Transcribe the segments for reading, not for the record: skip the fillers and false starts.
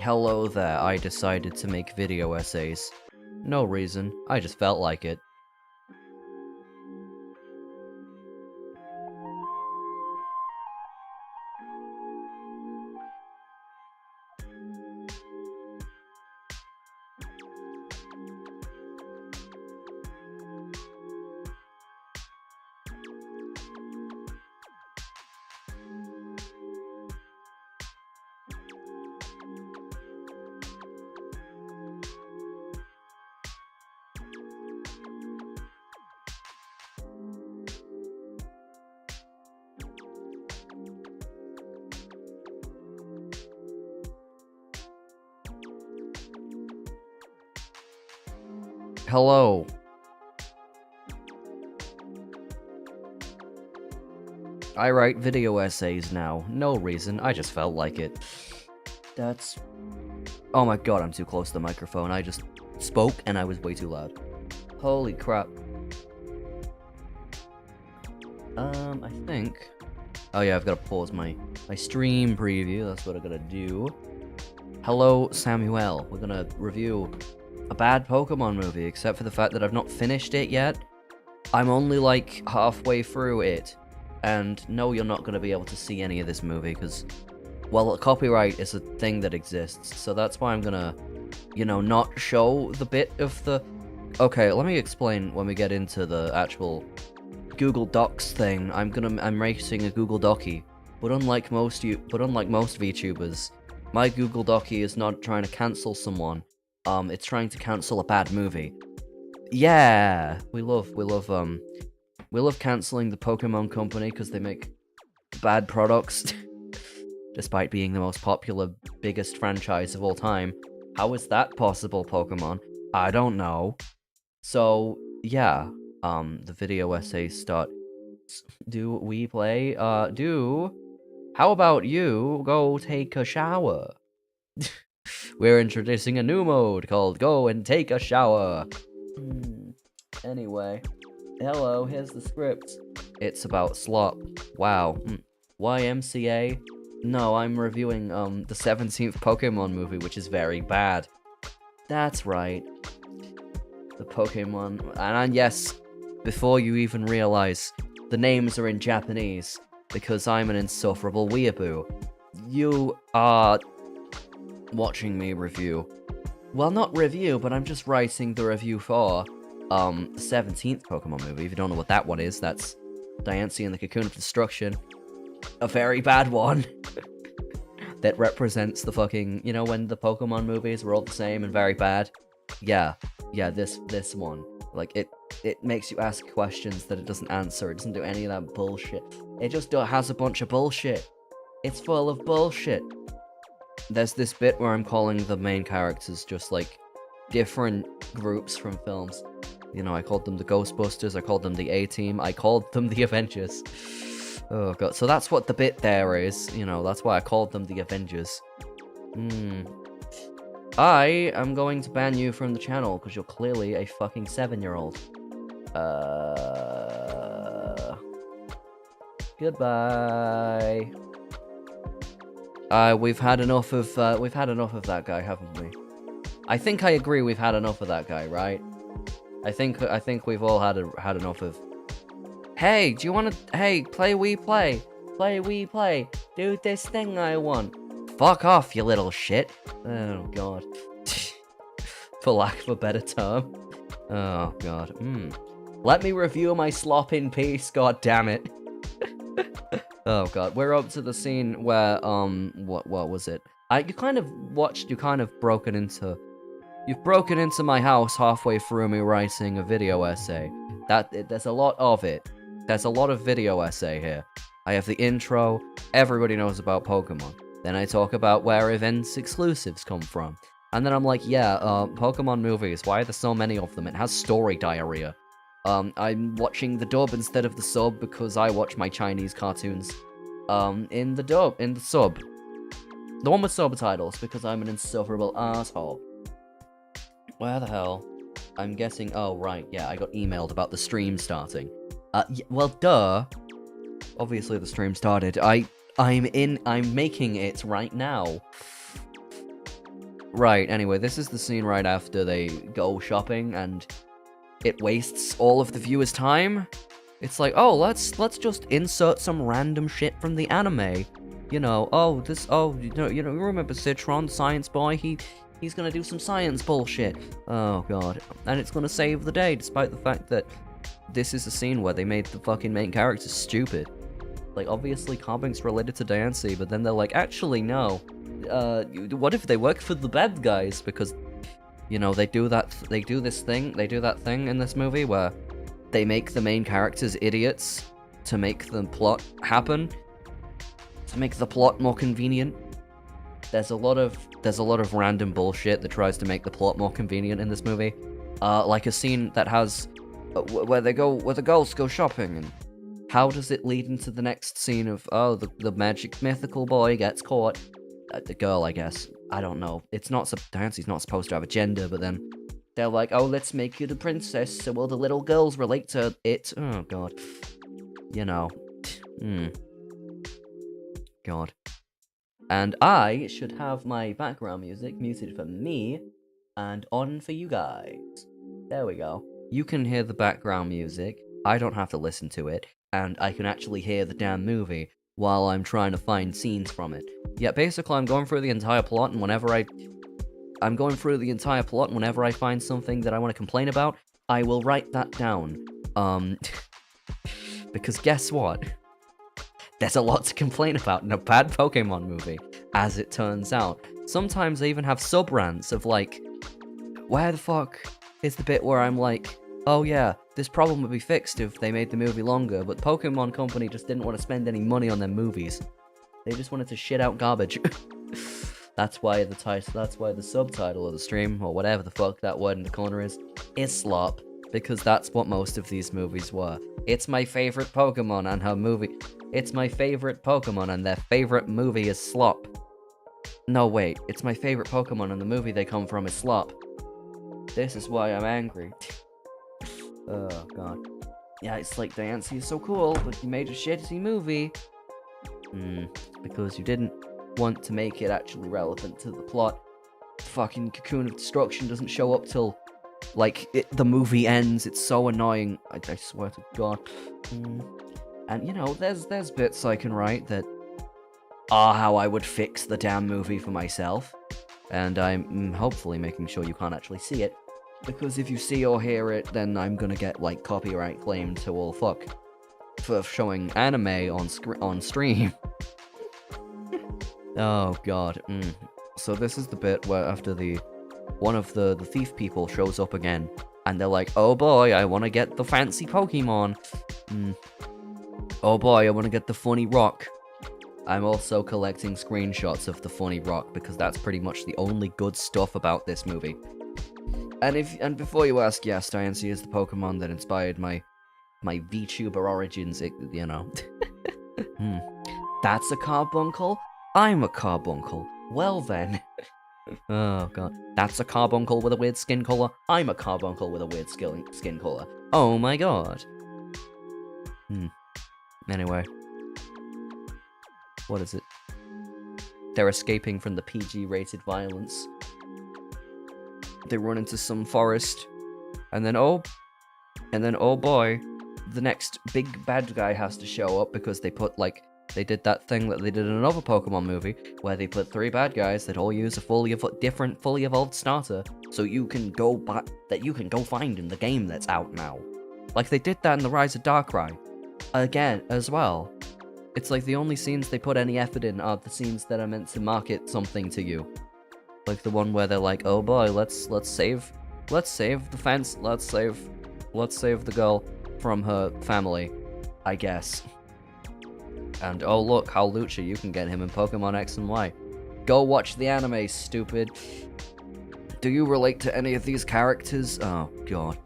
Hello there, I decided to make video essays. No reason, I just felt like it. Hello. I write video essays now. No reason, I just felt like it. That's... Oh my god, I'm too close to the microphone. I just spoke and I was way too loud. Holy crap. I think... Oh yeah, I've got to pause my stream preview. That's what I'm gonna do. Hello, Samuel. We're gonna review a bad Pokemon movie, except for the fact that I've not finished it yet. I'm only like halfway through it. And no, you're not gonna be able to see any of this movie, because, well, copyright is a thing that exists. So that's why I'm gonna, you know, not show the bit of the... Okay, let me explain when we get into the actual Google Docs thing. I'm racing a Google Docie, but unlike most VTubers, my Google Docie is not trying to cancel someone. It's trying to cancel a bad movie. Yeah, we love canceling the Pokemon company because they make bad products, despite being the most popular, biggest franchise of all time. How is that possible, Pokemon? I don't know. So yeah, the video essays start. Do we play? How about you go take a shower? We're introducing a new mode called Go and Take a Shower. Anyway, hello, here's the script. It's about slop. Wow. YMCA? No, I'm reviewing the 17th Pokemon movie, which is very bad. That's right. The Pokemon... And yes, before you even realize, the names are in Japanese, because I'm an insufferable weeaboo. You are watching me review. Well, not review, but I'm just writing the review for the 17th Pokemon movie. If you don't know what that one is, that's Diancie and the Cocoon of Destruction. A very bad one. That represents the fucking, you know, when the Pokemon movies were all the same and very bad. Yeah, this one. Like, it makes you ask questions that it doesn't answer. It doesn't do any of that bullshit. It just has a bunch of bullshit. It's full of bullshit. There's this bit where I'm calling the main characters just, like, different groups from films. You know, I called them the Ghostbusters, I called them the A-Team, I called them the Avengers. Oh god, so that's what the bit there is, you know, that's why I called them the Avengers. I am going to ban you from the channel, because you're clearly a fucking 7-year-old. Goodbye. We've had enough of that guy, haven't we? I think I agree we've had enough of that guy, right? I think we've all had enough of... Hey, do you want to... Hey, play we play. Play we play. Do this thing I want. Fuck off, you little shit. Oh, god. For lack of a better term. Oh, god. Let me review my slop in peace, god damn it. Oh, god. We're up to the scene where, what was it? You've broken into my house halfway through me writing a video essay. There's a lot of it. There's a lot of video essay here. I have the intro, everybody knows about Pokemon. Then I talk about where events exclusives come from. And then I'm like, yeah, Pokemon movies, why are there so many of them? It has story diarrhea. I'm watching the dub instead of the sub because I watch my Chinese cartoons in the sub. The one with subtitles, because I'm an insufferable asshole. Where the hell? I'm guessing... Oh, right, yeah, I got emailed about the stream starting. Well, duh. Obviously the stream started. I'm making it right now. Right, anyway, this is the scene right after they go shopping, and it wastes all of the viewer's time. It's like, oh, let's just insert some random shit from the anime. You know, you remember Citron, science boy? He's gonna do some science bullshit. Oh god. And it's gonna save the day, despite the fact that this is a scene where they made the fucking main character stupid. Like, obviously Carbuncle's related to Diancie, but then they're like, actually, no. What if they work for the bad guys? Because, you know, they do that thing in this movie where they make the main characters idiots to make the plot happen, to make the plot more convenient. There's a lot of random bullshit that tries to make the plot more convenient in this movie. Like a scene that has where the girls go shopping, and how does it lead into the next scene of, oh, the magic mythical boy gets caught. The girl, I guess. I don't know. It's not, Diancie's not supposed to have a gender, but then they're like, oh, let's make you the princess, so all the little girls relate to it. Oh, God. You know. God. And I should have my background music muted for me, and on for you guys. There we go. You can hear the background music, I don't have to listen to it, and I can actually hear the damn movie while I'm trying to find scenes from it. Yeah, basically I'm going through the entire plot, and whenever I find something that I want to complain about, I will write that down. Because guess what? There's a lot to complain about in a bad Pokemon movie, as it turns out. Sometimes I even have sub-rants of like, where the fuck is the bit where I'm like, oh yeah, this problem would be fixed if they made the movie longer, but Pokemon Company just didn't want to spend any money on their movies. They just wanted to shit out garbage. That's why the subtitle of the stream, or whatever the fuck that word in the corner is slop, because that's what most of these movies were. It's my favorite Pokemon and her movie. It's my favorite Pokemon and their favorite movie is slop. No, wait, it's my favorite Pokemon and the movie they come from is slop. This is why I'm angry. Oh, God. Yeah, it's like Diancie is so cool, but you made a shitty movie. Because you didn't want to make it actually relevant to the plot. Fucking Cocoon of Destruction doesn't show up till, like, the movie ends. It's so annoying. I swear to God. And, you know, there's bits I can write that are how I would fix the damn movie for myself. And I'm hopefully making sure you can't actually see it. Because if you see or hear it, then I'm gonna get, like, copyright claimed to all fuck for showing anime on stream. Oh, God. So this is the bit where after one of the thief people shows up again, and they're like, oh boy, I want to get the fancy Pokemon. Oh boy, I want to get the funny rock. I'm also collecting screenshots of the funny rock, because that's pretty much the only good stuff about this movie. And before you ask, yes, Diancie is the Pokemon that inspired my VTuber origins, you know. That's a Carbuncle? I'm a Carbuncle. Well then. Oh, God. That's a Carbuncle with a weird skin color? I'm a Carbuncle with a weird skin color. Oh my God. Anyway. What is it? They're escaping from the PG-rated violence. They run into some forest, and then oh boy, the next big bad guy has to show up because they did that thing that they did in another Pokemon movie where they put 3 bad guys that all use a fully evolved starter, so you can go find in the game that's out now. Like they did that in the Rise of Darkrai, again as well. It's like the only scenes they put any effort in are the scenes that are meant to market something to you. Like the one where they're like, oh boy, let's save the fence, let's save the girl from her family, I guess. And oh look, Howlucha, you can get him in Pokemon X and Y. Go watch the anime, stupid. Do you relate to any of these characters? Oh god.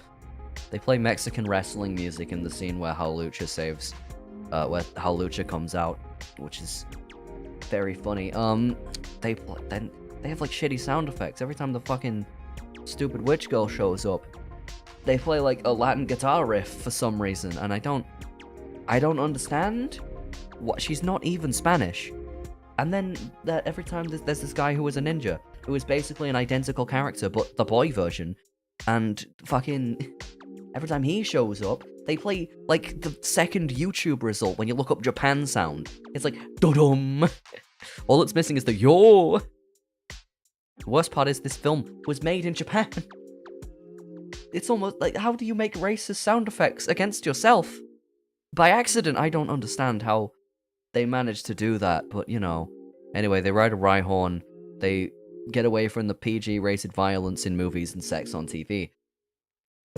They play Mexican wrestling music in the scene where Howlucha where Howlucha comes out, which is very funny. They have like shitty sound effects every time the fucking stupid witch girl shows up. They play like a Latin guitar riff for some reason, and I don't understand. What? She's not even Spanish. And then every time there's this guy who is a ninja, It was basically an identical character, but the boy version. And fucking every time he shows up, they play like the second YouTube result when you look up Japan sound. It's like dum. All it's missing is the yo. The worst part is this film was made in Japan. It's almost like, how do you make racist sound effects against yourself? By accident. I don't understand how they managed to do that, but you know. Anyway, they ride a Rhyhorn. They get away from the PG-rated violence in movies and sex on TV.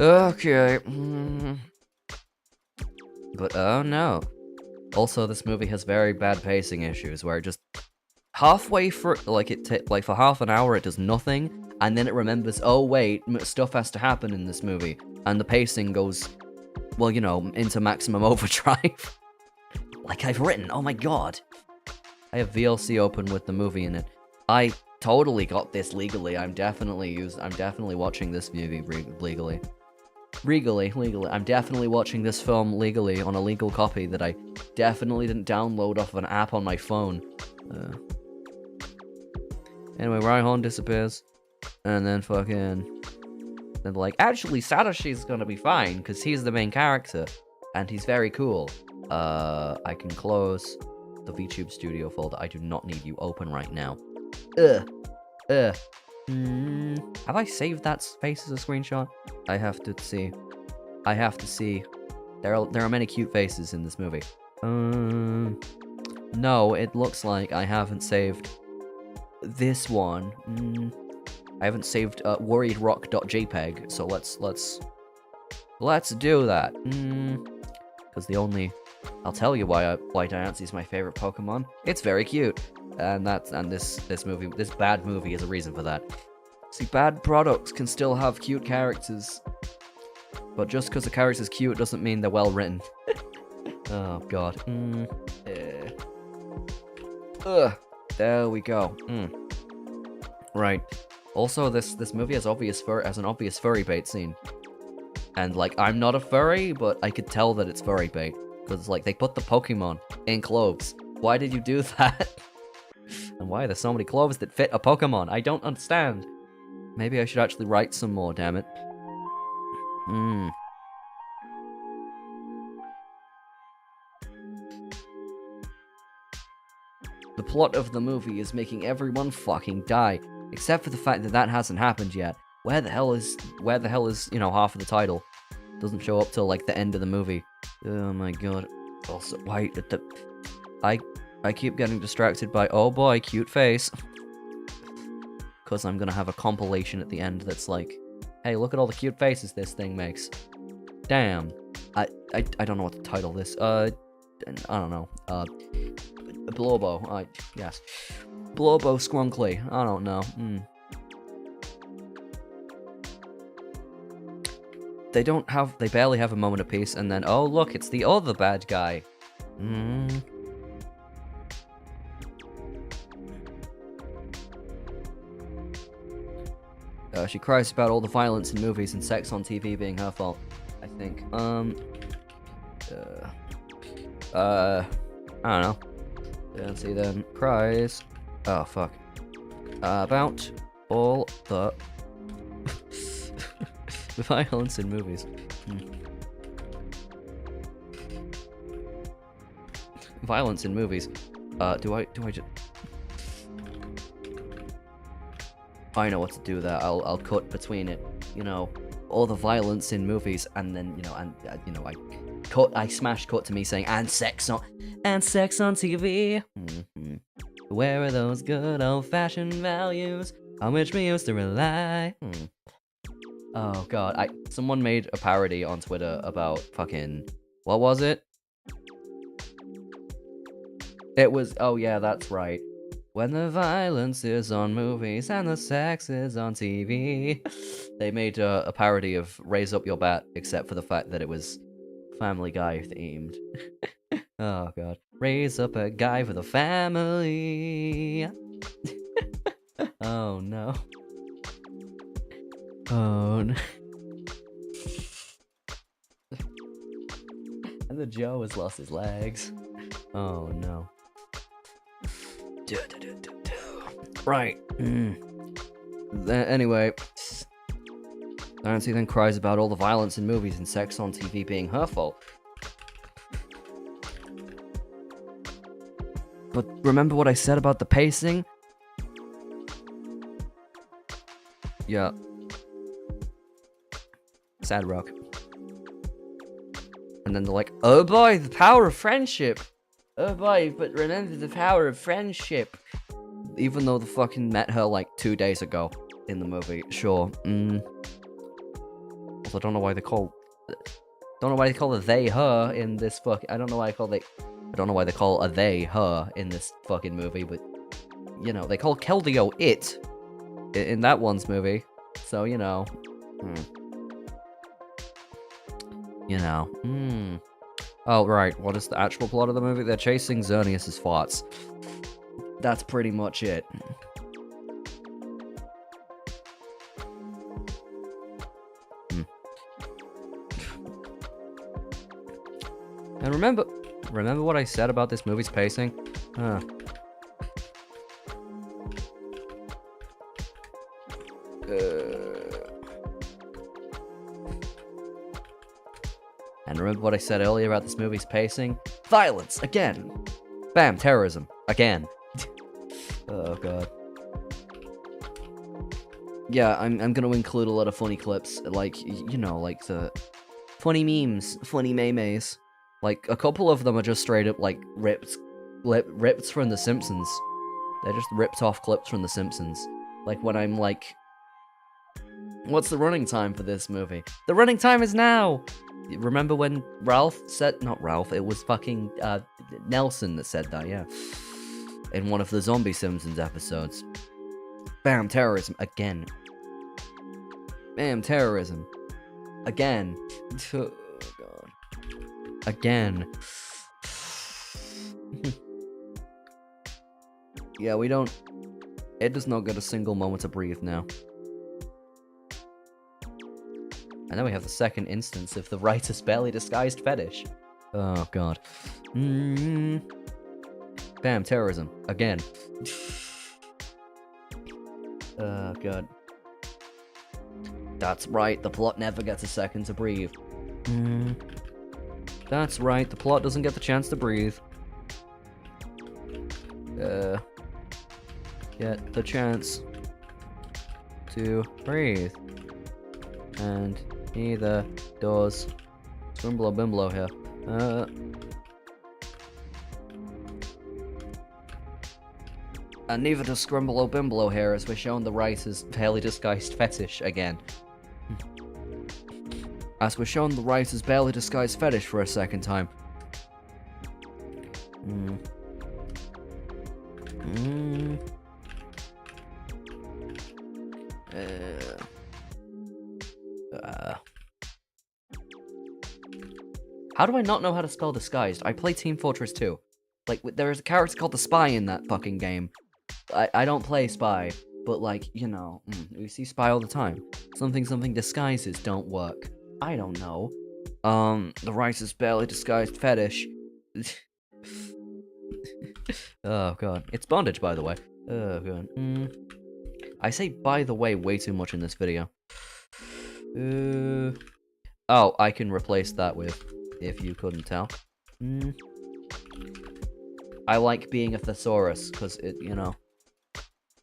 Okay. But oh no. Also, this movie has very bad pacing issues, where it just halfway through, like like for half an hour, it does nothing, and then it remembers, oh wait, stuff has to happen in this movie, and the pacing goes, well, you know, into maximum overdrive. Like I've written. Oh my god. I have VLC open with the movie in it. I totally got this legally. I'm definitely watching this movie legally. Legally. I'm definitely watching this film legally on a legal copy that I definitely didn't download off of an app on my phone. Anyway, Rhyhorn disappears, and then fucking, they're like, actually, Sadoshi's gonna be fine because he's the main character, and he's very cool. I can close the VTube Studio folder. I do not need you open right now. Have I saved that face as a screenshot? I have to see. There are many cute faces in this movie. No, it looks like I haven't saved this one. I haven't saved worriedrock.jpg, so let's do that. Because I'll tell you why Diancie my favorite Pokemon. It's very cute. And this bad movie is a reason for that. See, bad products can still have cute characters, but just because a character's cute doesn't mean they're well written. Oh god. There we go. Right. Also, this movie has an obvious furry bait scene, and like, I'm not a furry, but I could tell that it's furry bait because like they put the Pokemon in clothes. Why did you do that? And why are there so many clothes that fit a Pokemon? I don't understand. Maybe I should actually write some more, damn it. The plot of the movie is making everyone fucking die, except for the fact that hasn't happened yet. Where the hell is, you know, half of the title? Doesn't show up till like the end of the movie. Oh my god. Also, why I keep getting distracted by, oh boy, cute face. Because I'm gonna have a compilation at the end that's like, hey, look at all the cute faces this thing makes. Damn. I don't know what to title this. I don't know. Blowbo. Yes. Blowbo Scrunkly. I don't know. They barely have a moment of peace, and then, oh look, it's the other bad guy. She cries about all the violence in movies and sex on TV being her fault, I think. I don't know. Nancy then cries. Oh, fuck. About all the violence in movies. Violence in movies. Do I just... I know what to do there. I'll cut between it. You know, all the violence in movies, and then, you know, I smash cut to me saying, and sex on TV. Where are those good old-fashioned values on which we used to rely? Oh god, someone made a parody on Twitter about fucking, what was it? It was, oh yeah, that's right. When the violence is on movies and the sex is on TV. They made a parody of Raise Up Your Bat, except for the fact that it was Family Guy themed. Oh god. Raise up a guy for the family. Oh no. Oh no. And the Joe has lost his legs. Oh no. Right. Anyway, Nancy then cries about all the violence in movies and sex on TV being her fault. But remember what I said about the pacing? Yeah. Sad rock. And then they're like, oh boy, the power of friendship. Oh boy, but remember the power of friendship. Even though they fucking met her like 2 days ago in the movie, sure. Also, I don't know why they call her they her in this fuck. I don't know why they call a they her in this fucking movie, but you know, they call Keldeo it in that one's movie. So, you know. You know. Oh, right. What is the actual plot of the movie? They're chasing Xerneas' farts. That's pretty much it. And remember what I said about this movie's pacing? And remember what I said earlier about this movie's pacing? Violence, again! Bam, terrorism, again. Oh, God. Yeah, I'm gonna include a lot of funny clips, like, you know, like the funny memes, funny memes. Like, a couple of them are just straight up, like, ripped from The Simpsons. They're just ripped off clips from The Simpsons. Like, when I'm like, what's the running time for this movie? The running time is now! Remember when not Ralph, it was fucking, Nelson that said that, yeah. In one of the Zombie Simpsons episodes. Bam, terrorism, again. Bam, terrorism. Again. Oh, God. Again. Yeah, it does not get a single moment to breathe now. And then we have the second instance of the writer's barely disguised fetish. Oh, God. Bam, terrorism. Again. Oh, God. That's right, the plot never gets a second to breathe. That's right, the plot doesn't get the chance to breathe. Get the chance to breathe. And neither does Swimblow Bimblow here. And neither does Scrimblow Bimblow here, as we're shown the writer's barely disguised fetish again. As we're shown the writer's barely disguised fetish for a second time. How do I not know how to spell disguised? I play Team Fortress 2. Like, there is a character called the Spy in that fucking game. I don't play Spy, but like, you know, we see Spy all the time. Something disguises don't work. I don't know. The writer's barely disguised fetish. Oh, God. It's bondage, by the way. Oh, God. I say by the way way too much in this video. Oh, I can replace that with, if you couldn't tell. I like being a thesaurus, because it, you know.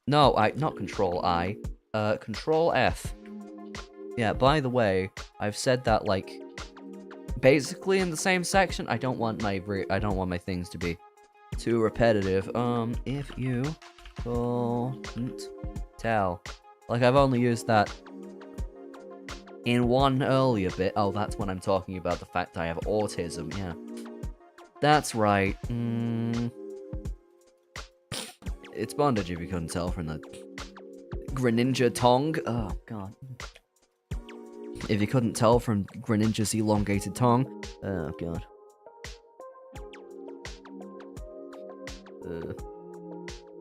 No, not Control I. Control F. Yeah, by the way, I've said that, like, basically in the same section. I don't want my things to be too repetitive. If you couldn't tell. Like, I've only used that in one earlier bit. Oh, that's when I'm talking about the fact I have autism, yeah. That's right. It's bondage if you couldn't tell from the Greninja tongue. Oh, God. If you couldn't tell from Greninja's elongated tongue. Oh, God.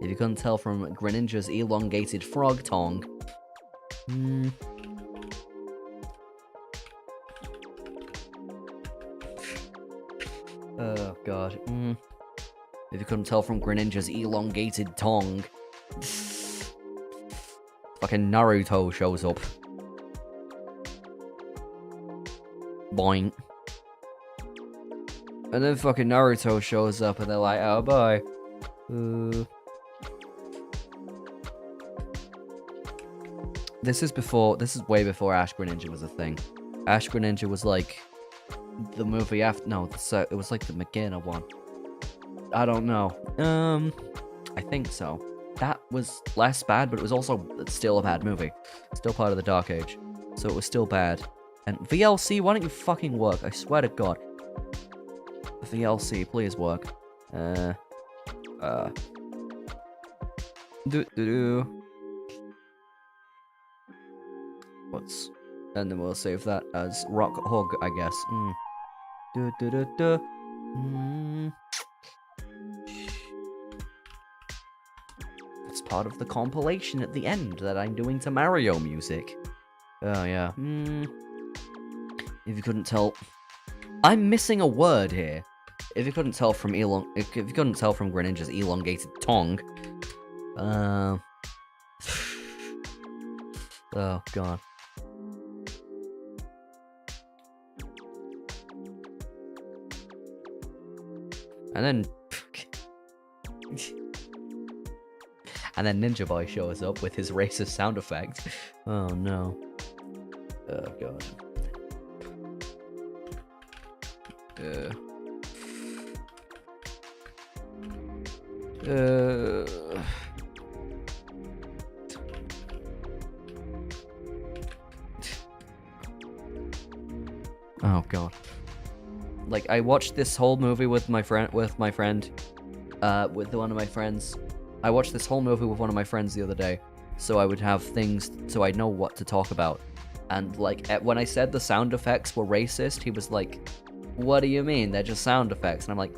If you couldn't tell from Greninja's elongated frog tongue. Oh, God. If you couldn't tell from Greninja's elongated tongue. Fucking Naruto shows up. Boing. And then fucking Naruto shows up and they're like, oh boy. This is way before Ash Greninja was a thing. Ash Greninja was like the movie after, no, it was like the beginner one. I don't know. I think so. That was less bad, but it was also still a bad movie. Still part of the Dark Age. So it was still bad. And VLC, why don't you fucking work? I swear to God. VLC, please work. What's... And then we'll save that as Rock Hog, I guess. It's part of the compilation at the end that I'm doing to Mario music. Oh, yeah. If you couldn't tell... I'm missing a word here. If you couldn't tell from if you couldn't tell from Greninja's elongated tongue. Oh, God. And then... and then Ninja Boy shows up with his racist sound effect. Oh, no. Oh, God. Oh, God. Like, I watched this whole movie with my friend, with one of my friends. I watched this whole movie with one of my friends the other day, so I would have things, so I know what to talk about. And, like, when I said the sound effects were racist, he was like, what do you mean? They're just sound effects. And I'm like,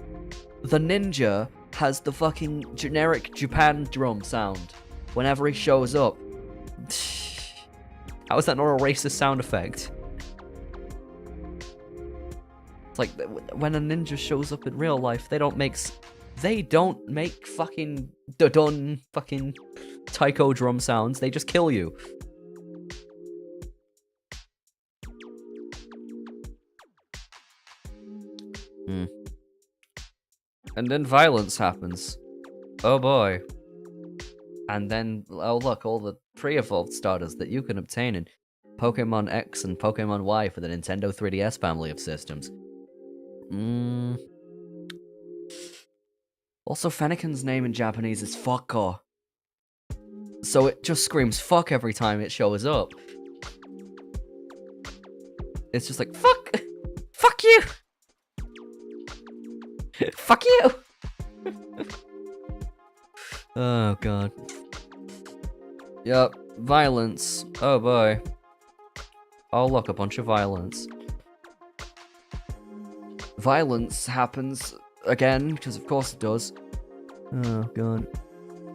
the ninja has the fucking generic Japan drum sound whenever he shows up. How is that not a racist sound effect? It's like, when a ninja shows up in real life, they don't make fucking dun fucking taiko drum sounds. They just kill you. And then violence happens. Oh boy. And then, oh look, all the pre-evolved starters that you can obtain in Pokemon X and Pokemon Y for the Nintendo 3DS family of systems. Also, Fennekin's name in Japanese is Fucko. So it just screams fuck every time it shows up. It's just like, fuck! Fuck you! Fuck you! Oh, God. Yep, violence. Oh, boy. Oh, look, a bunch of violence. Violence happens again, because of course it does. Oh, God.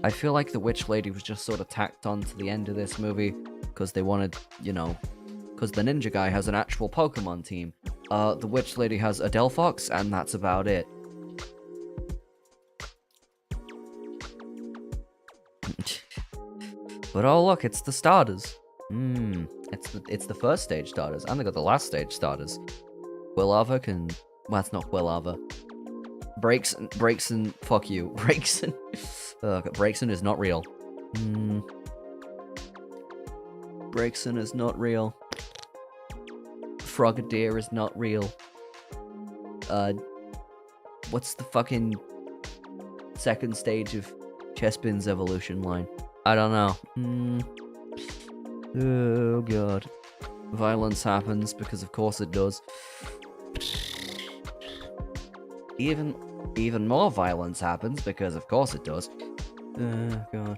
I feel like the Witch Lady was just sort of tacked on to the end of this movie, because they wanted, you know, because the ninja guy has an actual Pokemon team. The Witch Lady has a Delphox, and that's about it. But oh look, it's the starters. It's the first stage starters, and they got the last stage starters. Quilava can... Well, that's not Quilava. Braixen, fuck you. Braixen. Braixen is not real. Braixen is not real. Frogadier is not real. What's the fucking second stage of Chespin's evolution line? I don't know. Oh, God. Violence happens, because of course it does. Even more violence happens, because of course it does. Oh, God.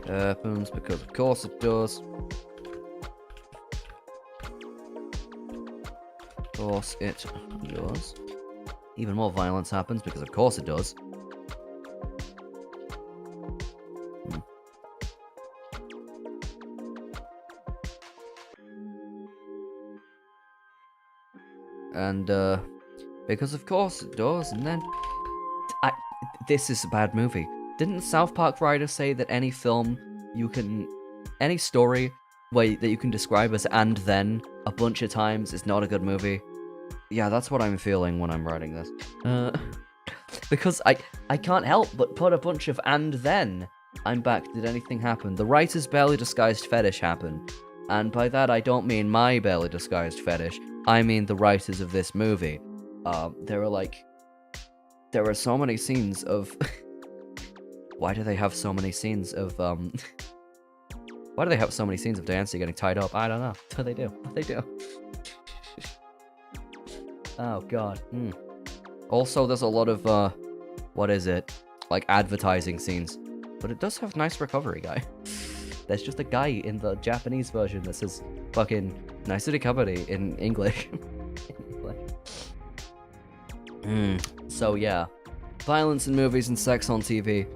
Happens, because of course it does. Of course it does. Even more violence happens, because of course it does. And, because of course it does, and then... this is a bad movie. Didn't South Park writer say that any film any story that you can describe as "and then" a bunch of times is not a good movie? Yeah, that's what I'm feeling when I'm writing this. Because I can't help but put a bunch of "and then." I'm back. Did anything happen? The writer's barely disguised fetish happened. And by that, I don't mean my barely disguised fetish. I mean the writers of this movie. There are so many scenes of... Why do they have so many scenes of, Why do they have so many scenes of Diancie getting tied up? I don't know. What they do. What they do. Oh, God. Also, there's a lot of, what is it? Like, advertising scenes. But it does have nice recovery, guy. There's just a guy in the Japanese version that says fucking nice recovery in English. So yeah, violence in movies and sex on TV.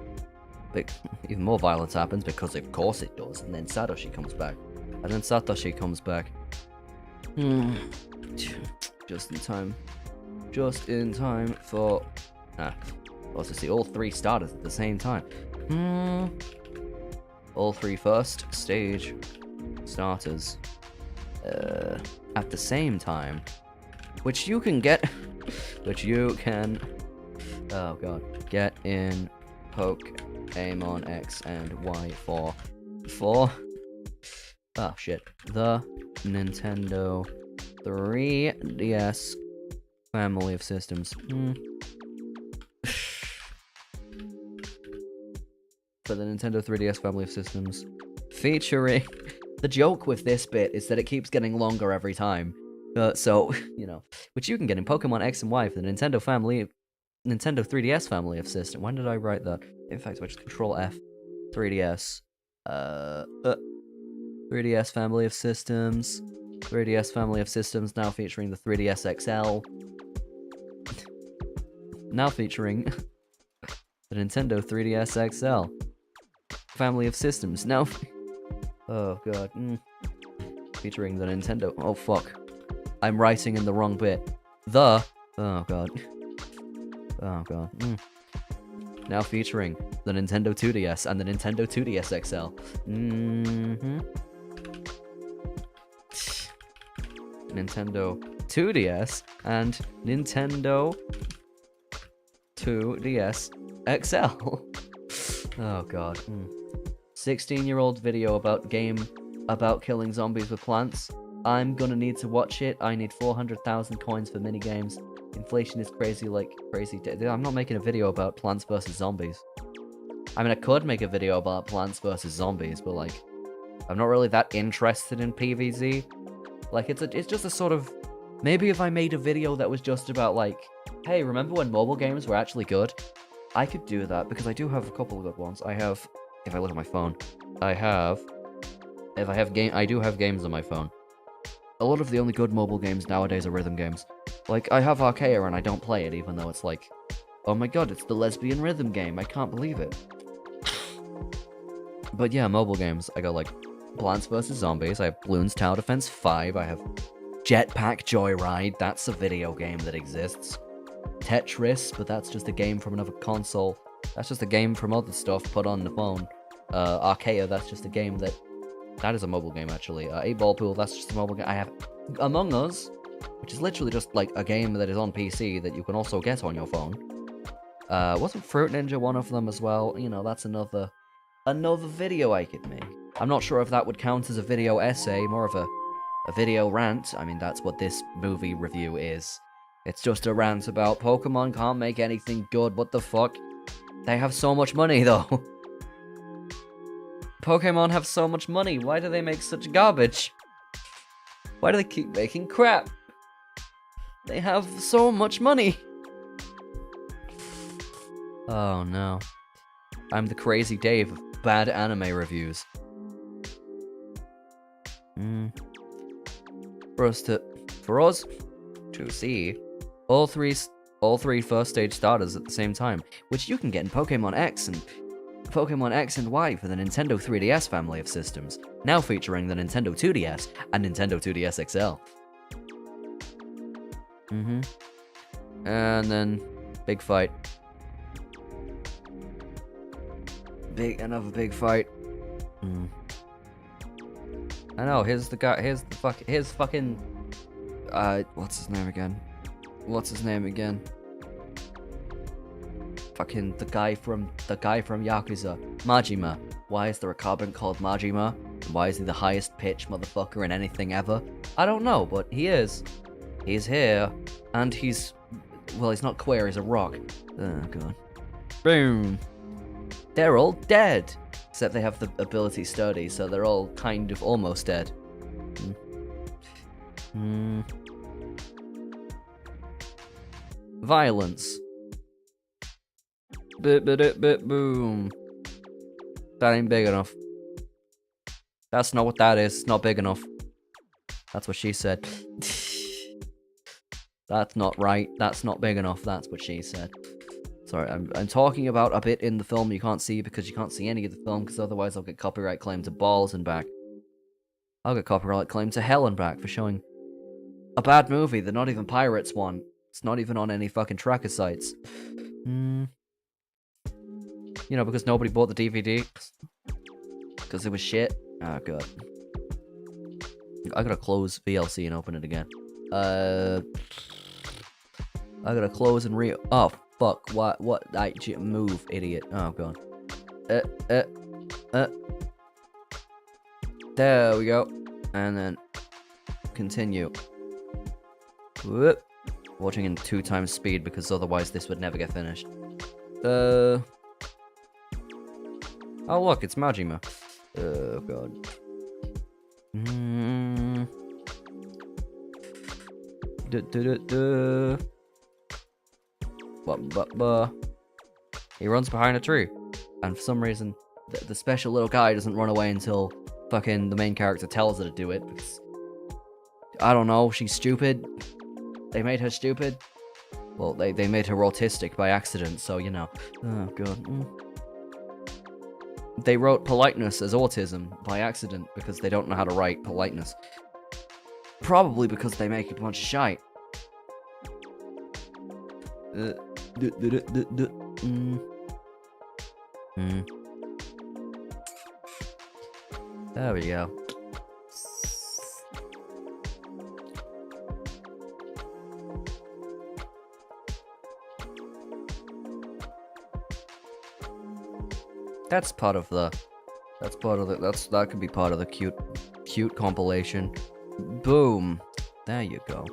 But even more violence happens because of course it does. And then Satoshi comes back. Just in time. Just in time for... let's just see, all three starters at the same time. All three first stage starters at the same time, which you can get, oh god, get in Pokémon X and Y for oh shit, the Nintendo 3DS family of systems. For the Nintendo 3DS family of systems, featuring... The joke with this bit is that it keeps getting longer every time. So, you know, which you can get in Pokemon X and Y for the Nintendo 3DS family of systems. When did I write that? In fact, I just Control F. 3DS. 3DS family of systems. 3DS family of systems now featuring the 3DS XL. Now featuring the Nintendo 3DS XL. Family of systems now. Oh god. Featuring the Nintendo. Oh fuck. I'm writing in the wrong bit. Oh god. Oh god. Now featuring the Nintendo 2DS and the Nintendo 2DS XL. Nintendo 2DS and Nintendo 2DS XL. Oh god. 16-year-old video about killing zombies with plants. I'm gonna need to watch it. I need 400,000 coins for minigames. Inflation is crazy, like crazy. I'm not making a video about Plants vs Zombies. I mean, I could make a video about Plants vs Zombies, but like, I'm not really that interested in PvZ. Like, it's just a sort of... Maybe if I made a video that was just about like, hey, remember when mobile games were actually good? I could do that, because I do have a couple of good ones. I have... If I look at my phone, I do have games on my phone. A lot of the only good mobile games nowadays are rhythm games. Like, I have Archaea and I don't play it, even though it's like, oh my god, it's the lesbian rhythm game, I can't believe it. But yeah, mobile games, I got like Plants vs Zombies, I have Bloons Tower Defense 5, I have Jetpack Joyride, that's a video game that exists. Tetris, but that's just a game from another console. That's just a game from other stuff put on the phone. Archaea, that's just a game that is a mobile game, actually. 8-Ball Pool, that's just a mobile game. I have Among Us, which is literally just like a game that is on PC that you can also get on your phone. Wasn't Fruit Ninja one of them as well? You know, that's another video I could make. I'm not sure if that would count as a video essay, more of a video rant. I mean, that's what this movie review is. It's just a rant about Pokemon can't make anything good, what the fuck? They have so much money, though. Pokemon have so much money, why do they make such garbage? Why do they keep making crap? They have so much money. Oh no. I'm the Crazy Dave of bad anime reviews. For us to see all three first stage starters at the same time, which you can get in Pokemon X and Y for the Nintendo 3DS family of systems, now featuring the Nintendo 2DS and Nintendo 2DS XL. And then big fight. Another big fight. I know, here's the guy, here's fucking, what's his name again? Fucking the guy from Yakuza. Majima. Why is there a carbon called Majima? And why is he the highest pitch motherfucker in anything ever? I don't know, but he is. He's here, and he's not queer, he's a rock. Oh, god. Boom. They're all dead. Except they have the ability sturdy, so they're all kind of almost dead. Violence. Boom. That ain't big enough. That's not what that is. It's not big enough. That's what she said. That's not right. That's not big enough. That's what she said. Sorry, I'm talking about a bit in the film you can't see because you can't see any of the film, because otherwise I'll get copyright claim to balls and back. I'll get copyright claim to hell and back for showing a bad movie that not even pirates want. It's not even on any fucking tracker sites. You know, because nobody bought the DVD. Because it was shit. Oh god. I gotta close VLC and open it again. I gotta close and oh fuck, what, move, idiot. Oh god. There we go. And then continue. Whoop. Watching in 2 times speed because otherwise this would never get finished. Oh look, it's Majima. Oh god. He runs behind a tree, and for some reason the special little guy doesn't run away until fucking the main character tells her to do it, because I don't know, she's stupid. They made her stupid. Well, they made her autistic by accident, so you know. Oh god. They wrote politeness as autism by accident because they don't know how to write politeness. Probably because they make a bunch of shite. There we go. That could be part of the cute compilation. Boom. There you go.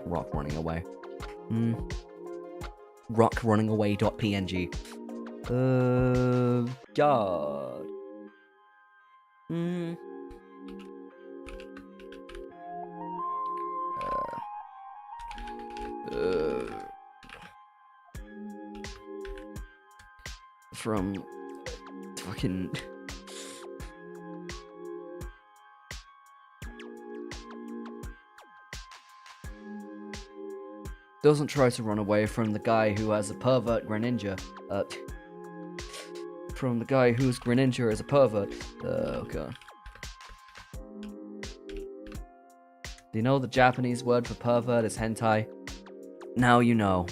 Rock running away. Rock running away.png. God. From fucking doesn't try to run away from the guy who has a pervert Greninja. From the guy whose Greninja is a pervert. Oh god. Do you know the Japanese word for pervert is hentai? Now you know.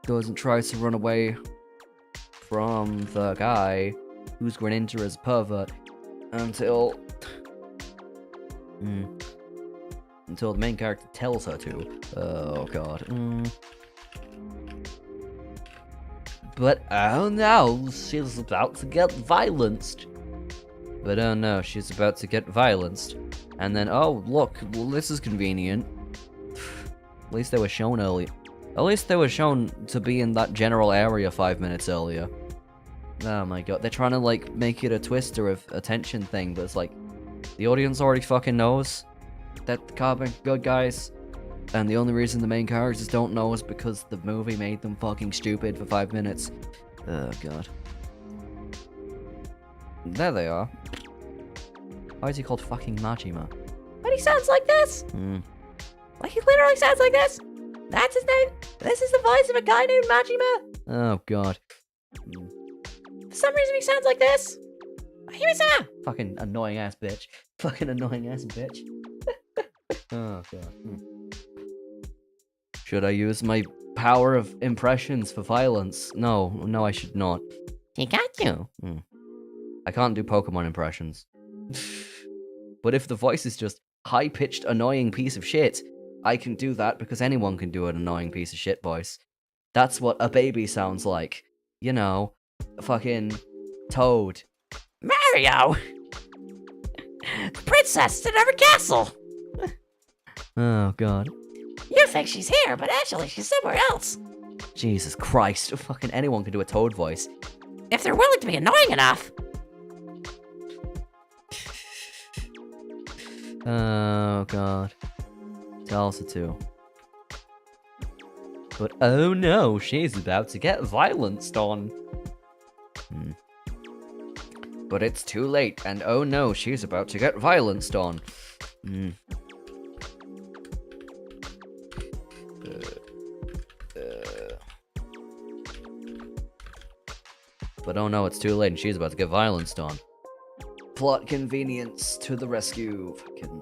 Doesn't try to run away from the guy whose Greninja is a pervert until the main character tells her to. Oh god. But oh no, she's about to get violenced. But oh no, she's about to get violenced. And then, oh look, well, this is convenient. At least they were shown early. At least they were shown to be in that general area 5 minutes earlier. Oh my god, they're trying to like make it a twister of attention thing, but it's like the audience already fucking knows that the Carbuncle good guys, and the only reason the main characters don't know is because the movie made them fucking stupid for 5 minutes. Oh god. There they are. Why is he called fucking Majima? But he sounds like this! Like he literally sounds like this! That's his name! This is the voice of a guy named Majima! Oh god. For some reason he sounds like this! Hime-sama! Fucking annoying ass bitch. Fucking annoying ass bitch. Oh god. Should I use my power of impressions for violence? No, I should not. You got to. I can't do Pokemon impressions. But if the voice is just high-pitched, annoying piece of shit, I can do that because anyone can do an annoying piece of shit voice. That's what a baby sounds like. You know, fucking Toad. Mario! Princess in every castle! Oh, God. You think she's here, but actually she's somewhere else. Jesus Christ. Fucking anyone can do a Toad voice. If they're willing to be annoying enough. Oh, God. Talus 2. But oh no, she's about to get violenced on. But it's too late, and oh no, she's about to get violenced on. But oh no, it's too late, and she's about to get violenced on. Plot convenience to the rescue. Fucking.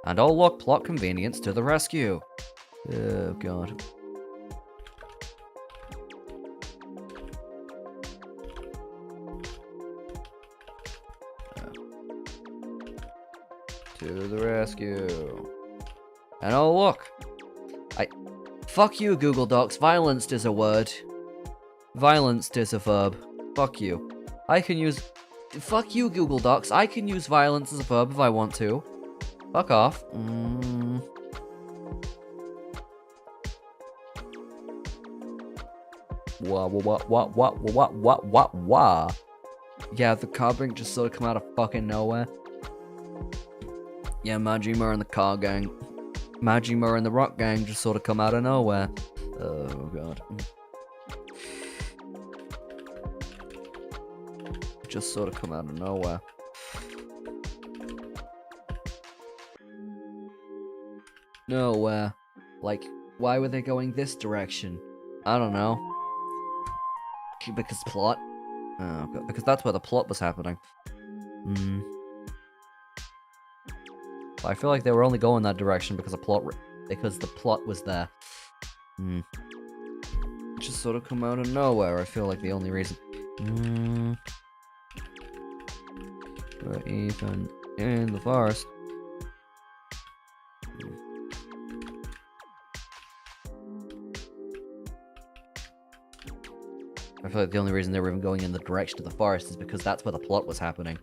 And oh look, plot convenience to the rescue. Oh God. To the rescue. And oh look. Fuck you, Google Docs. Violenced is a word. Violenced is a verb. Fuck you. I can use... Fuck you, Google Docs. I can use violence as a verb if I want to. Fuck off. Wah. Yeah, the Carbuncle just sort of come out of fucking nowhere. Yeah, Majima and the car gang. Majima and the rock gang just sort of come out of nowhere. Oh, God. Just sort of come out of nowhere. Nowhere. Like, why were they going this direction? I don't know. Because plot? Oh, God. Because that's where the plot was happening. I feel like they were only going that direction because the plot was there. Just sort of come out of nowhere. I feel like the only reason. We're even in the forest. I feel like the only reason they were even going in the direction of the forest is because that's where the plot was happening.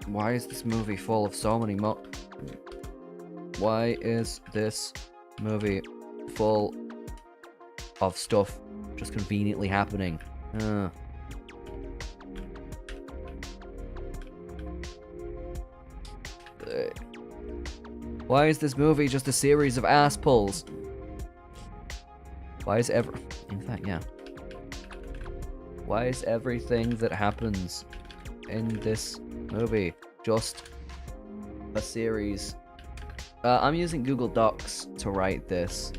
Why is this movie full of so many Why is this movie full of stuff just conveniently happening? Why is this movie just a series of ass pulls? Why is in fact, yeah. Why is everything that happens in this movie just a series? I'm using Google Docs to write this.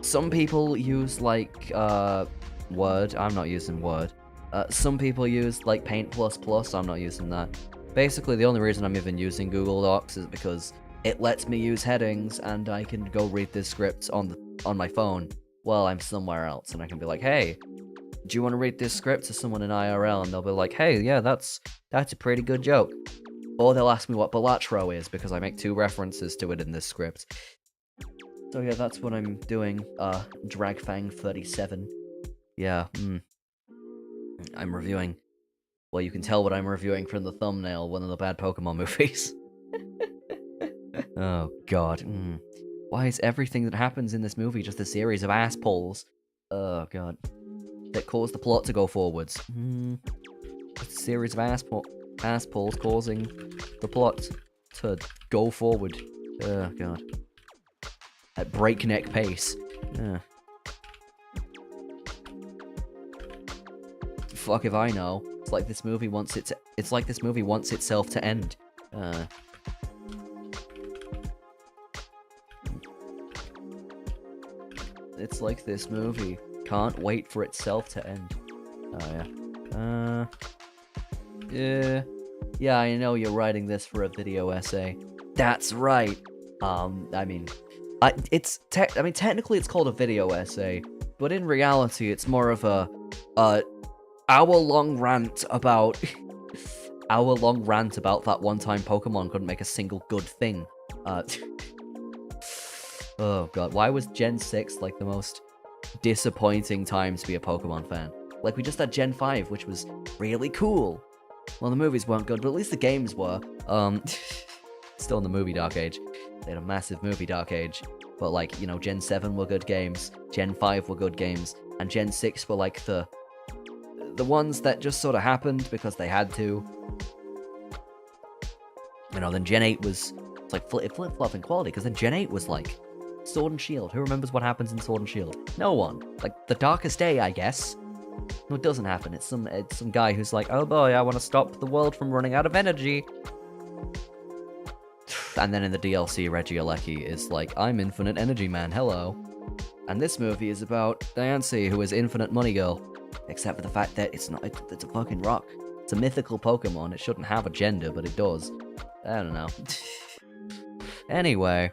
Some people use like Word. I'm not using Word. Some people use like Paint++. I'm not using that. Basically, the only reason I'm even using Google Docs is because it lets me use headings, and I can go read this script on my phone while I'm somewhere else, and I can be like, "Hey, do you want to read this script to someone in IRL?" And they'll be like, "Hey, yeah, that's a pretty good joke." Or they'll ask me what Balatro is because I make 2 references to it in this script. So yeah, that's what I'm doing. Dragfang37. Yeah. I'm reviewing. Well, you can tell what I'm reviewing from the thumbnail, one of the bad Pokemon movies. Oh, God. Why is everything that happens in this movie just a series of ass pulls? Oh, God. That cause the plot to go forwards. Just a series of ass pulls causing the plot to go forward. Oh, God. At breakneck pace. Fuck if I know. It's like this movie wants itself to end. It's like this movie can't wait for itself to end. Oh yeah. Yeah, I know you're writing this for a video essay. That's right. I mean, technically it's called a video essay, but in reality, it's more of a hour-long rant about that one time Pokemon couldn't make a single good thing. Oh god, why was Gen 6 like the most disappointing time to be a Pokemon fan? Like, we just had Gen 5, which was really cool. Well, the movies weren't good, but at least the games were. Still in the movie dark age. They had a massive movie dark age. But, like, you know, Gen 7 were good games, Gen 5 were good games, and Gen 6 were, like, the ones that just sort of happened because they had to. You know, then Gen 8 was, it's like flip-flop in quality, because then Gen 8 was, like, Sword and Shield. Who remembers what happens in Sword and Shield? No one. Like, the darkest day, I guess. No, it doesn't happen. It's some guy who's like, oh boy, I want to stop the world from running out of energy. And then in the DLC, Regieleki is like, I'm Infinite Energy Man, hello. And this movie is about Diancie, who is Infinite Money Girl. Except for the fact that it's not, it's a fucking rock. It's a mythical Pokemon. It shouldn't have a gender, but it does. I don't know. Anyway.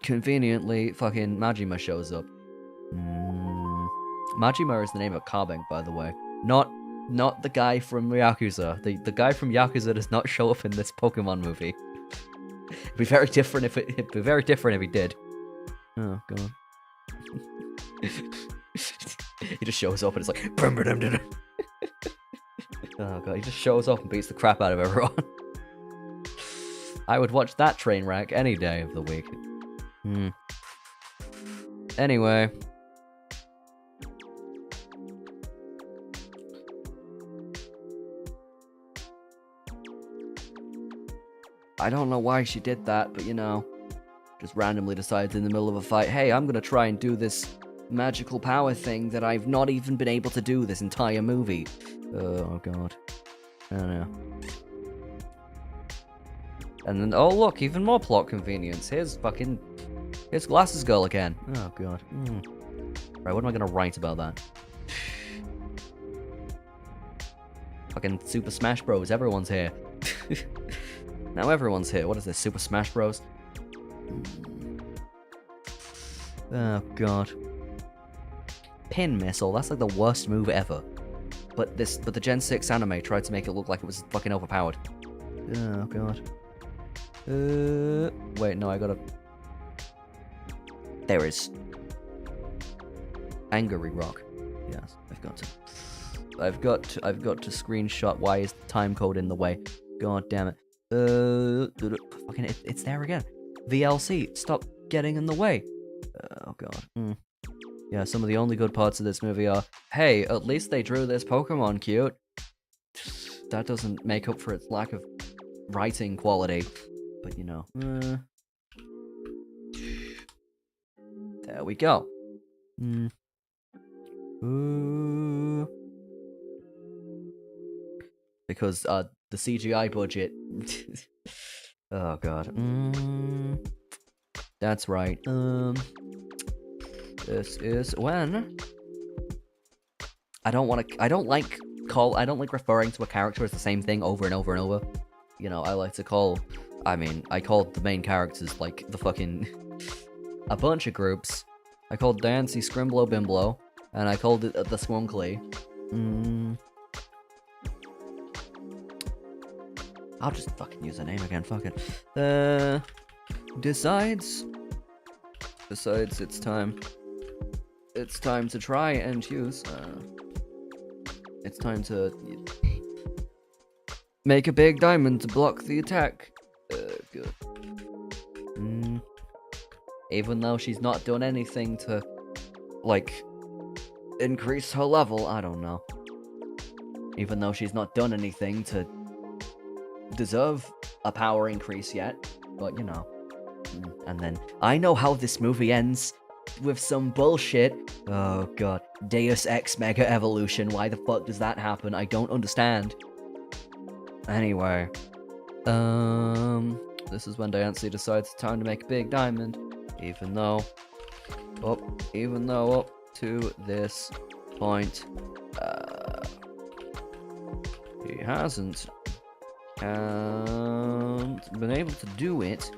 Conveniently, fucking Majima shows up. Majima is the name of Carbuncle, by the way. Not the guy from Yakuza. The guy from Yakuza does not show up in this Pokemon movie. It'd be very different if it'd be very different if he did. Oh god. He just shows up and it's like oh god, he just shows up and beats the crap out of everyone. I would watch that train wreck any day of the week. Anyway. I don't know why she did that, but you know, just randomly decides in the middle of a fight, hey, I'm gonna try and do this magical power thing that I've not even been able to do this entire movie. Oh god. I don't know. And then, oh look, even more plot convenience. Here's Glasses Girl again. Oh god. Right, what am I gonna write about that? Fucking Super Smash Bros. Everyone's here. Now everyone's here. What is this? Super Smash Bros? Oh god. Pin Missile. That's like the worst move ever. But the Gen 6 anime tried to make it look like it was fucking overpowered. Oh god. Wait, no, I gotta. There is. Angry Rock. Yes, I've got to screenshot. Why is the time code in the way? God damn it. Fucking it's there again. VLC, stop getting in the way. Oh god. Yeah, some of the only good parts of this movie are, hey, at least they drew this Pokemon cute. That doesn't make up for its lack of writing quality. But you know. There we go. Because the CGI budget. Oh god. That's right. This is when I don't like referring to a character as the same thing over and over and over. You know, I like to call, I called the main characters like the fucking a bunch of groups. I called Diancie Scrimblow Bimblow, and I called it the Squunkly. I'll just fucking use the name again, fuck it. Besides, it's time. It's time to try and use, it's time to make a big diamond to block the attack. Good. Even though she's not done anything to, like, increase her level, I don't know. Even though she's not done anything to deserve a power increase yet, but you know. And then, I know how this movie ends, with some bullshit. Oh god. Deus Ex Mega Evolution, why the fuck does that happen? I don't understand. Anyway. This is when Diancie decides it's time to make a big diamond. Even though up to this point, He hasn't been able to do it.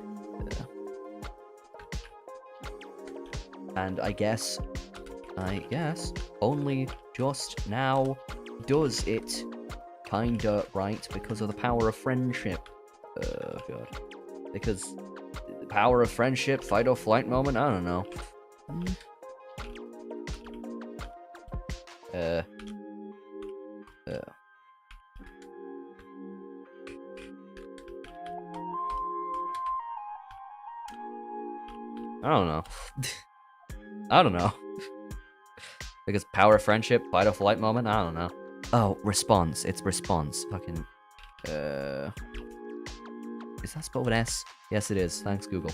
And I guess only just now does it kinda right because of the power of friendship. God. Because the power of friendship, fight or flight moment, I don't know. I don't know. I don't know. Because power of friendship, fight or flight moment, I don't know. Oh, response. It's response. Fucking, is that spelled with S? Yes, it is. Thanks, Google.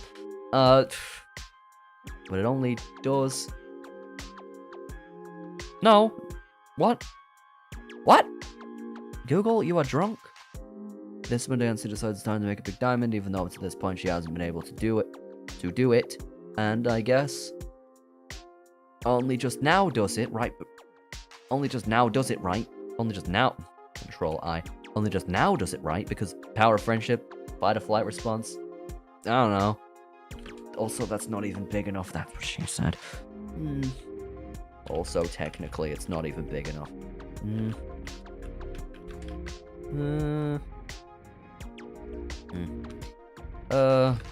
But it only does... No. What? What? Google, you are drunk? This one Nancy decides it's time to make a big diamond, even though up to this point she hasn't been able to do it. And I guess only just now does it right. Only just now does it right. Only just now. Control I. Only just now does it right because power of friendship, fight or flight response. I don't know. Also, that's not even big enough. That's what she said. Also, technically, it's not even big enough.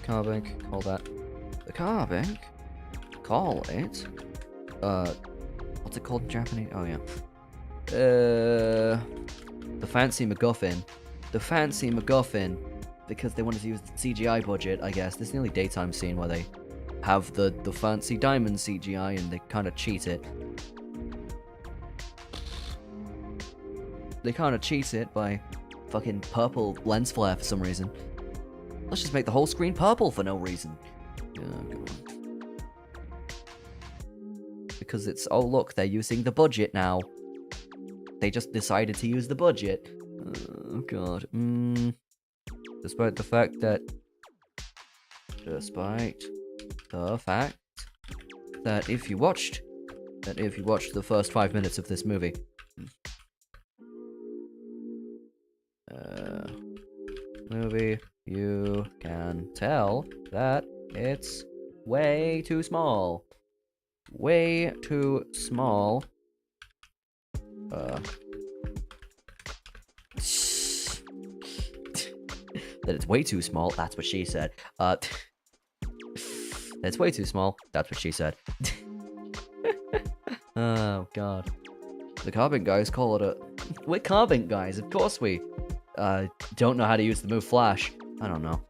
Carbuncle, call that. The Carbuncle? Call it? What's it called in Japanese? Oh, yeah. The fancy MacGuffin. The fancy MacGuffin, because they wanted to use the CGI budget, I guess. This is the only daytime scene where they have the fancy diamond CGI and they kind of cheat it. They kind of cheat it by fucking purple lens flare for some reason. Let's just make the whole screen purple for no reason. Because it's, oh look, they're using the budget now. They just decided to use the budget. Oh god. Despite the fact that if you watched the first 5 minutes of this movie, you can tell that it's way too small. Way too small. That it's way too small, that's what she said. That it's way too small, that's what she said. Oh god. The Carbuncle guys call it a... We're Carbuncle guys, of course we don't know how to use the move Flash. I don't know.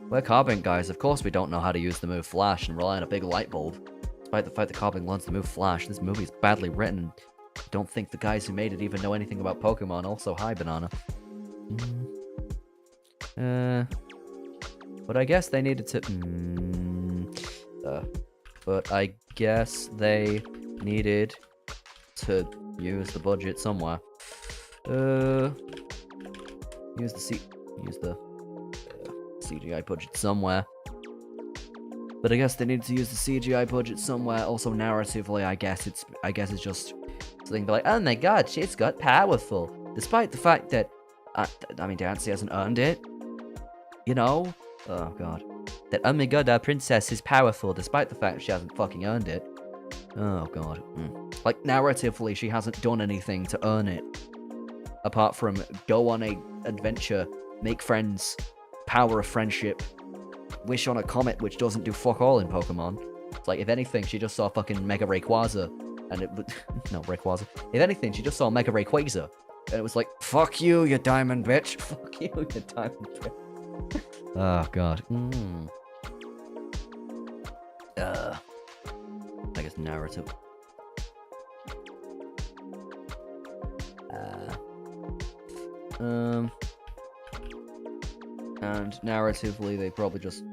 We're Carbuncle guys, of course we don't know how to use the move Flash and rely on a big light bulb. Despite the fact that Carbuncle learns the move Flash, this movie is badly written. I don't think the guys who made it even know anything about Pokemon. Also, hi, Banana. But I guess they needed to... but I guess they needed to use the budget somewhere. Use the CGI budget somewhere. But I guess they needed to use the CGI budget somewhere. Also, narratively, I guess it's just something like, oh my god, she's got powerful. Despite the fact that, I mean, Dancy hasn't earned it. You know? Oh god. That, oh my god, our princess is powerful, despite the fact she hasn't fucking earned it. Oh god. Like, narratively, she hasn't done anything to earn it. Apart from go on a adventure, make friends, power of friendship, wish on a comet, which doesn't do fuck all in Pokemon. It's like, if anything, she just saw fucking Mega Rayquaza, and it would... no, Rayquaza. If anything, she just saw Mega Rayquaza, and it was like, fuck you, you diamond bitch. Fuck you, you diamond bitch. Oh, god. I guess narrative. And narratively, they probably just...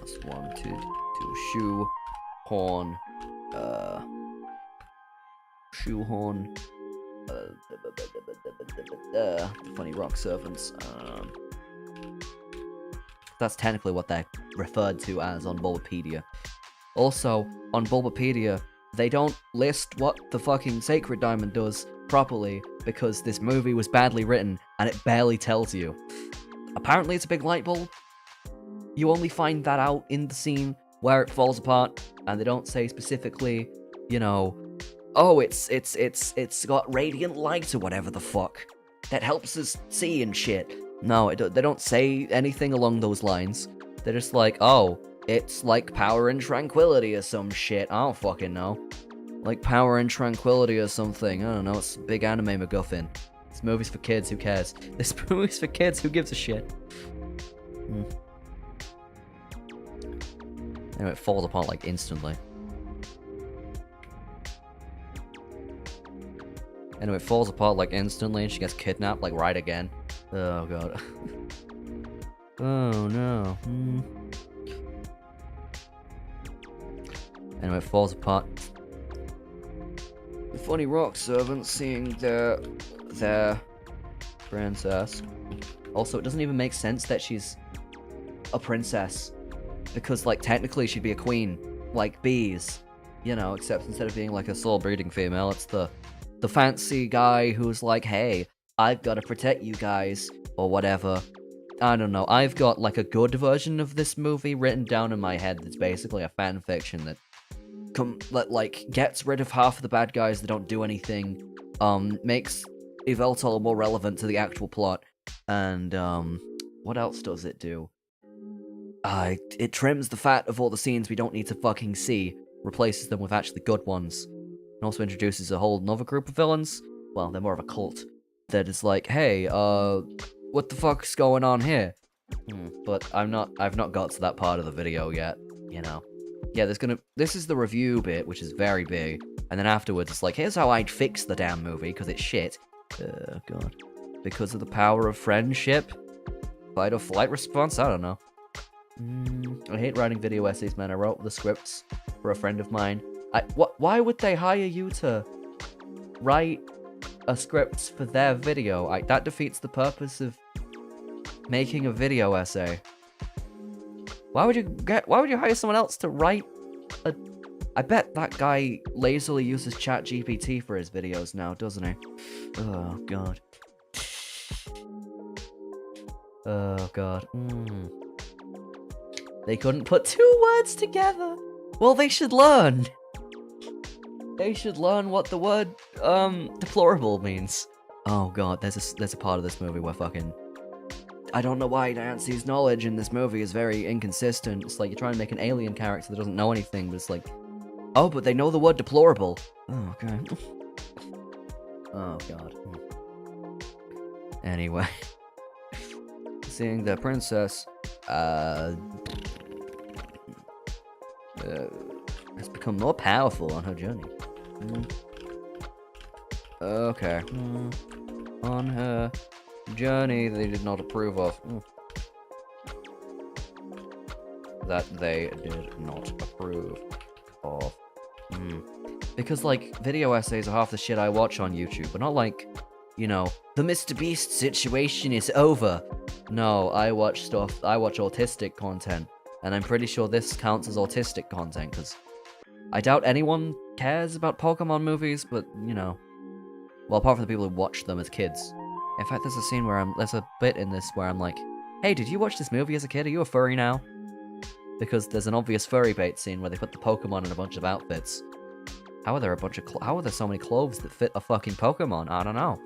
just wanted to shoehorn funny rock servants. That's technically what they're referred to as on Bulbapedia. Also, on Bulbapedia, they don't list what the fucking Sacred Diamond does properly because this movie was badly written and it barely tells you. Apparently it's a big light bulb. You only find that out in the scene where it falls apart, and they don't say specifically, you know, oh, it's got radiant light or whatever the fuck that helps us see and shit. No, they don't say anything along those lines. They're just like, oh, it's like power and tranquility or some shit. I don't fucking know. Like power and tranquility or something. I don't know. It's a big anime MacGuffin. This movie's for kids. Who cares? This movie's for kids. Who gives a shit? Anyway, it falls apart like instantly. Anyway, it falls apart like instantly and she gets kidnapped like right again. Oh god. Oh no. Anyway, it falls apart. The funny rock servants seeing their princess. Also, it doesn't even make sense that she's a princess. Because, like, technically she'd be a queen. Like bees. You know, except instead of being like a soul breeding female, it's the fancy guy who's like, hey, I've got to protect you guys, or whatever. I don't know. I've got, like, a good version of this movie written down in my head that's basically a fan fiction that like gets rid of half of the bad guys that don't do anything, makes Yveltal more relevant to the actual plot, and what else does it do? It trims the fat of all the scenes we don't need to fucking see, replaces them with actually good ones, and also introduces a whole nother group of villains. Well, they're more of a cult that is like, hey, what the fuck's going on here? But I've not got to that part of the video yet, you know. Yeah, this is the review bit, which is very big, and then afterwards it's like, here's how I'd fix the damn movie, because it's shit. Oh god. Because of the power of friendship? Fight or flight response? I don't know. I hate writing video essays, man. I wrote the scripts for a friend of mine. Why would they hire you to write a script for their video? That defeats the purpose of making a video essay. Why would you hire someone else to write a... I bet that guy lazily uses ChatGPT for his videos now, doesn't he? Oh, God. Oh, God. They couldn't put two words together! Well, they should learn! They should learn what the word, deplorable means. Oh, God, there's a part of this movie where fucking... I don't know why Nancy's knowledge in this movie is very inconsistent. It's like you're trying to make an alien character that doesn't know anything, but it's like, oh, but they know the word deplorable. Oh, okay. Oh, God. Anyway. Seeing the princess, has become more powerful on her journey. Okay. On her journey they did not approve of. That they did not approve of. Because, like, video essays are half the shit I watch on YouTube, but not like, you know, the Mr. Beast situation is over. No, I watch autistic content, and I'm pretty sure this counts as autistic content, because I doubt anyone cares about Pokemon movies, but, you know, well, apart from the people who watched them as kids. In fact, there's a scene where there's a bit in this where I'm like, hey, did you watch this movie as a kid? Are you a furry now? Because there's an obvious furry bait scene where they put the Pokemon in a bunch of outfits. How are there so many clothes that fit a fucking Pokemon? I don't know.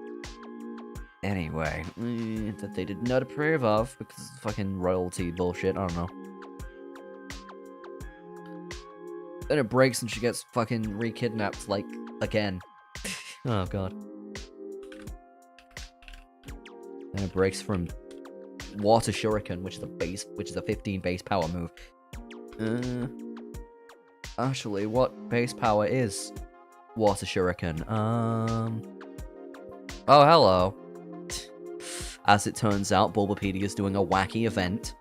Anyway, that they did not approve of because it's fucking royalty bullshit. I don't know. Then it breaks and she gets fucking re-kidnapped, like, again. Oh god. Then it breaks from Water Shuriken, which is a 15 base power move. Actually, what base power is Water Shuriken? Oh, hello. As it turns out, Bulbapedia's doing a wacky event.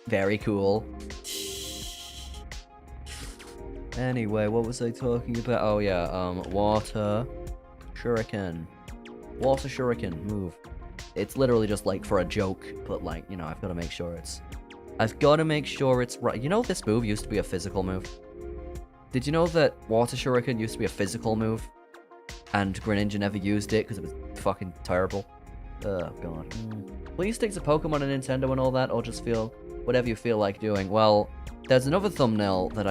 Very cool. Anyway, what was I talking about? Oh yeah, Water Shuriken. Water Shuriken move. It's literally just like for a joke, but like, you know, I've got to make sure it's right. You know, this move used to be a physical move. Did you know that Water Shuriken used to be a physical move? And Greninja never used it because it was fucking terrible. Oh, God. Will you stick to Pokemon and Nintendo and all that, or just feel whatever you feel like doing? Well, there's another thumbnail that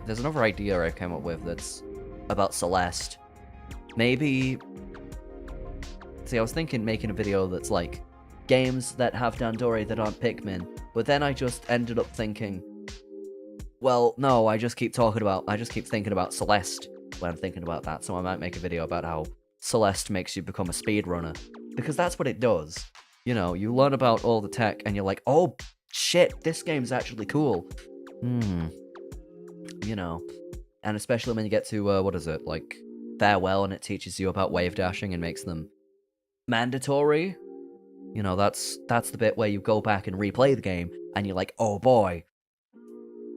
there's another idea I came up with that's about Celeste. Maybe... See, I was thinking making a video that's like games that have Dandori that aren't Pikmin, but then I just ended up thinking, well, no, I just keep thinking about Celeste when I'm thinking about that, so I might make a video about how Celeste makes you become a speedrunner, because that's what it does. You know, you learn about all the tech, and you're like, oh, shit, this game's actually cool. You know, and especially when you get to, what is it, like, Farewell, and it teaches you about wave dashing and makes them mandatory. You know, that's the bit where you go back and replay the game, and you're like, oh boy.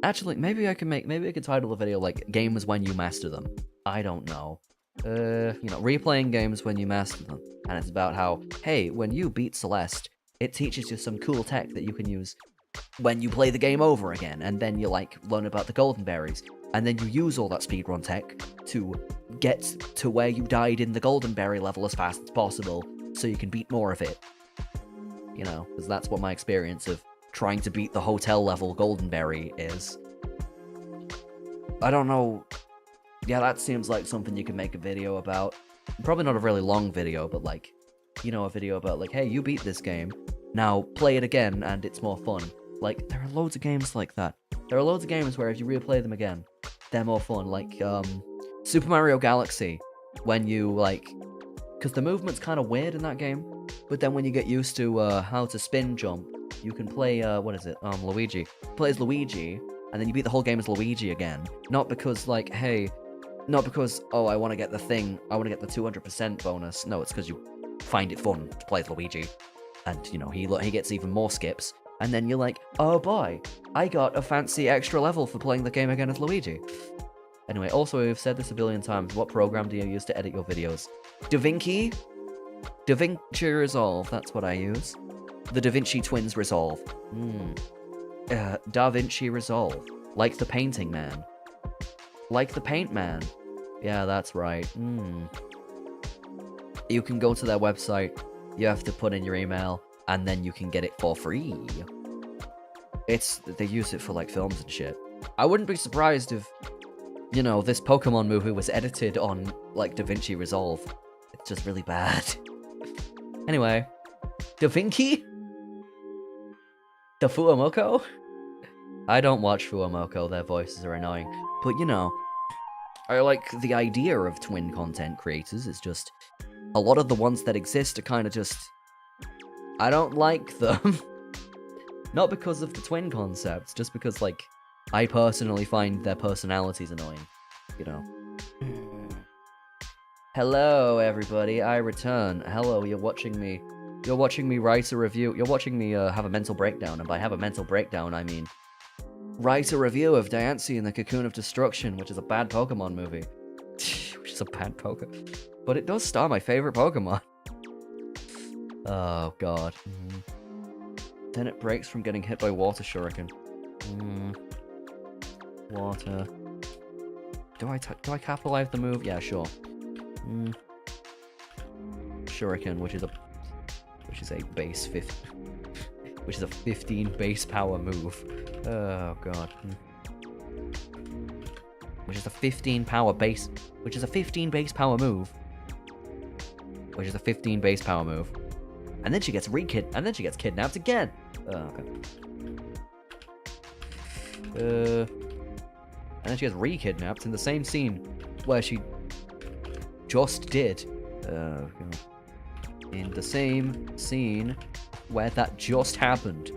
Actually, maybe I could title the video like games when you master them. I don't know. You know, replaying games when you master them. And it's about how, hey, when you beat Celeste, it teaches you some cool tech that you can use when you play the game over again. And then you, like, learn about the golden berries. And then you use all that speedrun tech to get to where you died in the golden berry level as fast as possible, so you can beat more of it. You know, because that's what my experience of trying to beat the hotel level golden berry is. I don't know. Yeah, that seems like something you can make a video about. Probably not a really long video, but like, you know, a video about like, hey, you beat this game, now play it again and it's more fun. Like, there are loads of games like that. There are loads of games where if you replay them again, they're more fun. Like, Super Mario Galaxy, when you, like, because the movement's kind of weird in that game, but then when you get used to how to spin jump, you can play, what is it, Luigi. Play as Luigi, and then you beat the whole game as Luigi again. Not because, like, hey, not because, oh, I want to get the thing, I want to get the 200% bonus. No, it's because you find it fun to play as Luigi. And, you know, he gets even more skips. And then you're like, oh boy, I got a fancy extra level for playing the game again as Luigi. Anyway, also, we've said this a billion times, what program do you use to edit your videos? DaVinci? DaVinci Resolve, that's what I use. The DaVinci Twins Resolve. DaVinci Resolve. Like the painting man. Like the paint man. Yeah, that's right. You can go to their website, you have to put in your email, and then you can get it for free. They use it for, like, films and shit. I wouldn't be surprised if, you know, this Pokemon movie was edited on, like, DaVinci Resolve. It's just really bad. Anyway. DaVinci? The Fuamoko? I don't watch Fuamoko, their voices are annoying. But, you know, I like the idea of twin content creators. It's just, a lot of the ones that exist are kind of just, I don't like them. Not because of the twin concepts, just because, like, I personally find their personalities annoying. You know. Hello, everybody, I return. Hello, you're watching me write a review. You're watching me have a mental breakdown, and by have a mental breakdown, I mean write a review of Diancie and the Cocoon of Destruction, which is a bad Pokemon movie. Which is a bad Pokemon. But it does star my favorite Pokemon. Oh, God. Then it breaks from getting hit by Water Shuriken. Water. Do I capitalize the move? Yeah, sure. Shuriken, which is a base 15 base power move. Oh god. Which is a 15 base power move. And then she gets kidnapped again. Oh, okay. And then she gets re-kidnapped in the same scene where she just did. Oh god. In the same scene where that just happened.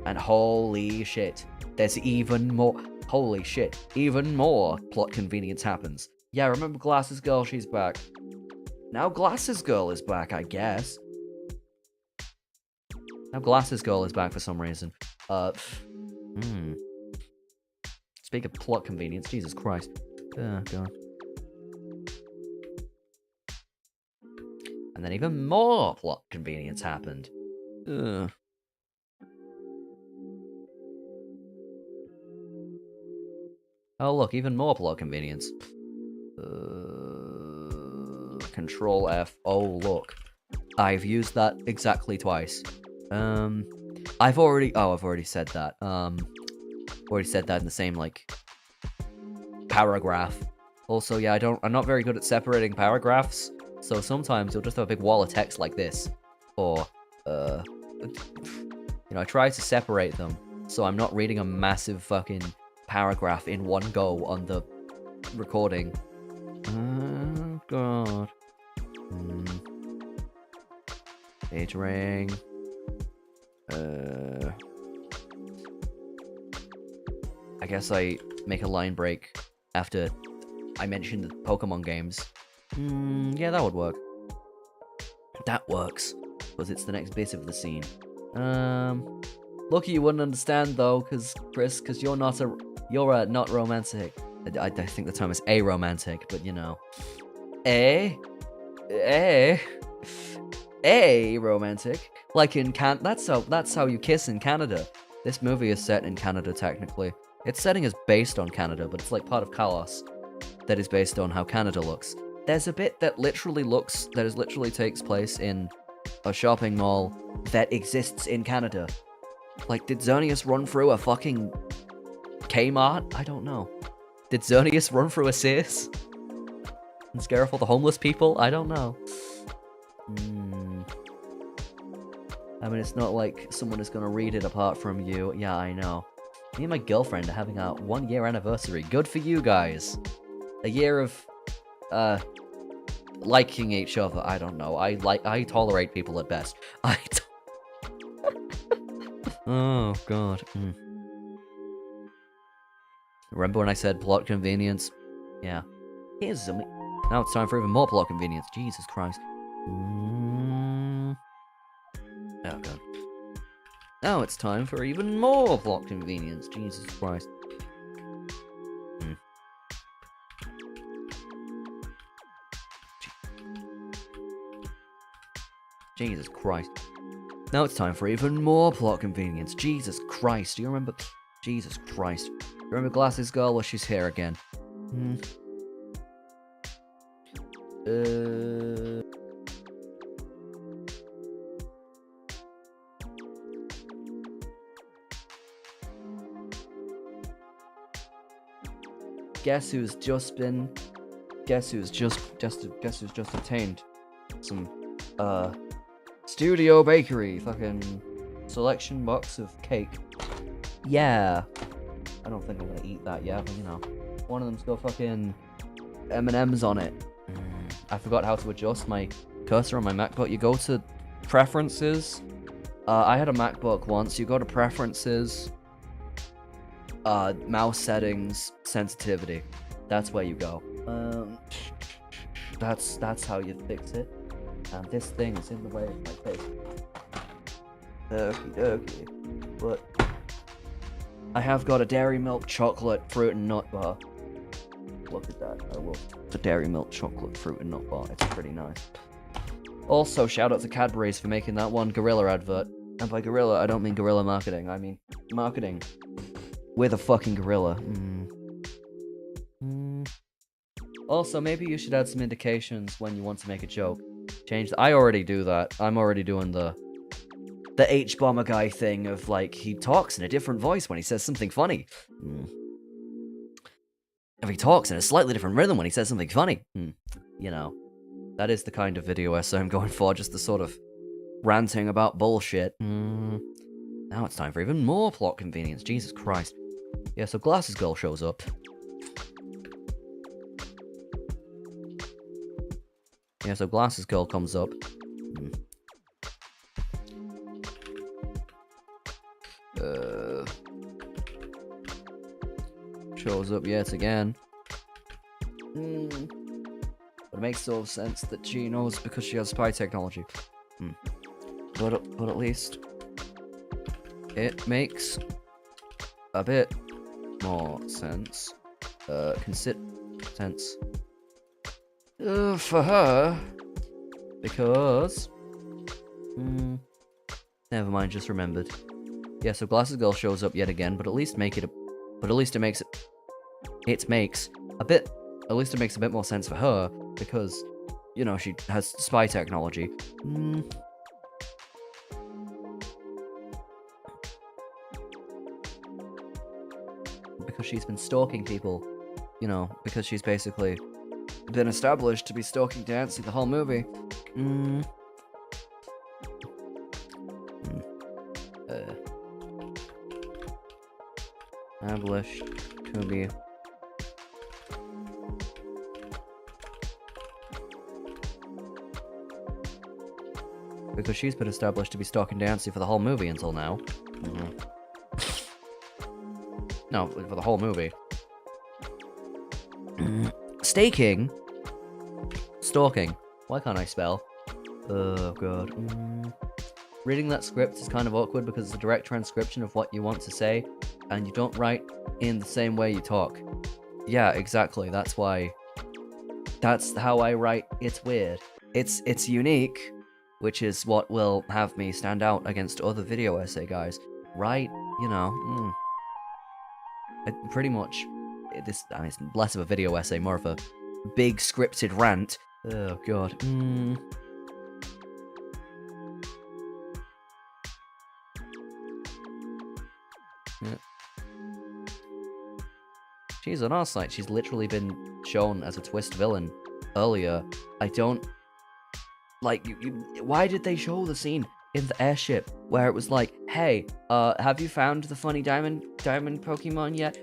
And holy shit, there's even more plot convenience happens. Yeah, remember Glasses Girl? She's back. Now Glasses Girl is back, I guess. Now Glasses Girl is back for some reason. Speak of plot convenience, Jesus Christ. Oh, God. And then even more plot convenience happened. Ugh. Oh, look, even more plot convenience. Control F. Oh, look. I've used that exactly twice. I've already said that. Already said that in the same, like, paragraph. Also, yeah, I'm not very good at separating paragraphs, so sometimes you'll just have a big wall of text like this. Or, I try to separate them, so I'm not reading a massive fucking paragraph in one go on the recording. Oh, God. Page ring. I guess I make a line break after I mentioned the Pokemon games. Yeah, that would work. That works, because it's the next bit of the scene. Lucky you wouldn't understand though, Chris, because you're not romantic. I think the term is aromantic, but you know. Romantic. Like in that's how you kiss in Canada. This movie is set in Canada technically. Its setting is based on Canada, but it's like part of Talus that is based on how Canada looks. There's a bit that literally takes place in a shopping mall that exists in Canada. Like, did Xerneas run through a fucking Kmart? I don't know. Did Xerneas run through a Sears and scare off all the homeless people? I don't know. I mean, it's not like someone is gonna read it apart from you. Yeah, I know. Me and my girlfriend are having our 1-year anniversary. Good for you guys. A year of, liking each other. I don't know. I tolerate people at best. Oh, God. Remember when I said plot convenience? Yeah. Here's something. Now it's time for even more plot convenience. Jesus Christ. Oh, God. Now it's time for even more plot convenience. Jesus Christ. Jesus Christ. Now it's time for even more plot convenience. Jesus Christ. Do you remember? Jesus Christ. Do you remember Glasses Girl? Well, she's here again. Guess who's just obtained some Studio Bakery fucking selection box of cake. Yeah. I don't think I'm gonna eat that yet, but you know. One of them's got fucking M&M's on it. I forgot how to adjust my cursor on my MacBook. You go to Preferences. I had a MacBook once. You go to Preferences. Mouse settings, sensitivity. That's where you go. That's how you fix it. And this thing is in the way of my face. Okie dokie. But I have got a Dairy Milk chocolate fruit and nut bar. Look at that. I love the Dairy Milk chocolate fruit and nut bar. It's pretty nice. Also, shout out to Cadbury's for making that one Gorilla advert. And by Gorilla, I don't mean guerrilla marketing. I mean marketing with a fucking gorilla. Also, maybe you should add some indications when you want to make a joke. I already do that. I'm already doing the H-bomber guy thing of, like, he talks in a different voice when he says something funny. If he talks in a slightly different rhythm when he says something funny. You know. That is the kind of video essay I'm going for, just the sort of ranting about bullshit. Now it's time for even more plot convenience. Jesus Christ. Yeah, so Glasses Girl shows up. Yeah, so Glasses Girl comes up. Shows up yet again. But it makes sort of sense that she knows because she has spy technology. But at least it makes a bit more sense. Sense. For her, because never mind, just remembered. Yeah, so Glasses Girl shows up yet again, but at least it makes it it makes a bit, at least it makes a bit more sense for her, because, you know, she has spy technology. Because she's been stalking people, you know, because she's basically been established to be stalking Dancy the whole movie. Established to be because she's been established to be stalking Dancy for the whole movie until now. No, for the whole movie. Staking. Stalking. Why can't I spell? Oh god. Reading that script is kind of awkward because it's a direct transcription of what you want to say, and you don't write in the same way you talk. Yeah, exactly. That's why. That's how I write. It's weird. It's unique, which is what will have me stand out against other video essay guys. Right? You know. Pretty much. This. I mean, it's less of a video essay, more of a big scripted rant. Oh god. Yeah. She's on our site. She's literally been shown as a twist villain earlier. I don't like why did they show the scene in the airship where it was like, hey, have you found the funny diamond Pokemon yet?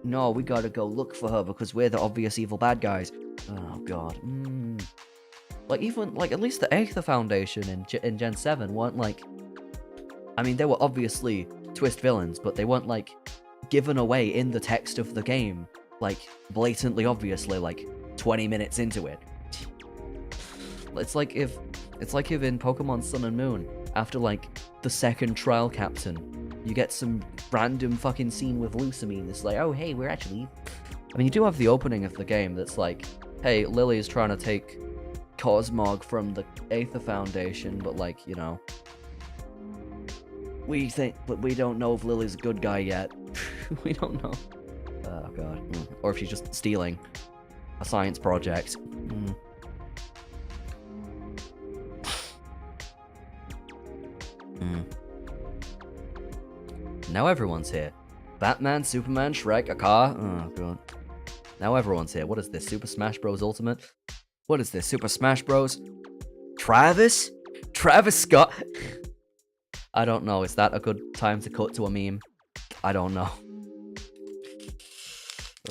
No, we gotta go look for her because we're the obvious evil bad guys. Oh god. Like even like at least the Aether Foundation in Gen 7 weren't like, I mean they were obviously twist villains, but they weren't like given away in the text of the game, like blatantly obviously like 20 minutes into it. It's like if in Pokemon Sun and Moon, after like the second trial captain, you get some random fucking scene with Lusamine. It's like, oh hey, we're actually, I mean you do have the opening of the game that's like, hey, Lily's trying to take Cosmog from the Aether Foundation, but like, you know, we think, but we don't know if Lily's a good guy yet. We don't know. Oh god. Or if she's just stealing a science project. Now everyone's here. Batman, Superman, Shrek, a car. Oh god. Now everyone's here. What is this? Super Smash Bros. Ultimate? What is this? Super Smash Bros? Travis? Travis Scott? I don't know. Is that a good time to cut to a meme? I don't know.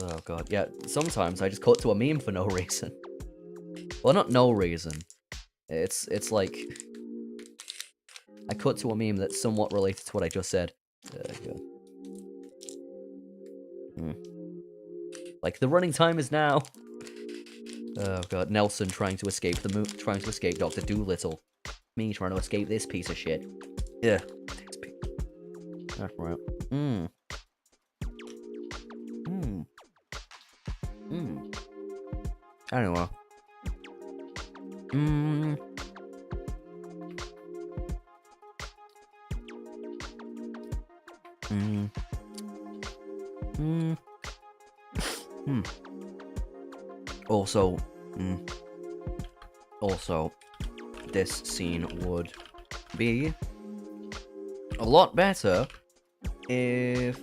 Oh god. Yeah, sometimes I just cut to a meme for no reason. Well, not no reason. It's like I cut to a meme that's somewhat related to what I just said. God. Like the running time is now. Oh god, Nelson trying to escape trying to escape Dr. Doolittle. Me trying to escape this piece of shit. Yeah. That's right. Anyway. Also, this scene would be a lot better if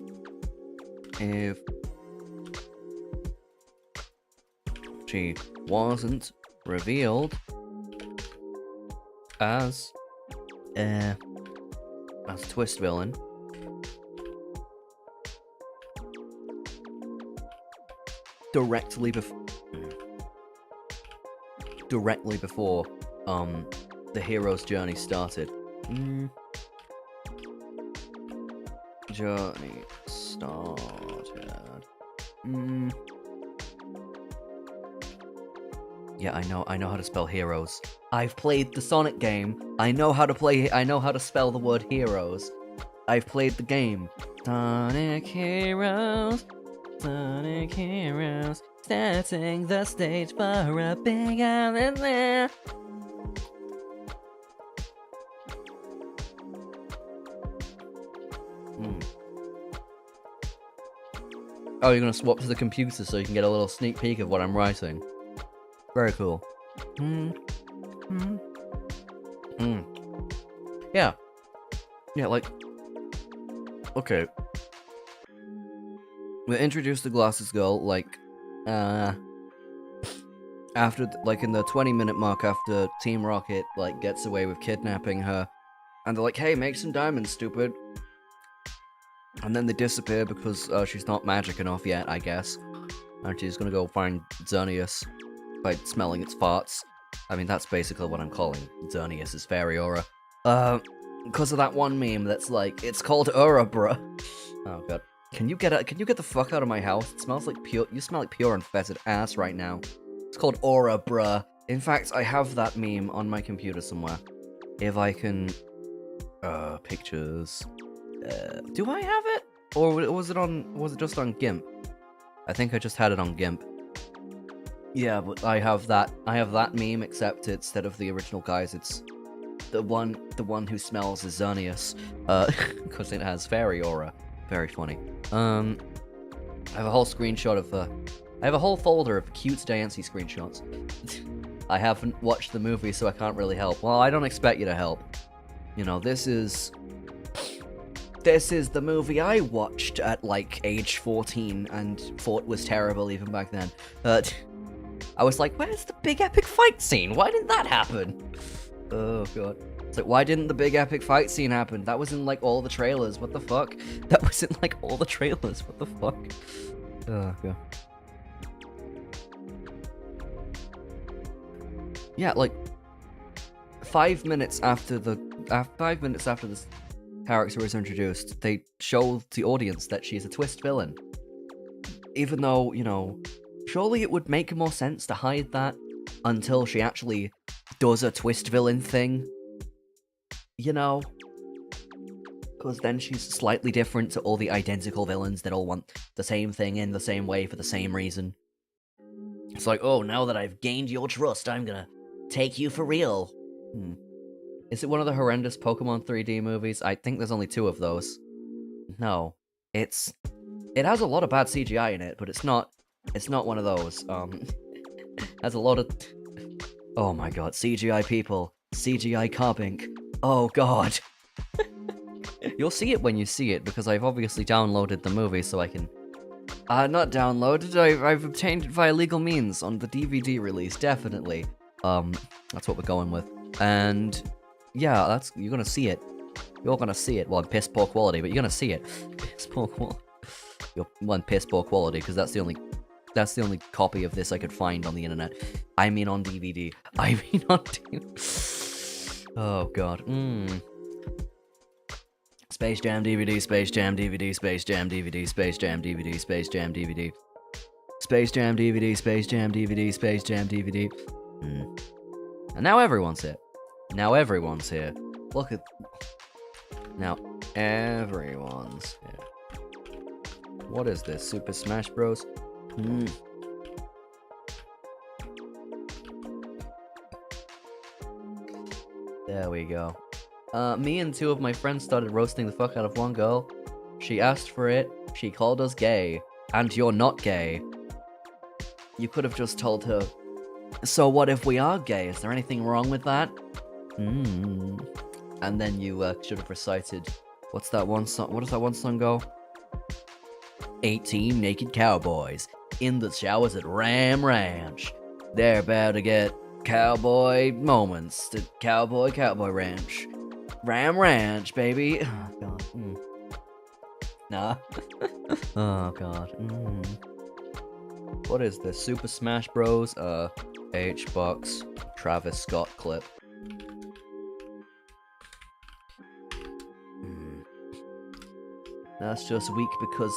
she wasn't revealed as a twist villain. Directly before the hero's journey started. Journey started. Yeah, I know how to spell heroes. I've played the Sonic game. I know how to spell the word heroes. I've played the game. Sonic Heroes. Sonic Heroes. Setting the stage for a big island there. Oh, you're gonna swap to the computer so you can get a little sneak peek of what I'm writing. Very cool. Yeah. Yeah, like... Okay. We introduced the glasses girl, like, after, like, in the 20-minute mark after Team Rocket, like, gets away with kidnapping her. And they're like, hey, make some diamonds, stupid. And then they disappear because she's not magic enough yet, I guess. And she's gonna go find Xerneas by smelling its farts. I mean, that's basically what I'm calling Xerneas' fairy aura. Because of that one meme that's like, it's called aura, bruh. Oh god. Can you get the fuck out of my house? It smells like pure, you smell like pure and fetid ass right now. It's called aura, bruh. In fact, I have that meme on my computer somewhere. If I can, pictures. Do I have it? Or was it just on GIMP? I think I just had it on GIMP. Yeah, but I have that meme, except instead of the original guys, it's the one who smells is Xerneas, because it has fairy aura. Very funny. I have a whole screenshot of I have a whole folder of cute Diancie screenshots. I haven't watched the movie, so I can't really help. Well, I don't expect you to help. You know, this is the movie I watched at, like, age 14 and thought was terrible even back then. I was like, where's the big epic fight scene? Why didn't that happen? Oh, God. It's like, why didn't the big epic fight scene happen? That was in, like, all the trailers. What the fuck? That was in, like, all the trailers. What the fuck? Oh, God. Yeah, like, 5 minutes after this character was introduced, they show the audience that she's a twist villain. Even though, you know, surely it would make more sense to hide that until she actually does a twist villain thing. You know? Because then she's slightly different to all the identical villains that all want the same thing in the same way for the same reason. It's like, oh, now that I've gained your trust, I'm gonna take you for real. Is it one of the horrendous Pokémon 3D movies? I think there's only 2 of those. No. It has a lot of bad CGI in it, but it's not one of those. Has a lot of... Oh my god, CGI people. CGI Carbuncle. Oh god. You'll see it when you see it, because I've obviously downloaded the movie so I can... not downloaded, I've obtained it via legal means on the DVD release, definitely. That's what we're going with. And... yeah, you're gonna see it. You're gonna see it. Well, in piss poor quality, but you're gonna see it. Piss poor quality. Piss poor quality, because that's the only copy of this I could find on the internet. I mean on DVD. I mean on DVD. Oh god. Space Jam DVD, Space Jam DVD, Space Jam DVD, Space Jam DVD, Space Jam DVD. Space Jam DVD, Space Jam DVD, Space Jam DVD. And now everyone's here. Now everyone's here. Look at... Now everyone's here. What is this? Super Smash Bros? There we go. Me and 2 of my friends started roasting the fuck out of one girl. She asked for it. She called us gay. And you're not gay. You could have just told her, so what if we are gay? Is there anything wrong with that? And then you should have recited, what's that one song? What does that one song go? 18 naked cowboys in the showers at Ram Ranch. They're about to get cowboy moments to Cowboy Ranch. Ram Ranch, baby. Oh god. Nah. Oh god. What is this? Super Smash Bros. H-Box Travis Scott clip. That's just weak because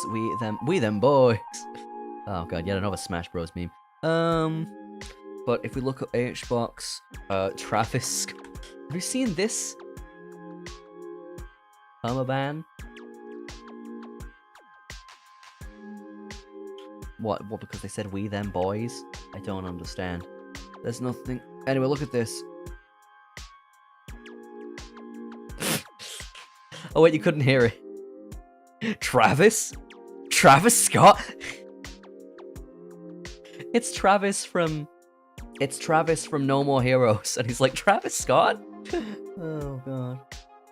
we them boys. Oh god, yet another Smash Bros meme. But if we look at H-Box, Travis, have you seen this? Permaban? What, because they said we them boys? I don't understand. There's nothing... Anyway, look at this. Oh wait, you couldn't hear it. Travis? Travis Scott? It's Travis from No More Heroes, and he's like, Travis Scott? Oh god.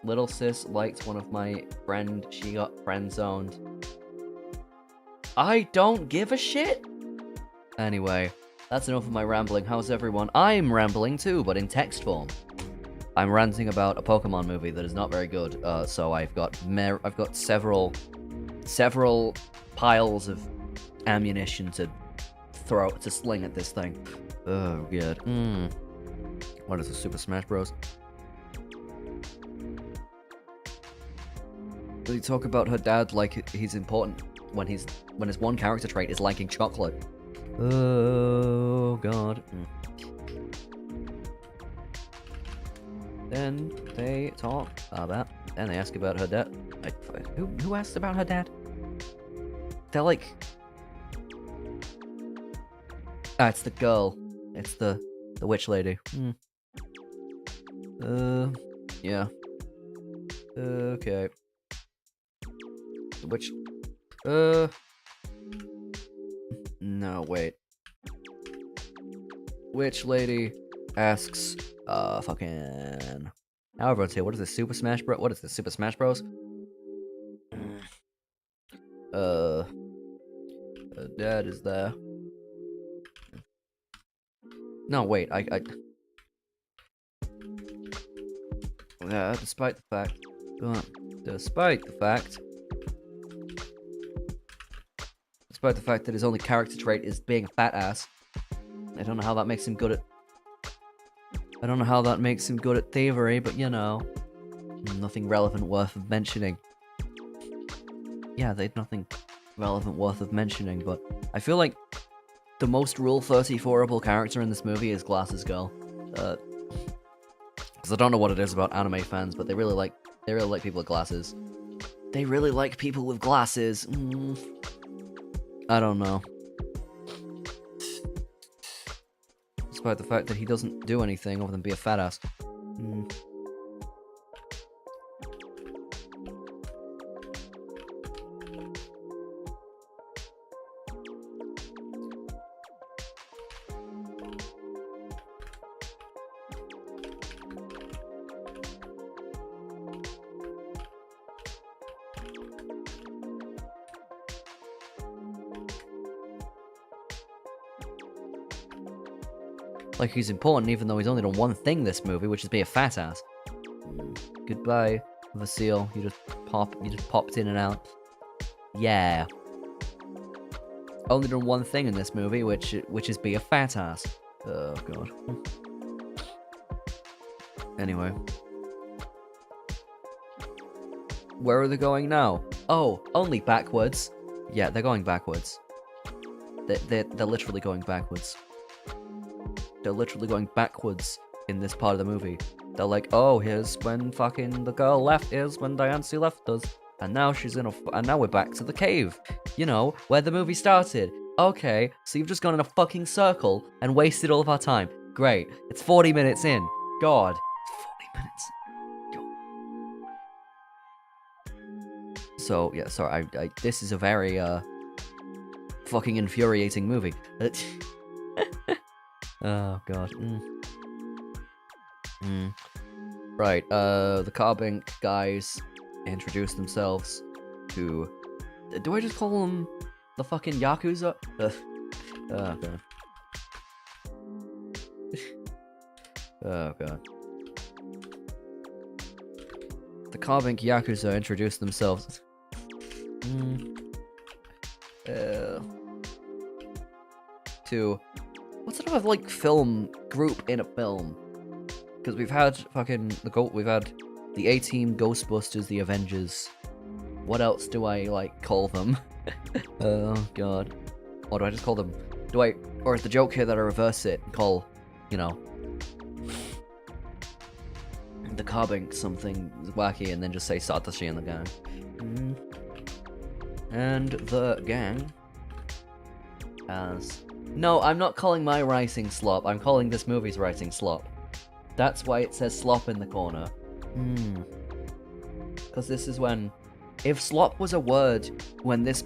Little sis liked one of my friend, she got friend-zoned. I don't give a shit! Anyway, that's enough of my rambling. How's everyone? I'm rambling too, but in text form. I'm ranting about a Pokemon movie that is not very good, so I've got several piles of ammunition to sling at this thing. Oh, good. What is this, Super Smash Bros? They talk about her dad like he's important when his one character trait is liking chocolate. Oh, God. Then they talk about, and they ask about her dad. Who asked about her dad? They're like... Ah, it's the girl. It's the witch lady. Yeah. Okay. The witch... No, wait. Witch lady asks, fucking... Now everyone's here. What is this, Super Smash Bros? What is this, Super Smash Bros? Dad is there. No, wait, yeah, despite the fact that his only character trait is being a fat ass, I don't know how that makes him good at thievery, but you know, nothing relevant worth of mentioning. Yeah, they'd nothing relevant worth of mentioning, but I feel like the most Rule 34-able character in this movie is Glasses Girl. Because I don't know what it is about anime fans, but they really like people with glasses. They really like people with glasses. I don't know. Despite the fact that he doesn't do anything other than be a fat ass. Like he's important even though he's only done one thing this movie, which is be a fat ass. Goodbye, Vasile. You just popped in and out. Yeah. Only done one thing in this movie, which is be a fat ass. Oh god. Anyway. Where are they going now? Oh, only backwards. Yeah, they're going backwards. They're literally going backwards. They're literally going backwards in this part of the movie. They're like, oh, here's when fucking the girl left, here's when Diancie left us, and now she's and now we're back to the cave. You know, where the movie started. Okay, so you've just gone in a fucking circle and wasted all of our time. Great. It's 40 minutes in. God. It's 40 minutes. God. So, yeah, sorry, this is a very, fucking infuriating movie. Oh god. Right, the Carbuncle guys introduce themselves to... Do I just call them the fucking Yakuza? Oh god. Oh god. The Carbuncle Yakuza introduce themselves. To... What sort of like film group in a film? Because we've had fucking we've had the A-Team, Ghostbusters, the Avengers. What else do I like call them? Oh god. Or do I just call them? Or is the joke here that I reverse it and call, you know, the Carbuncle something wacky and then just say Satoshi and the gang. And the gang has... No, I'm not calling my writing slop. I'm calling this movie's writing slop. That's why it says slop in the corner. Because this is when If slop was a word when this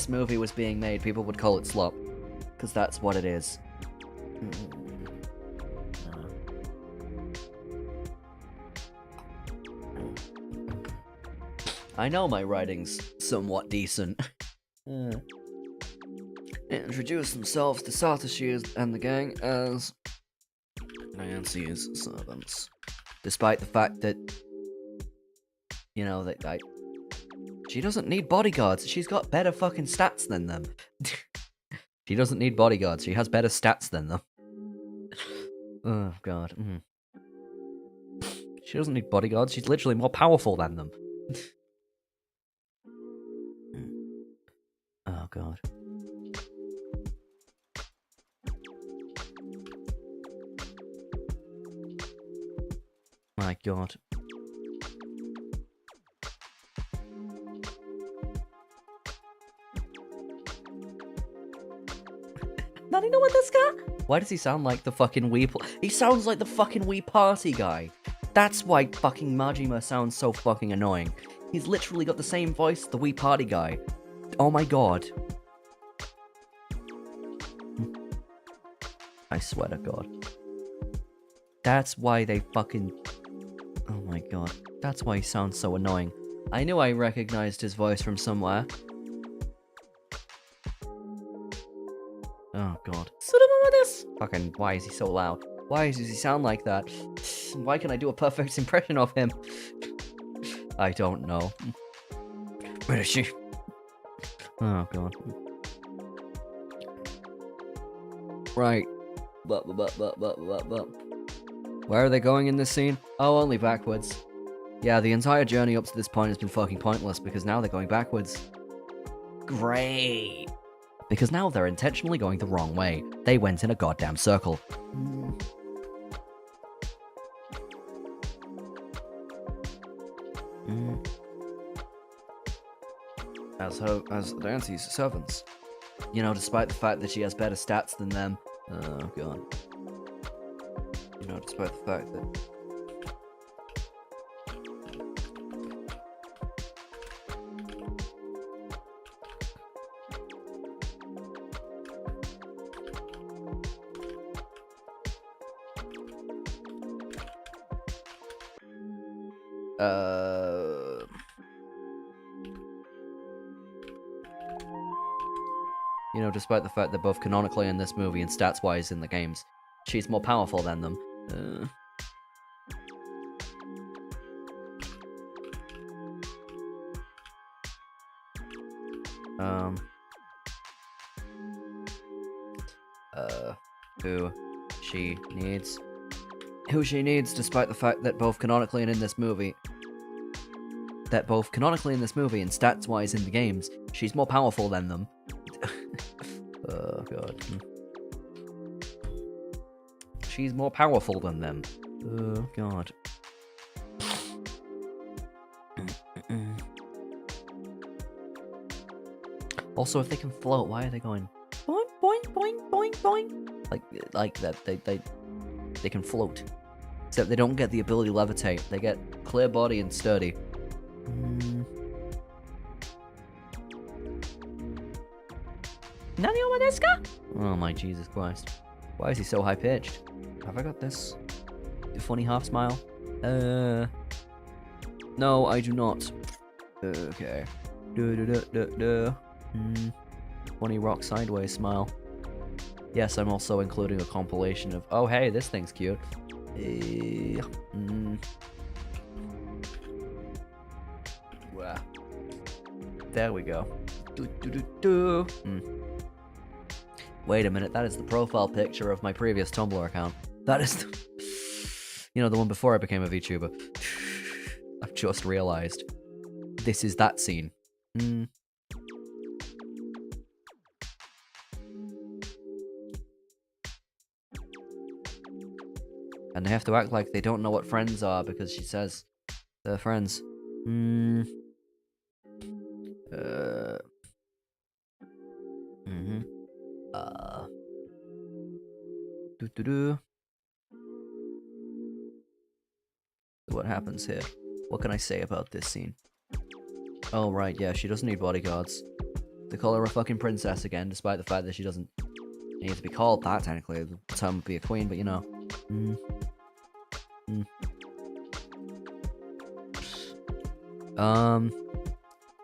movie was being made, people would call it slop, because that's what it is. I know my writing's somewhat decent. Introduce themselves to Satoshi and the gang as Nancy's servants, despite the fact that, you know, that she doesn't need bodyguards. She's got better fucking stats than them. She doesn't need bodyguards. She has better stats than them. Oh god. She doesn't need bodyguards. She's literally more powerful than them. Oh god. My god. Not know what this guy? Why does he sound like the fucking Wii? He sounds like the fucking Wii Party guy. That's why fucking Majima sounds so fucking annoying. He's literally got the same voice as the Wii Party guy. Oh my god. I swear to god. That's why they fucking... Oh my god. That's why he sounds so annoying. I knew I recognized his voice from somewhere. Oh god. Fucking, why is he so loud? Why does he sound like that? Why can I do a perfect impression of him? I don't know. Where is she? Oh god. Right. Where are they going in this scene? Oh, only backwards. Yeah, the entire journey up to this point has been fucking pointless because now they're going backwards. Great. Because now they're intentionally going the wrong way. They went in a goddamn circle. As Nancy's servants. You know, despite the fact that she has better stats than them. Oh god. You know, despite the fact that... You know, despite the fact they're both canonically in this movie and stats-wise in the games, she's more powerful than them. Who she needs, despite the fact that both canonically and in this movie, and stats-wise in the games, she's more powerful than them. Oh god. She's more powerful than them. Oh god. Also, if they can float, why are they going boing boing boing boing boing? Like that they can float. Except they don't get the ability to levitate. They get clear body and sturdy. Oh my Jesus Christ. Why is he so high pitched? Have I got this? The funny half smile? No, I do not. Okay. Funny rock sideways smile. Yes, I'm also including a compilation of, oh hey, this thing's cute. Wow. There we go. Wait a minute, that is the profile picture of my previous Tumblr account. That is the... You know, the one before I became a VTuber. I've just realized. This is that scene. And they have to act like they don't know what friends are because she says they're friends. What happens here? What can I say about this scene? Oh, right, yeah, she doesn't need bodyguards. They call her a fucking princess again, despite the fact that she doesn't need to be called that, technically. The term would be a queen, but you know.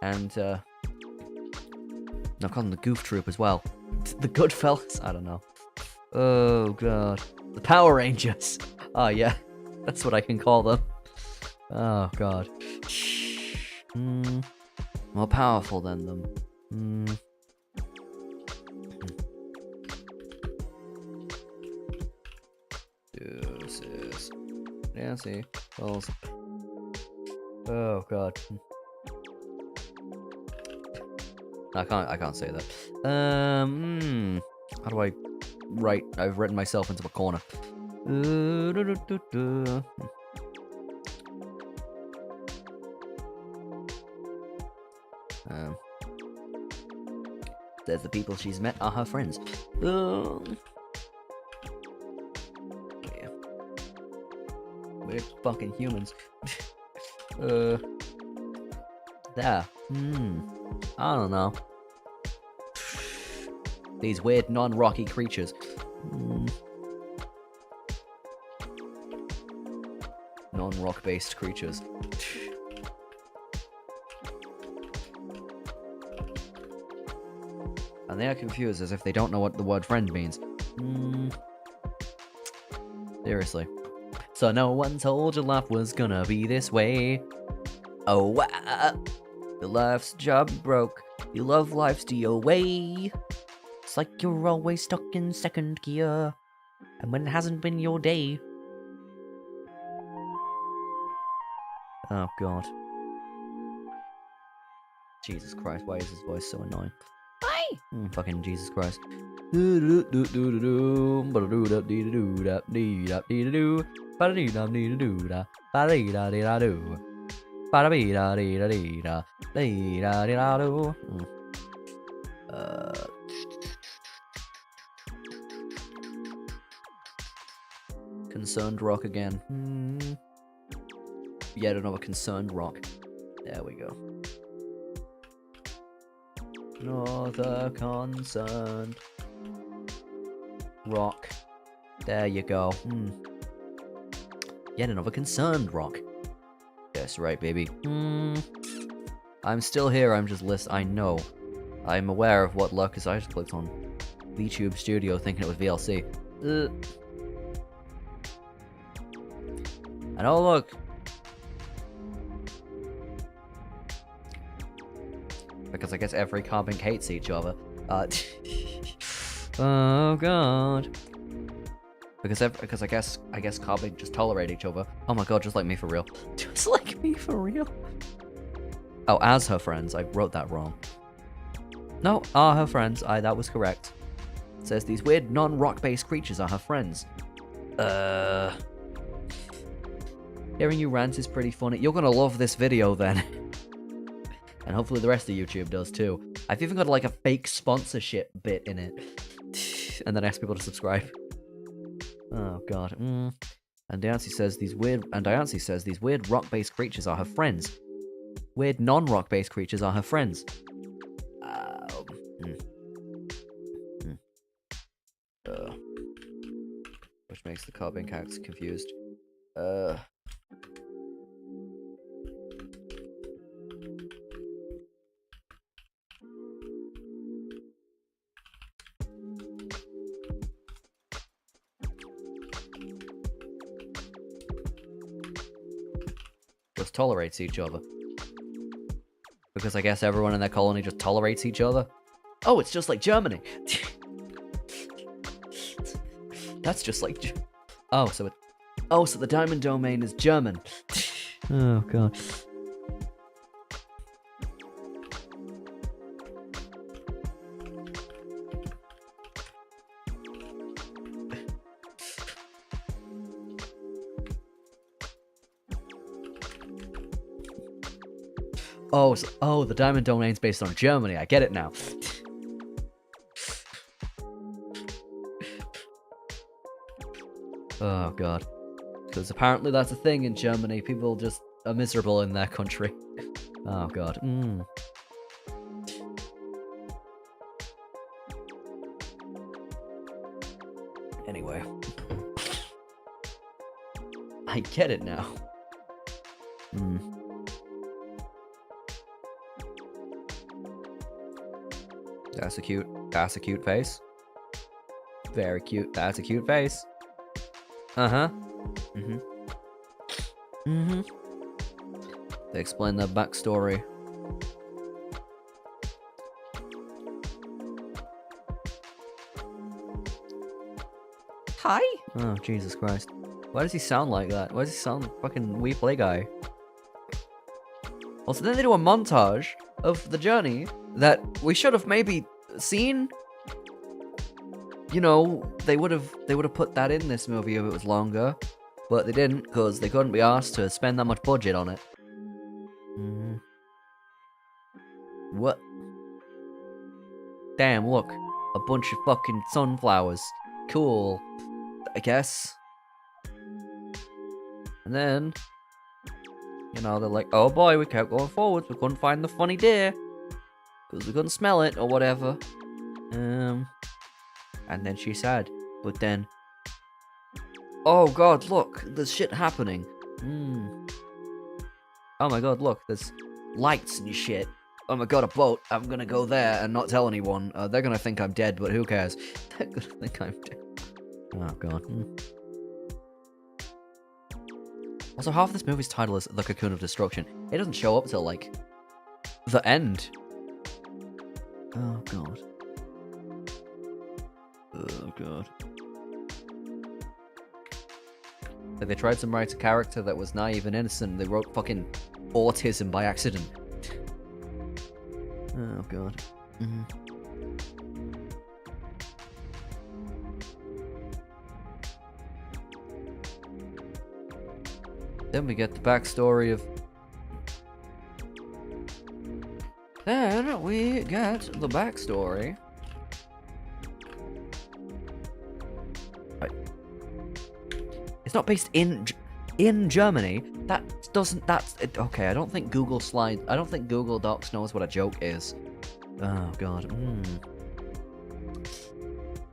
And, I've called them the Goof Troop as well. The Goodfellas? I don't know. Oh, God. The Power Rangers. Oh, yeah. That's what I can call them. Oh, God. More powerful than them. Deuces. Nancy. Balls. Oh, God. I can't say that. How do I write? I've written myself into a corner. There's the people she's met are her friends. Yeah. We're fucking humans. There. I don't know. These weird non-rocky creatures. Non-rock based creatures. And they are confused as if they don't know what the word friend means. Seriously. So no one told you life was gonna be this way. Oh, your life's job broke. Your love life's DOA. It's like you're always stuck in second gear. And when it hasn't been your day. Oh, God. Jesus Christ, why is his voice so annoying? Hi! Fucking Jesus Christ. Concerned rock again. Yet another concerned rock. There we go. Another concerned rock. There you go. Yet another concerned rock. That's right, baby. I'm still here, I'm just I know. I'm aware of what luck is. I just clicked on VTube Studio thinking it was VLC. And oh look! Because I guess every Carbuncle hates each other. Oh God. Because I guess Carbuncle just tolerate each other. Oh my God, just like me for real. Just like me for real. Oh, as her friends. I wrote that wrong. No, are her friends. That was correct. It says these weird non-rock-based creatures are her friends. Hearing you rant is pretty funny. You're gonna love this video then. And hopefully the rest of YouTube does too. I've even got like a fake sponsorship bit in it. And then ask people to subscribe. Oh God. And Diancie says these weird rock-based creatures are her friends. Weird non-rock-based creatures are her friends. Which makes the Carbuncle cats confused. Just tolerates each other. Because I guess everyone in that colony just tolerates each other. Oh, it's just like Germany. That's just like... so the diamond domain is German. Oh, God. Oh, the diamond domain's based on Germany. I get it now. Oh, God. Because apparently that's a thing in Germany. People just are miserable in their country. Oh god. Anyway. I get it now. That's a cute face. Very cute. That's a cute face. Uh-huh. They explain their backstory. Hi? Oh, Jesus Christ. Why does he sound like that? Why does he sound like fucking We Play Guy? Also, then they do a montage of the journey that we should have maybe seen. You know, they would have put that in this movie if it was longer, but they didn't because they couldn't be asked to spend that much budget on it. What? Damn, look, a bunch of fucking sunflowers. Cool, I guess. And then, you know, they're like, oh boy, we kept going forwards, we couldn't find the funny deer because we couldn't smell it or whatever. And then she's sad, but then, oh god, look, there's shit happening. Oh my god, look, there's lights and shit. Oh my god, a boat. I'm gonna go there and not tell anyone. They're gonna think I'm dead, but who cares? They're gonna think I'm dead. Oh god. Also, half of this movie's title is The Cocoon of Destruction. It doesn't show up till, like, the end. Oh god. Oh god. Like, they tried to write a character that was naive and innocent. They wrote fucking autism by accident. Oh god. Then we get the backstory of... Then we get the backstory... It's not based in Germany. That doesn't... Okay, I don't think Google Slides... I don't think Google Docs knows what a joke is. Oh, God.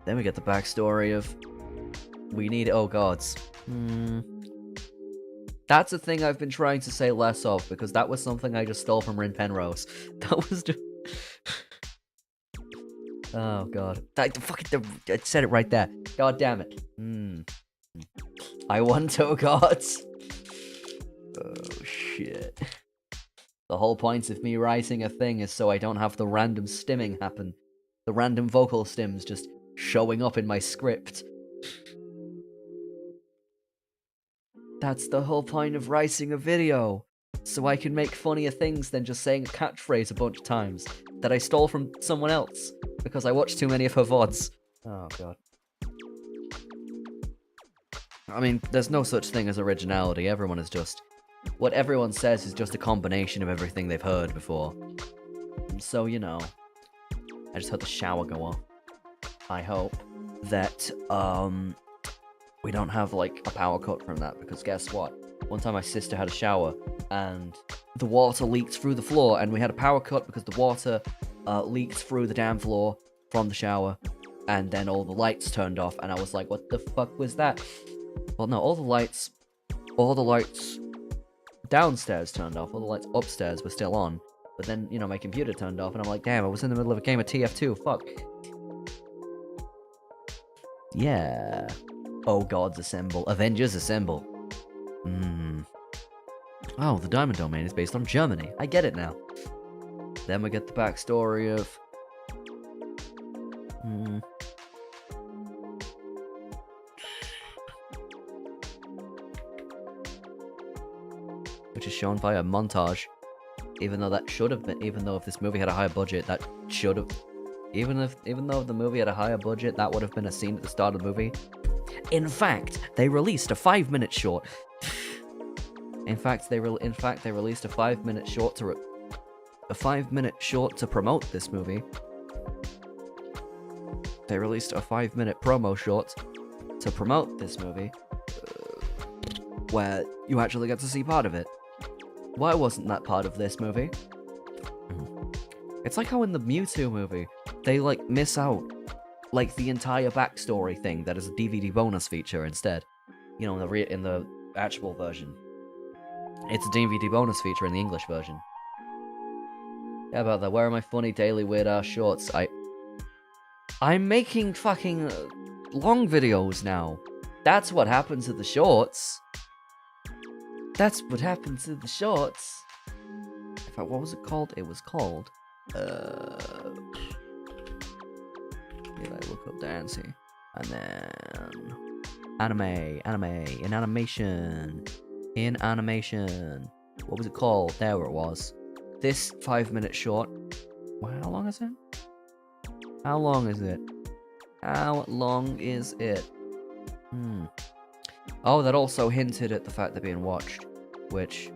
Then we get the backstory of... We need... Oh, gods. That's a thing I've been trying to say less of, because that was something I just stole from Rin Penrose. That was just... Oh, God. I said it right there. God damn it. I want oh gods. Oh shit. The whole point of me writing a thing is so I don't have the random stimming happen. The random vocal stims just showing up in my script. That's the whole point of writing a video. So I can make funnier things than just saying a catchphrase a bunch of times that I stole from someone else because I watched too many of her VODs. Oh god. I mean, there's no such thing as originality. Everyone is just... What everyone says is just a combination of everything they've heard before. So, you know... I just heard the shower go off. I hope that, we don't have, like, a power cut from that, because guess what? One time my sister had a shower, and the water leaked through the floor, and we had a power cut because the water, leaked through the damn floor from the shower, and then all the lights turned off, and I was like, what the fuck was that? Well, no, all the lights downstairs turned off, all the lights upstairs were still on, but then, you know, my computer turned off, and I'm like, damn, I was in the middle of a game of TF2, fuck. Yeah. Oh gods assemble. Avengers assemble. Oh, the Diamond Domain is based on Germany. I get it now. Then we get the backstory of... Which is shown via montage. Even though that should have been... Even though if this movie had a higher budget, that should have... Even though the movie had a higher budget, that would have been a scene at the start of the movie. In fact, they released a 5-minute short. In fact, they released a 5-minute short to... A 5-minute short to promote this movie. They released a 5-minute promo short to promote this movie. Where you actually get to see part of it. Why wasn't that part of this movie? It's like how in the Mewtwo movie, they like miss out like the entire backstory thing that is a DVD bonus feature instead. You know, in the actual version. It's a DVD bonus feature in the English version. Yeah, about that. Where are my funny daily weird ass shorts? I'm making fucking long videos now. That's what happens to the shorts. That's what happens to the shorts. In fact, what was it called? It was called. Did I look up dancing? And then anime, in animation. What was it called? There it was. This 5-minute short. Well, how long is it? How long is it? How long is it? Oh, that also hinted at the fact they're being watched, which,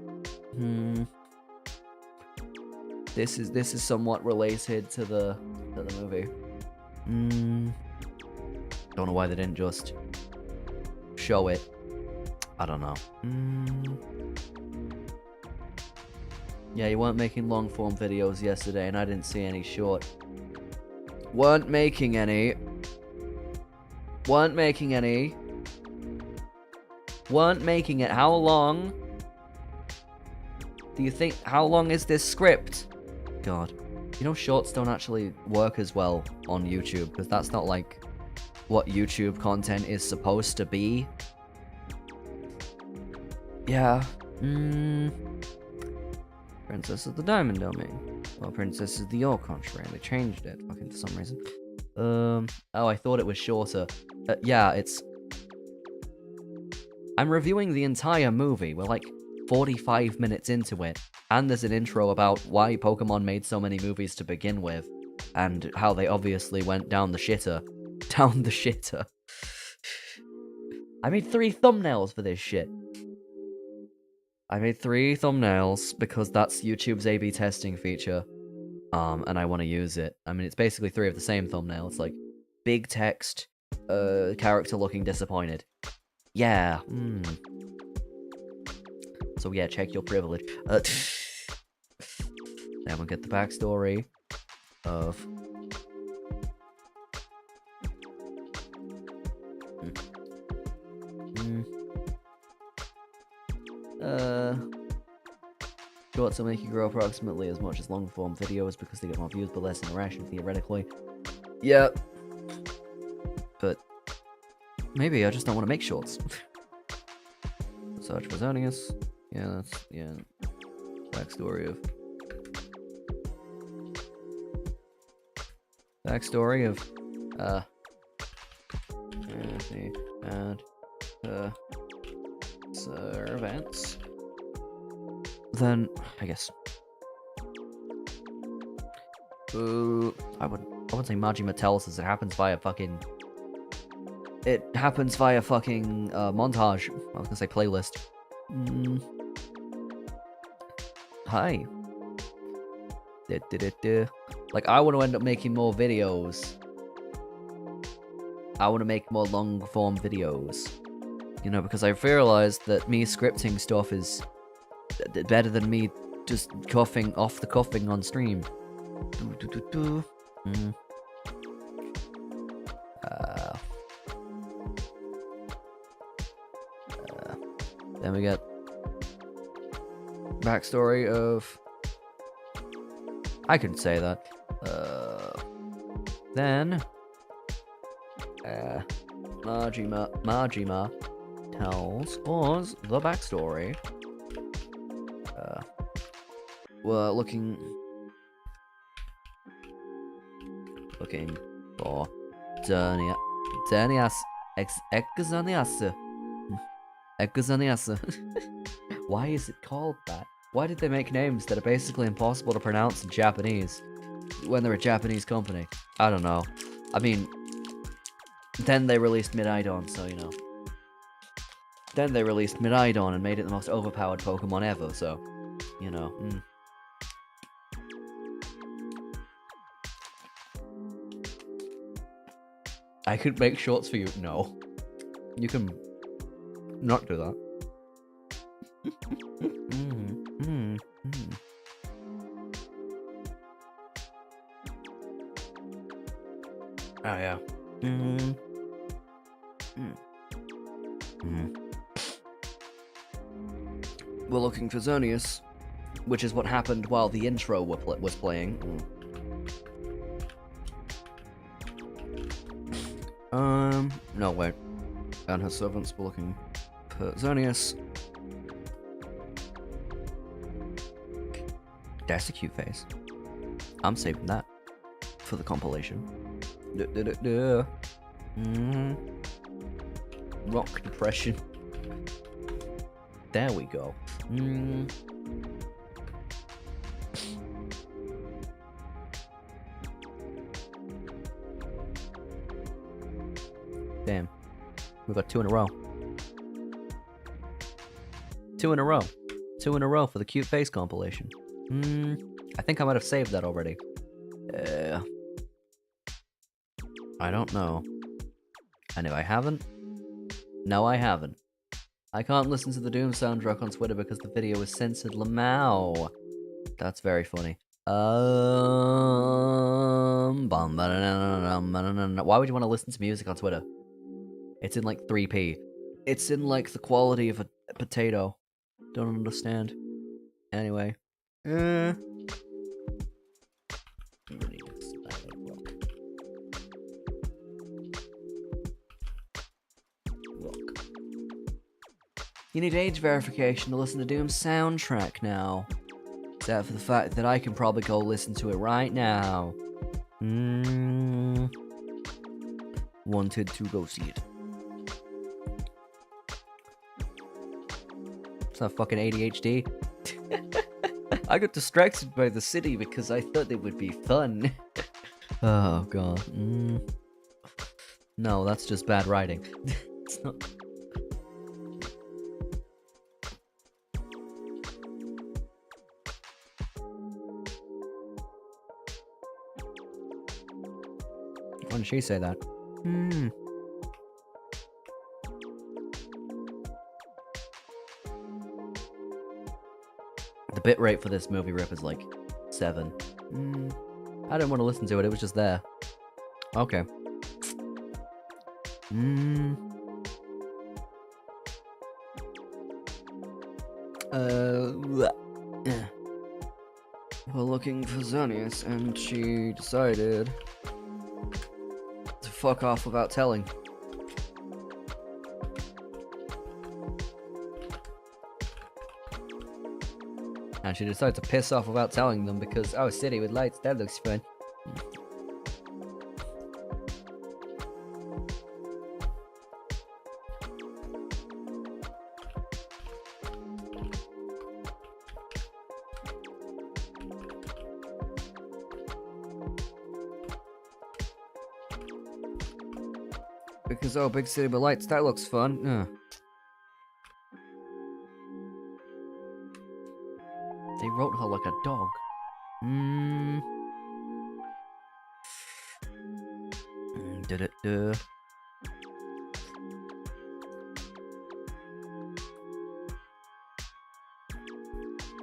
this is somewhat related to the movie. Don't know why they didn't just show it. I don't know. Yeah, you weren't making long form videos yesterday, and I didn't see any short. Weren't making any. Weren't making it. How long do you think? How long is this script? God. You know, shorts don't actually work as well on YouTube, because that's not like what YouTube content is supposed to be. Yeah. Princess of the Diamond Domain. Well, Princess of the Your Country, and they changed it fucking for some reason. Oh, I thought it was shorter. Yeah, it's... I'm reviewing the entire movie. We're like 45 minutes into it, and there's an intro about why Pokemon made so many movies to begin with, and how they obviously went down the shitter. Down the shitter. I made 3 thumbnails for this shit. I made 3 thumbnails because that's YouTube's A/B testing feature, and I want to use it. I mean, it's basically 3 of the same thumbnail. It's like big text, character looking disappointed. Yeah. So yeah, check your privilege. Then we'll get the backstory of. Shorts will make you grow approximately as much as long-form videos because they get more views but less interaction, theoretically. Yeah. But maybe I just don't want to make shorts. Search for Xerneas. Yeah, that's... yeah. Backstory of... and servants. Then, I guess. I wouldn't say Majima tells us it happens via fucking... It happens via fucking montage. I was gonna say playlist. Hi. Like, I want to end up making more videos. I want to make more long-form videos. You know, because I've realized that me scripting stuff is better than me just coughing off the cuffing on stream. Then we get backstory of... I can say that. Then Majima tells us the backstory. We're looking for Xerneas. Why is it called that? Why did they make names that are basically impossible to pronounce in Japanese when they're a Japanese company? I don't know. I mean, then they released Mid-Idon, so you know. Then they released Mid-Idon and made it the most overpowered Pokemon ever, so, you know. I could make shorts for you. No. You can not do that. Oh, yeah. We're looking for Xerneas, which is what happened while the intro was playing. No, wait. And her servants were looking for Xerneas. That's a cute face. I'm saving that for the compilation. Rock depression. There we go. Damn. We got 2 in a row. 2 in a row. 2 in a row for the cute face compilation. I think I might have saved that already. I don't know. And if I haven't, no, I haven't. I can't listen to the Doom soundtrack on Twitter because the video is censored. Lamau. That's very funny. Why would you want to listen to music on Twitter? It's in like 3p. It's in like the quality of a potato. Don't understand. Anyway. You need age verification to listen to Doom's soundtrack now. Except for the fact that I can probably go listen to it right now. Wanted to go see it. It's not fucking ADHD. I got distracted by the city because I thought it would be fun. Oh god. No, that's just bad writing. It's not... When did she say that? The bitrate for this movie rip is like 7. I didn't want to listen to it, it was just there. Okay. We're looking for Xerneas, and she decided to fuck off without telling. And she decided to piss off without telling them because, oh, city with lights, that looks fun. Because, oh, big city with lights, that looks fun. They wrote her like a dog.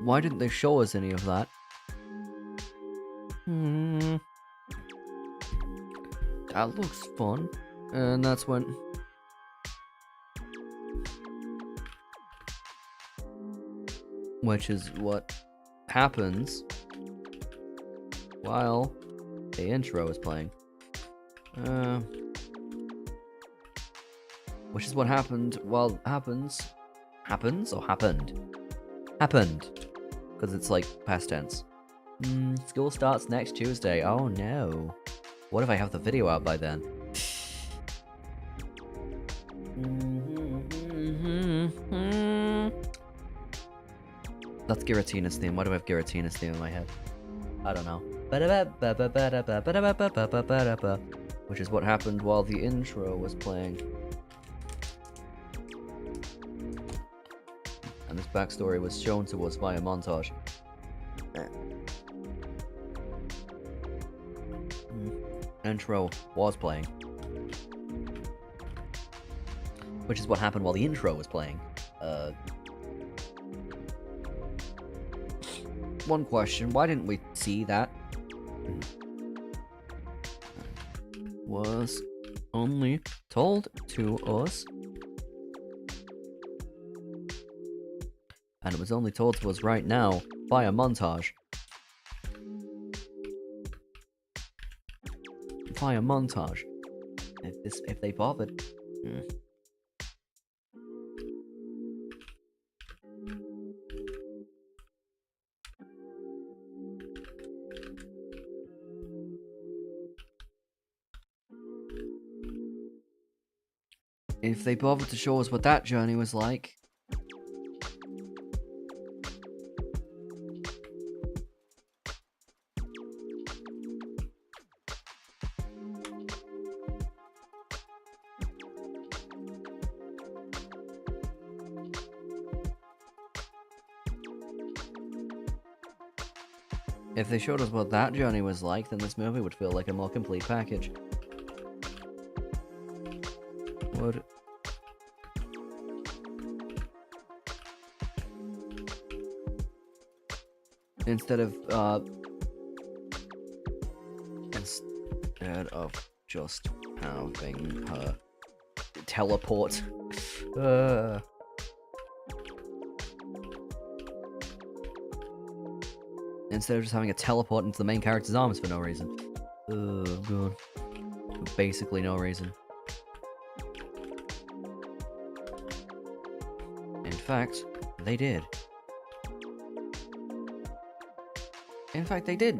Why didn't they show us any of that? That looks fun. And that's when... Which is what happens while the intro is playing. Which is what happened while... Happens or happened? Happened. Because it's like past tense. School starts next Tuesday. Oh no. What if I have the video out by then? That's Giratina's theme. Why do I have Giratina's theme in my head? I don't know. Which is what happened while the intro was playing. And this backstory was shown to us via montage. Intro was playing. Which is what happened while the intro was playing. One question, why didn't we see that? was only told to us. And it was only told to us right now by a montage. Via montage. If they bothered. If they bothered to show us what that journey was like. If they showed us what that journey was like, then this movie would feel like a more complete package. Would. Instead of just having her teleport. Instead of just having a teleport into the main character's arms for no reason. Oh, God. For basically no reason. In fact, they did. In fact, they did.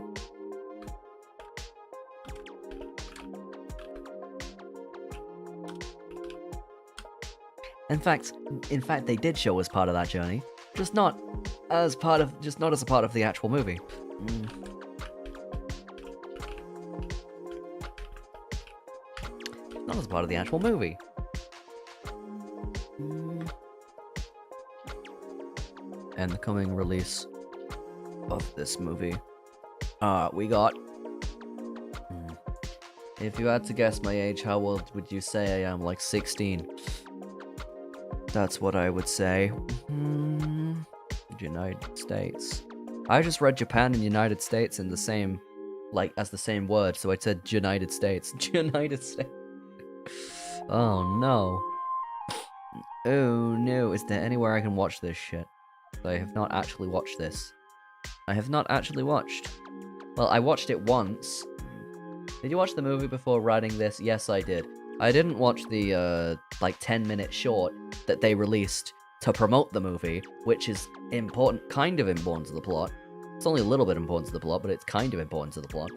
In fact, they did show us part of that journey. Just not as a part of the actual movie. Not as part of the actual movie. And the coming release of this movie. We got... If you had to guess my age, how old would you say I am? Like 16. That's what I would say. United States. I just read Japan and United States in the same, like, as the same word, so I said United States. United States. Oh no. Oh no, is there anywhere I can watch this shit? I have not actually watched this. I have not actually watched. Well, I watched it once. Did you watch the movie before writing this? Yes, I did. I didn't watch the, like, 10-minute short that they released to promote the movie, which is important, kind of important to the plot. It's only a little bit important to the plot, but it's kind of important to the plot.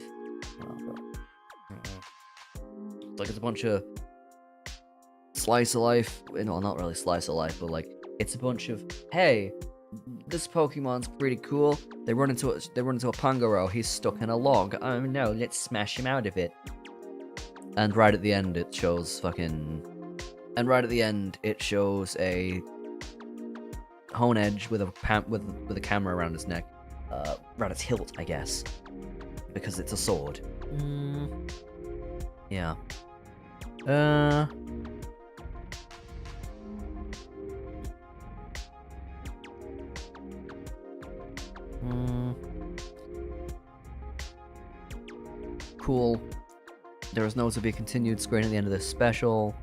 It's like it's a bunch of slice of life, well, not really slice of life, but like, it's a bunch of, hey, this Pokemon's pretty cool. They run into a Pangoro, he's stuck in a log. Oh no, let's smash him out of it. And right at the end, it shows a Hone Edge with a camera around his neck, around its hilt, I guess, because it's a sword. Yeah. Cool. There is no to be continued screen at the end of this special.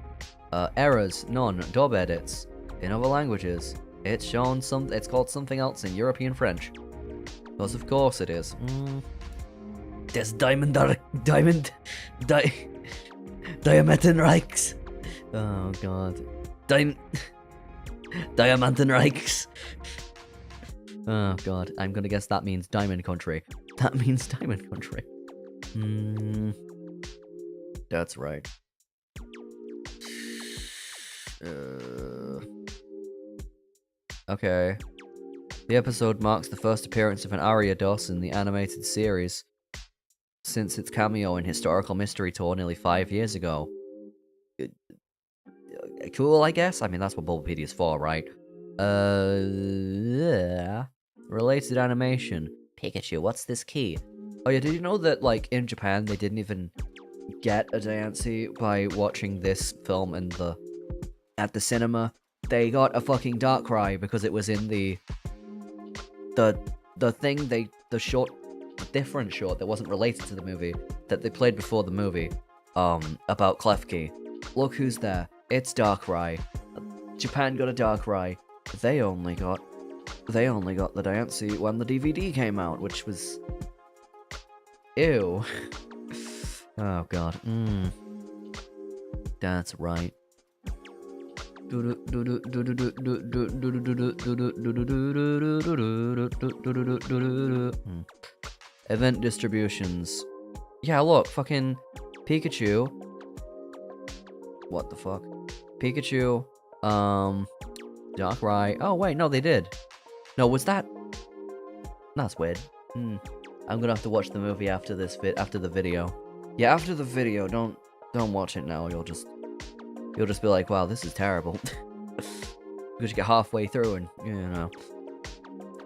Errors, none. Dub edits in other languages. It's shown it's called something else in European French. Because of course it is. There's Diamantenreichs. Oh god. Diamantenreichs. Oh god. I'm gonna guess that means Diamond Country. That means Diamond Country. That's right. Okay. The episode marks the first appearance of an Ariados in the animated series since its cameo in Historical Mystery Tour nearly 5 years ago. Cool, I guess? I mean, that's what Bulbapedia's for, right? Related animation. Pikachu, what's this key? Oh yeah, did you know that, like, in Japan, they didn't even get a Diancie by watching this film at the cinema? They got a fucking Darkrai because it was in the different short that wasn't related to the movie that they played before the movie. about Klefki. Look who's there. It's Darkrai. Japan got a Darkrai. They only got the Diancie when the DVD came out, which was... Ew. Oh god. That's right. Event distributions. Yeah, look, fucking Pikachu. What the fuck? Pikachu, Darkrai. Oh wait, no, they did. No, was that? That's weird. I'm gonna have to watch the movie after this after the video. Yeah, after the video. Don't watch it now. You'll just be like, wow, this is terrible. Because you get halfway through and you know.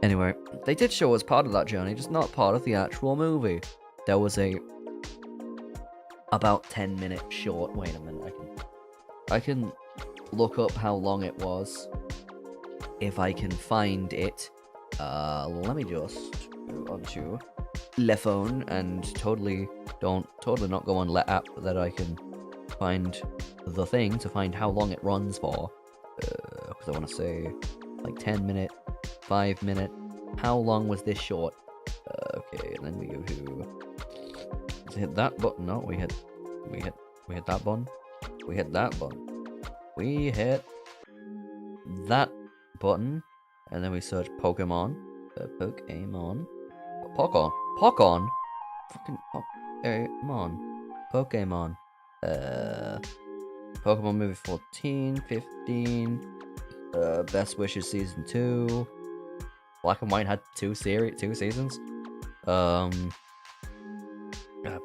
Anyway, they did show us part of that journey, just not part of the actual movie. There was a about 10-minute short. Wait a minute, I can look up how long it was if I can find it. Let me just go onto Le Phone and totally not go on Le App that I can find the thing to find how long it runs for. Because I want to say like 10-minute, 5-minute. How long was this short? Okay, and then we go to hit that button. No, we hit that button. We hit that button. We hit that button, and then we search Pokemon. Pokemon. Pokemon. Fucking Pokemon. Pokemon movie 14, 15. Best Wishes season 2. Black and White had two seasons.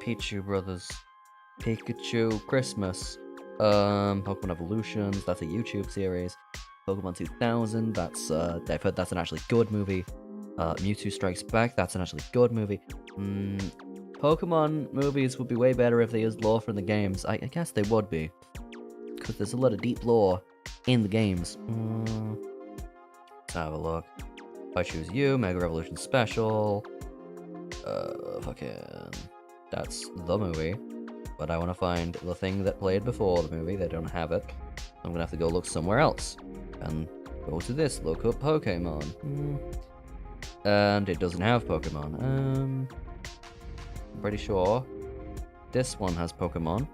Pichu Brothers. Pikachu Christmas. Pokemon Evolutions, that's a YouTube series. Pokemon 2000, that's I've heard that's an actually good movie. Mewtwo Strikes Back, that's an actually good movie. Pokemon movies would be way better if they used lore from the games. I guess they would be, because there's a lot of deep lore in the games. Let's have a look. If I choose you, Mega Revolution Special. Fucking... That's the movie. But I want to find the thing that played before the movie. They don't have it. I'm gonna have to go look somewhere else. And go to this, look up Pokemon. And it doesn't have Pokemon. I'm pretty sure this one has Pokemon.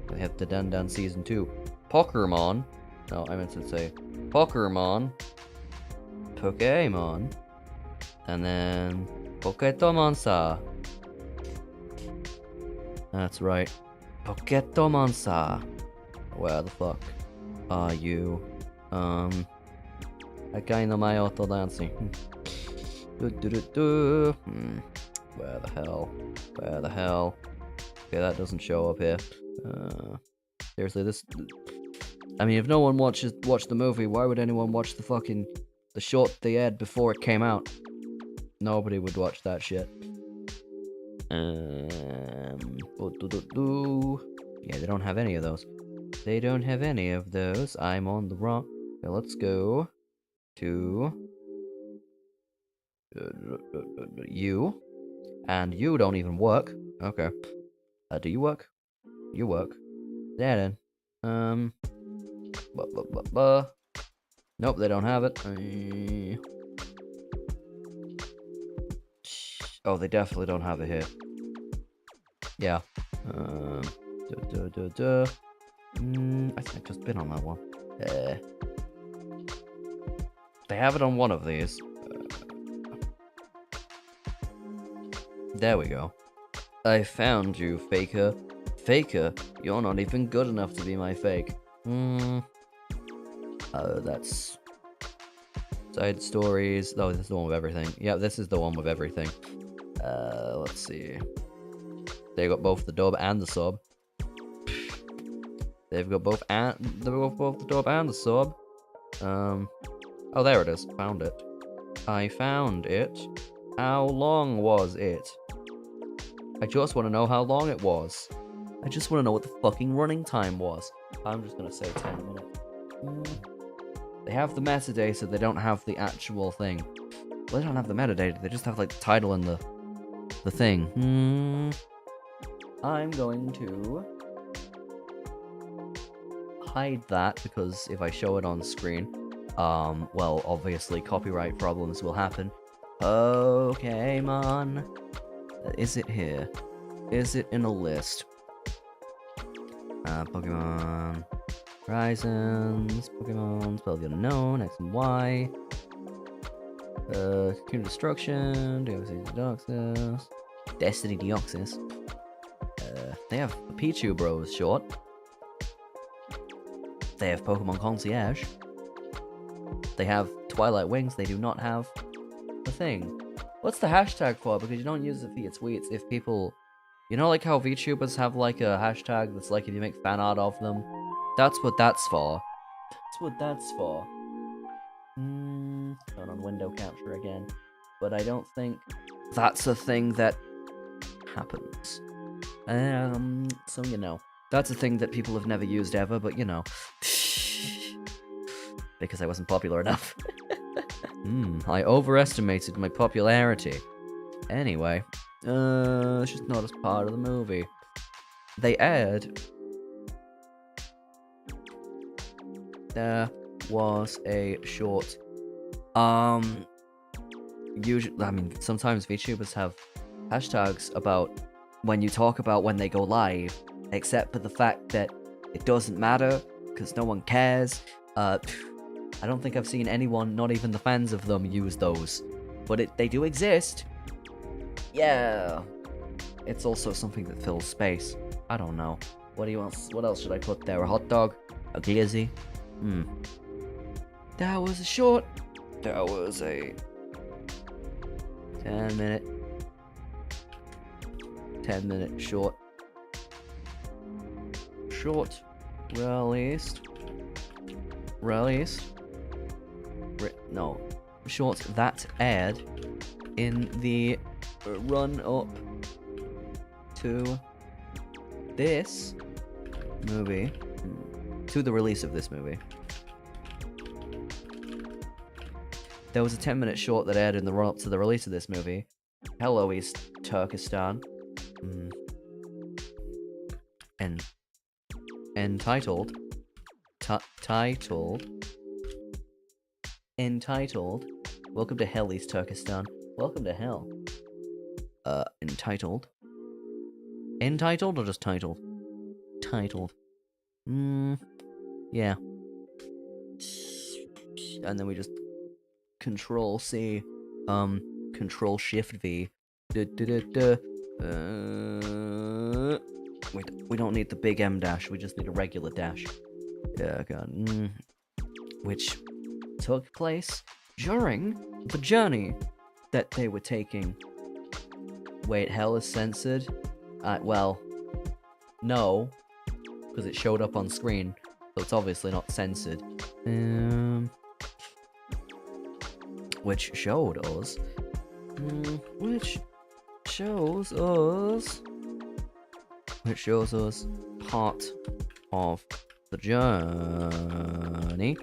We have the Dan Season 2. Pokemon. No, I meant to say Pokemon. Pokemon. And then Poketomonsa. That's right. Poketomonsa. Where the fuck are you? Akai no mae oto dancing. Where the hell? Where the hell? Okay, that doesn't show up here. Seriously, this... I mean, if no one watched the movie, why would anyone watch the short they had before it came out? Nobody would watch that shit. Yeah, they don't have any of those. They don't have any of those. I'm on the wrong... Okay, let's go to... you. And you don't even work. Okay. Do you work? You work. There then. Nope, they don't have it. Oh, they definitely don't have it here. Yeah. I think I've just been on that one. They have it on one of these. There we go. I found you, Faker. Faker, you're not even good enough to be my fake. Oh, that's... Side stories. Oh, this is the one with everything. Yeah, this is the one with everything. Let's see. They got both the dub and the sub. They've got both the dub and the sub. Oh, there it is. Found it. I found it. How long was it? I just want to know how long it was. I just want to know what the fucking running time was. I'm just gonna say 10 minutes. They have the metadata, they don't have the actual thing. Well, they don't have the metadata, they just have like the title and the thing. I'm going to hide that because if I show it on screen, well, obviously copyright problems will happen. Pokemon. Is it here? Is it in a list? Pokemon Horizons, Pokemon Spell of the Unknown, X and Y. Cocoon Destruction, Doxx, Destiny Deoxys. They have Pichu Bros short. They have Pokemon Concierge. They have Twilight Wings. They do not have the thing. What's the hashtag for? Because you don't use it for your tweets if people... You know like how VTubers have like a hashtag that's like if you make fan art of them? That's what that's for. That's what that's for. Turn on window capture again. But I don't think that's a thing that happens. So you know. That's a thing that people have never used ever, but you know. Because I wasn't popular enough. I overestimated my popularity. Anyway, it's just not as part of the movie. They aired. There was a short. Usually, I mean, sometimes VTubers have hashtags about when you talk about when they go live, except for the fact that it doesn't matter because no one cares. I don't think I've seen anyone, not even the fans of them, use those. But they do exist. Yeah. It's also something that fills space. I don't know. What else should I put there? A hot dog? A glizzy? That was a short. That was a 10-minute short. Short. Released. No. Short that aired in the run-up to this movie. To the release of this movie. There was a 10-minute short that aired in the run-up to the release of this movie. Hello, East Turkestan. And entitled, Welcome to Hell, East Turkestan. Welcome to Hell. Entitled or just titled? Titled. Yeah. And then we just Control C, Control Shift V. We don't need the big M dash, we just need a regular dash. Yeah, God. Which took place during the journey that they were taking. Wait, hell is censored? Well, no, because it showed up on screen, so it's obviously not censored. Which showed us. Which shows us part of the journey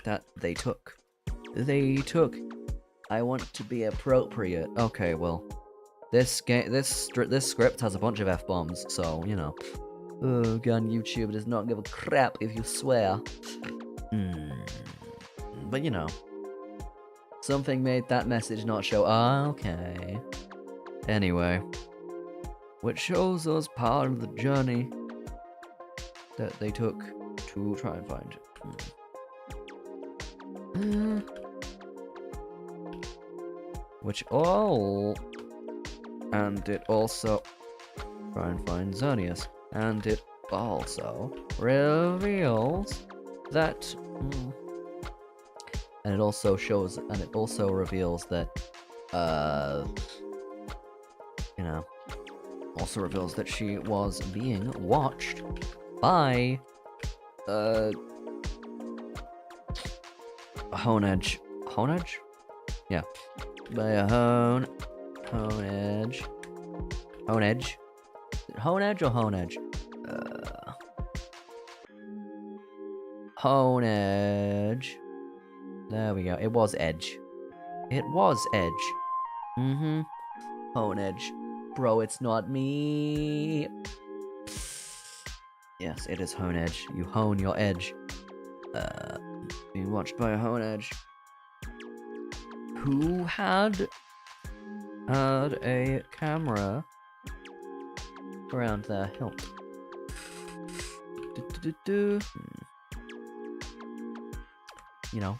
that they took. I want to be appropriate. Okay, well, this script has a bunch of F-bombs, so, you know. Oh, God, YouTube does not give a crap if you swear. But, you know. Something made that message not show. Okay. Anyway. Which shows us part of the journey that they took to try and find. Which all... And it also... Try and find Xerneas. And it also reveals that... And it also shows... And it also reveals that... You know... Also reveals that she was being watched by... Honedge. Honedge? Yeah. By a Honedge. Honedge? Honedge or Honedge? Honedge. There we go. It was Edge. It was Edge. Honedge. Bro, it's not me. Yes, it is hone edge. You hone your edge. Being watched by a hone edge. Who had a camera around their hilt? You know,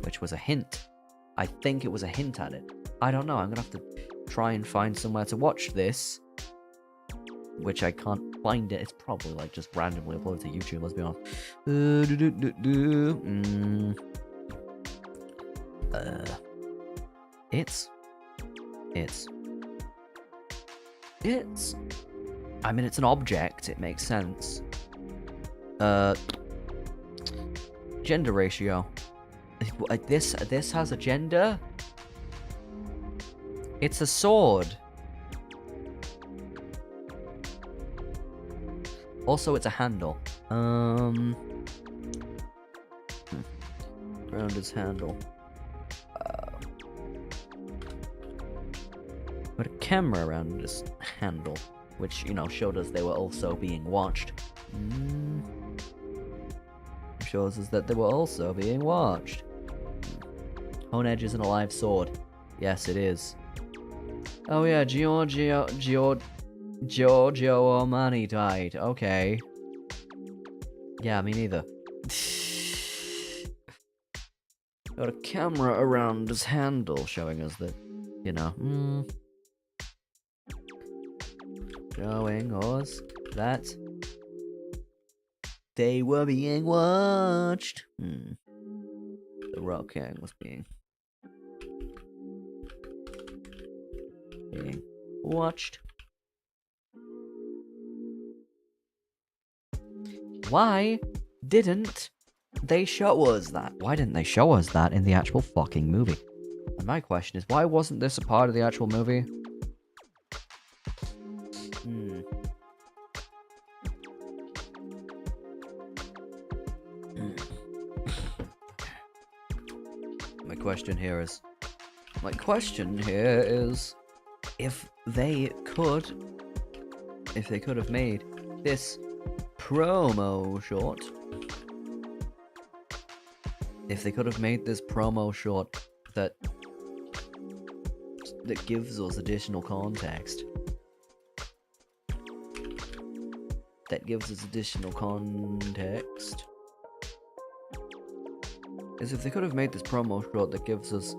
which was a hint. I think it was a hint at it. I don't know. I'm gonna have to try and find somewhere to watch this, which I can't find it. It's probably like just randomly uploaded to YouTube. Let's be honest. It's. I mean, it's an object. It makes sense. Gender ratio. This has a gender. It's a sword. Also, it's a handle. Around its handle. Put a camera around this handle, which, you know, showed us they were also being watched. Shows us that they were also being watched. Hone edge isn't a live sword. Yes, it is. Oh yeah, Giorgio Armani died. Okay. Yeah, me neither. Got a camera around his handle showing us that, you know, showing us that they were being watched. The Rock King was being watched. Why didn't they show us that? Why didn't they show us that in the actual fucking movie? And my question is, why wasn't this a part of the actual movie? My question here is, if they could have made this promo short, that gives us additional context, is if they could have made this promo short that gives us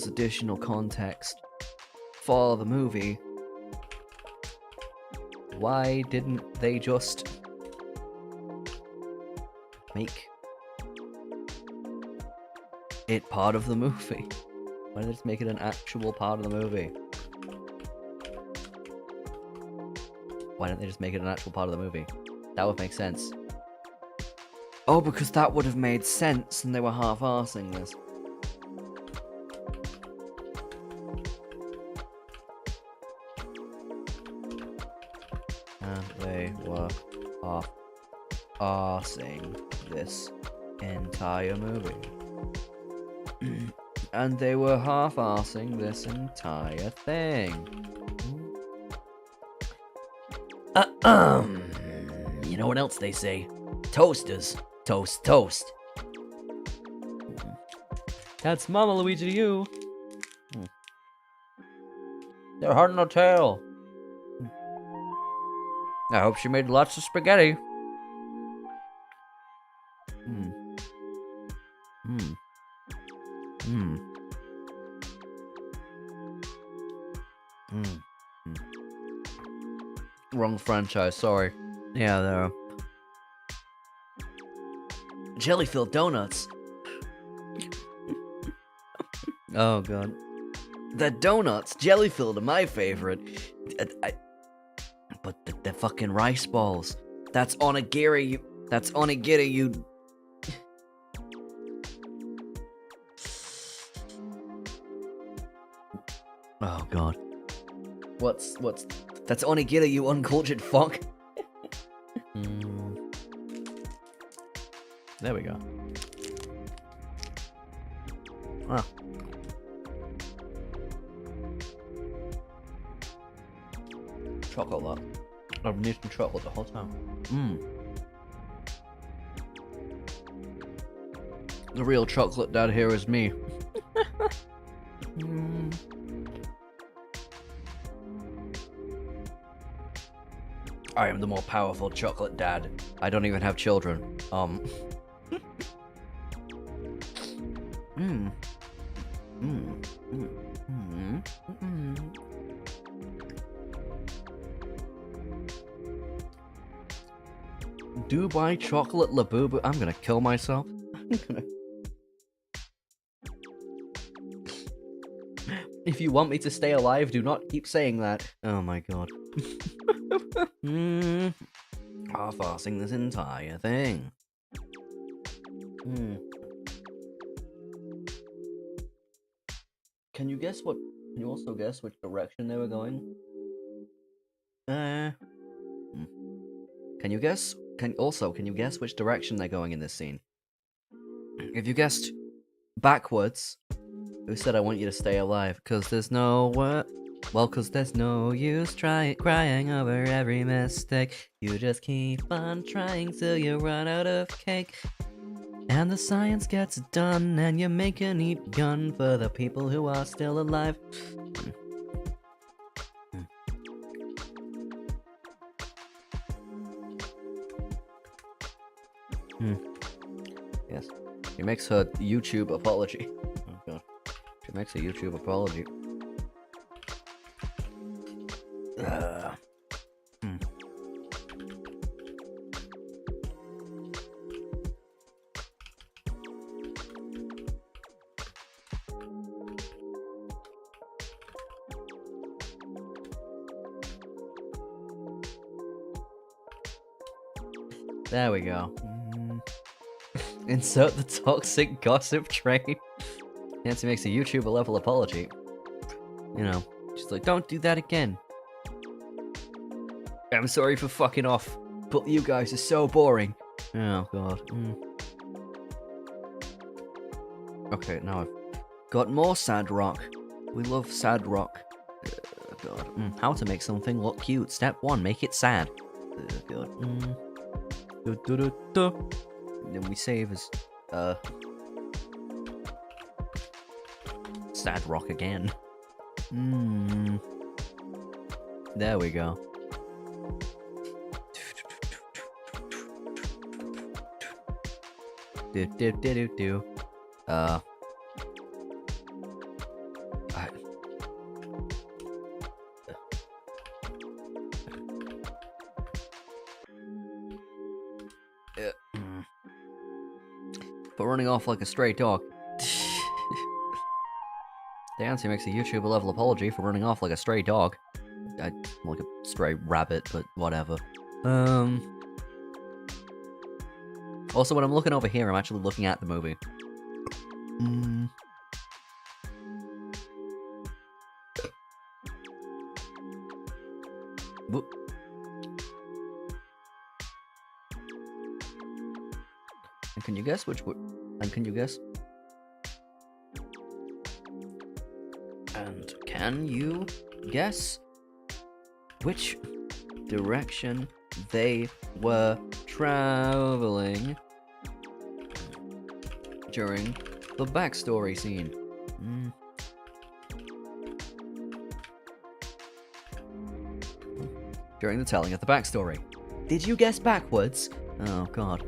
additional context for the movie, why didn't they just make it part of the movie? Why did they just make it an actual part of the movie? Why didn't they just make it an actual part of the movie? That would make sense. Oh, because that would have made sense and they were half-arsing this. And they were half-arsing this entire movie. And they were half-arsing this entire thing. You know what else they say? Toasters. Toast, toast. That's Mama Luigi to you. They're hard no tail. I hope she made lots of spaghetti. Wrong franchise, sorry. Yeah, there are jelly-filled donuts. Oh god. The donuts, jelly-filled, are my favorite. But the fucking rice balls. That's onigiri, you... Oh god. What's... That's onigiri, you uncultured fuck. There we go. Ah. chocolate. I've been eating chocolate the whole time. The real chocolate dad here is me. I am the more powerful chocolate dad. I don't even have children. Dubai chocolate labubu. I'm gonna kill myself. If you want me to stay alive, do not keep saying that. Oh my god. Half-arsing this entire thing. Can you guess what? Can you also guess which direction they were going? Can you guess? Can you guess which direction they're going in this scene? If you guessed backwards, who said I want you to stay alive? Cause there's no cause there's no use crying over every mistake. You just keep on trying till you run out of cake. And the science gets done, and you make a neat gun for the people who are still alive. Yes. She makes her YouTube apology. Oh god. She makes a YouTube apology. There we go. Insert the toxic gossip train. Nancy makes a YouTuber level apology. You know, she's like, don't do that again. I'm sorry for fucking off, but you guys are so boring. Oh god. Okay, now I've got more sad rock. We love sad rock. God. How to make something look cute. Step 1, make it sad. God. Then we save as sad rock again. There we go. But running off like a stray dog. Dancy makes a YouTuber level apology for running off like a stray dog. Like a stray rabbit, but whatever. Also, when I'm looking over here, I'm actually looking at the movie. Whoop. And can you guess which? And can you guess? And can you guess which direction they were traveling during the backstory scene? During the telling of the backstory. Did you guess backwards? Oh god.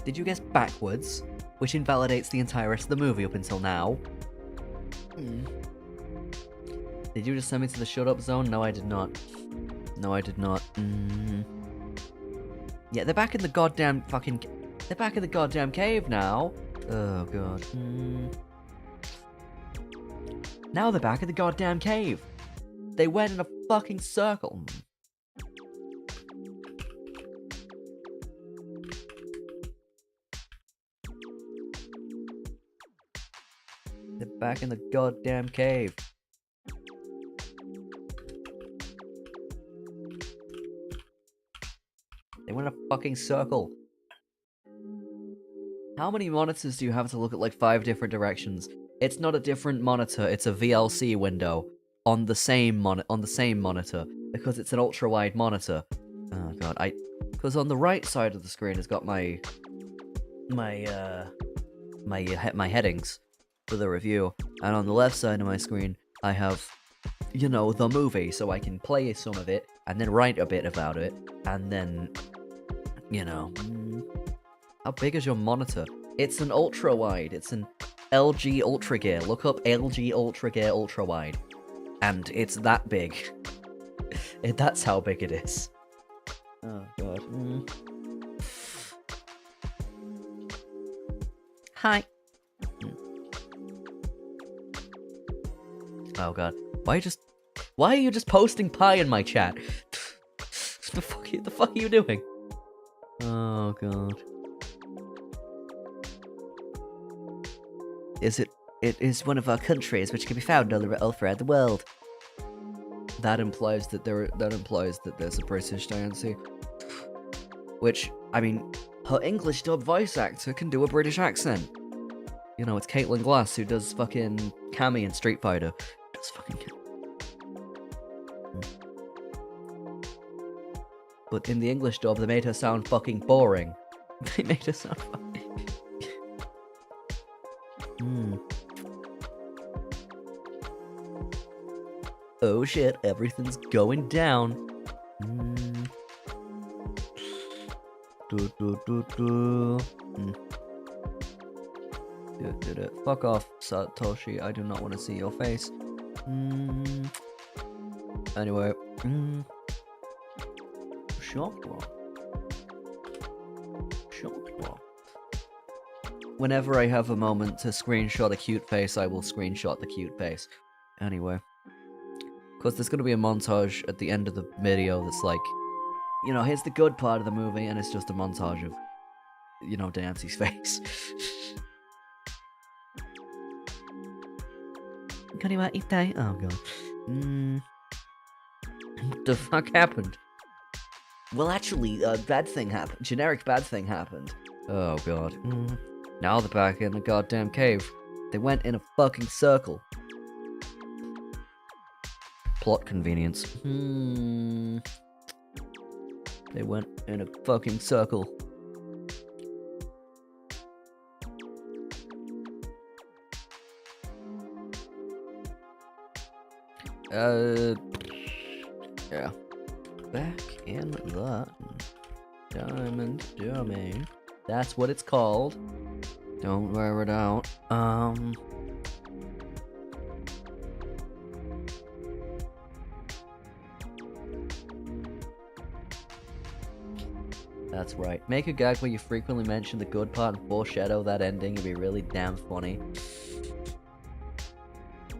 Did you guess backwards? Which invalidates the entire rest of the movie up until now. Did you just send me to the shut up zone? No, I did not. No, I did not. Yeah, they're back in the goddamn fucking... They're back in the goddamn cave now. Oh, god. Now they're back in the goddamn cave. They went in a fucking circle. They're back in the goddamn cave. They went in a fucking circle. How many monitors do you have to look at like 5 different directions? It's not a different monitor, it's a VLC window on the same monitor because it's an ultra wide monitor. Oh god, because on the right side of the screen has got my headings for the review, and on the left side of my screen I have, you know, the movie, so I can play some of it and then write a bit about it, and then, you know. How big is your monitor? It's an ultra wide. It's an LG Ultra Gear. Look up LG Ultra Gear Ultra Wide, and it's that big. That's how big it is. Oh god. Hi. Oh god. Why are you just posting pie in my chat? The fuck are you doing? Oh god. It is one of our countries which can be found all throughout the world. That implies that there's a British Diancie. Which, I mean, her English dub voice actor can do a British accent. You know, it's Caitlin Glass who does fucking Cammy in Street Fighter. Does fucking But in the English dub, they made her sound fucking boring. They made her sound fucking... Oh shit, everything's going down. Fuck off, Satoshi. I do not want to see your face. Anyway. Whenever I have a moment to screenshot a cute face, I will screenshot the cute face. Anyway. Because there's going to be a montage at the end of the video that's like, you know, here's the good part of the movie, and it's just a montage of, you know, Diancie's face. Oh god. What the fuck happened? Well, actually, bad thing happened. Generic bad thing happened. Oh god. Now they're back in the goddamn cave. They went in a fucking circle. Plot convenience. They went in a fucking circle. Yeah. Back in the diamond domain. That's what it's called. Don't wear it out. That's right. Make a gag where you frequently mention the good part and foreshadow that ending. It'd be really damn funny.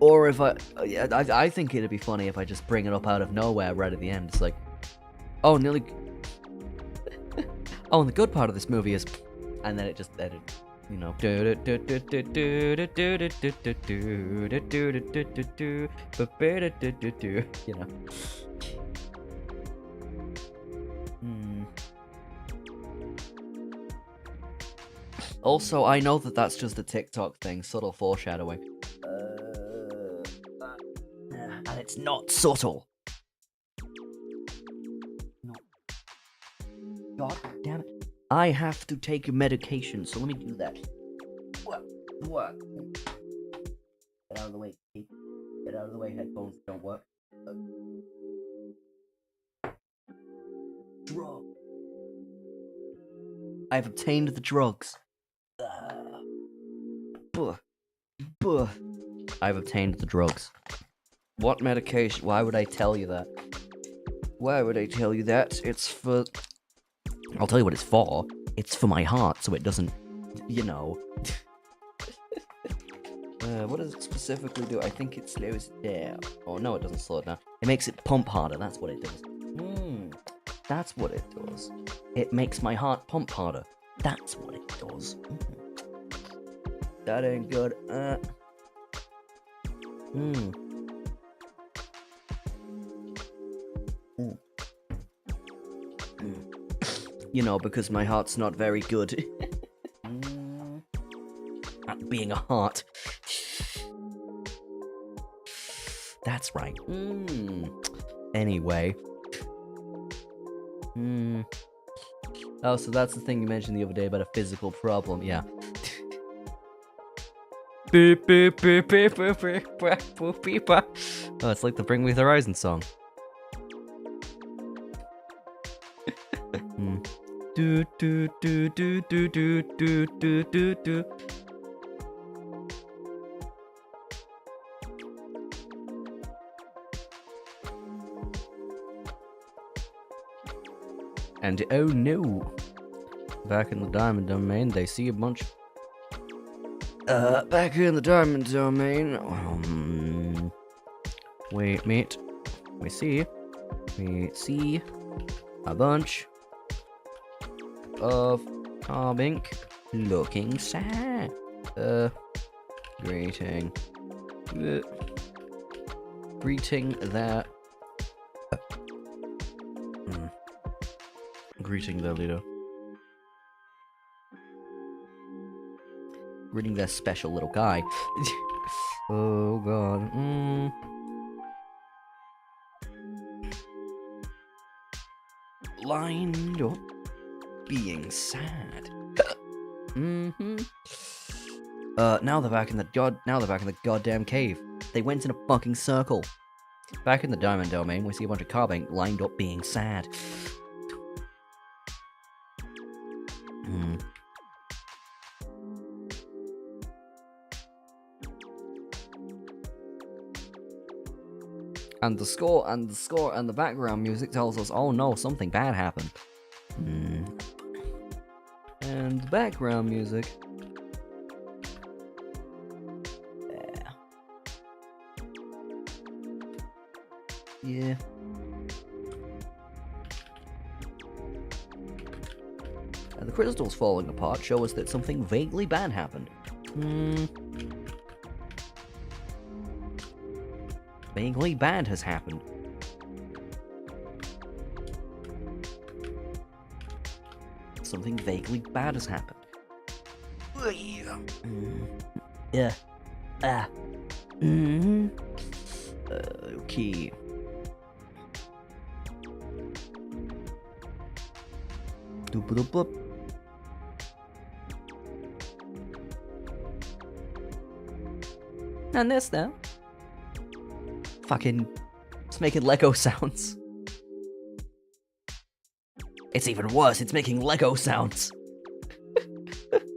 Or if I think it'd be funny if I just bring it up out of nowhere right at the end. It's like, oh, nearly. Oh, and the good part of this movie is, and then it just edit, you know. You know. Also, I know that that's just a TikTok thing, subtle foreshadowing. And it's not subtle. No. God damn it. I have to take medication, so let me do that. What? Get out of the way, Keith. Get out of the way, headphones don't work. Drug. I've obtained the drugs. I've obtained the drugs. What medication? Why would I tell you that? Why would I tell you that? It's for... I'll tell you what it's for. It's for my heart, so it doesn't... You know... what does it specifically do? I think it slows it down. Oh, no, it doesn't slow it down. It makes it pump harder. That's what it does. That's what it does. It makes my heart pump harder. That's what it does. That ain't good. You know, because my heart's not very good. At being a heart. That's right. Anyway. Oh, so that's the thing you mentioned the other day about a physical problem. Yeah. Oh, it's like the Bring Me the Horizon song. Do do do do do do do do do do. And oh no, back in the Diamond Domain, they see a bunch. Back in the Diamond Domain. Wait, mate. We see a bunch of Carbuncle looking sad. Greeting their greeting their leader. Greeting their special little guy. Oh god. Lined up, being sad. Now they're back in the goddamn cave. They went in a fucking circle. Back in the Diamond Domain, we see a bunch of Carbuncle lined up being sad. And the score and the background music tells us, oh no, something bad happened. And the background music. Yeah. And the crystals falling apart show us that something vaguely bad happened. Vaguely bad has happened. Something vaguely bad has happened. Yeah. Okay. Doop-a-doop-boop. And this now. Fucking, it's making Lego sounds. It's even worse, it's making Lego sounds.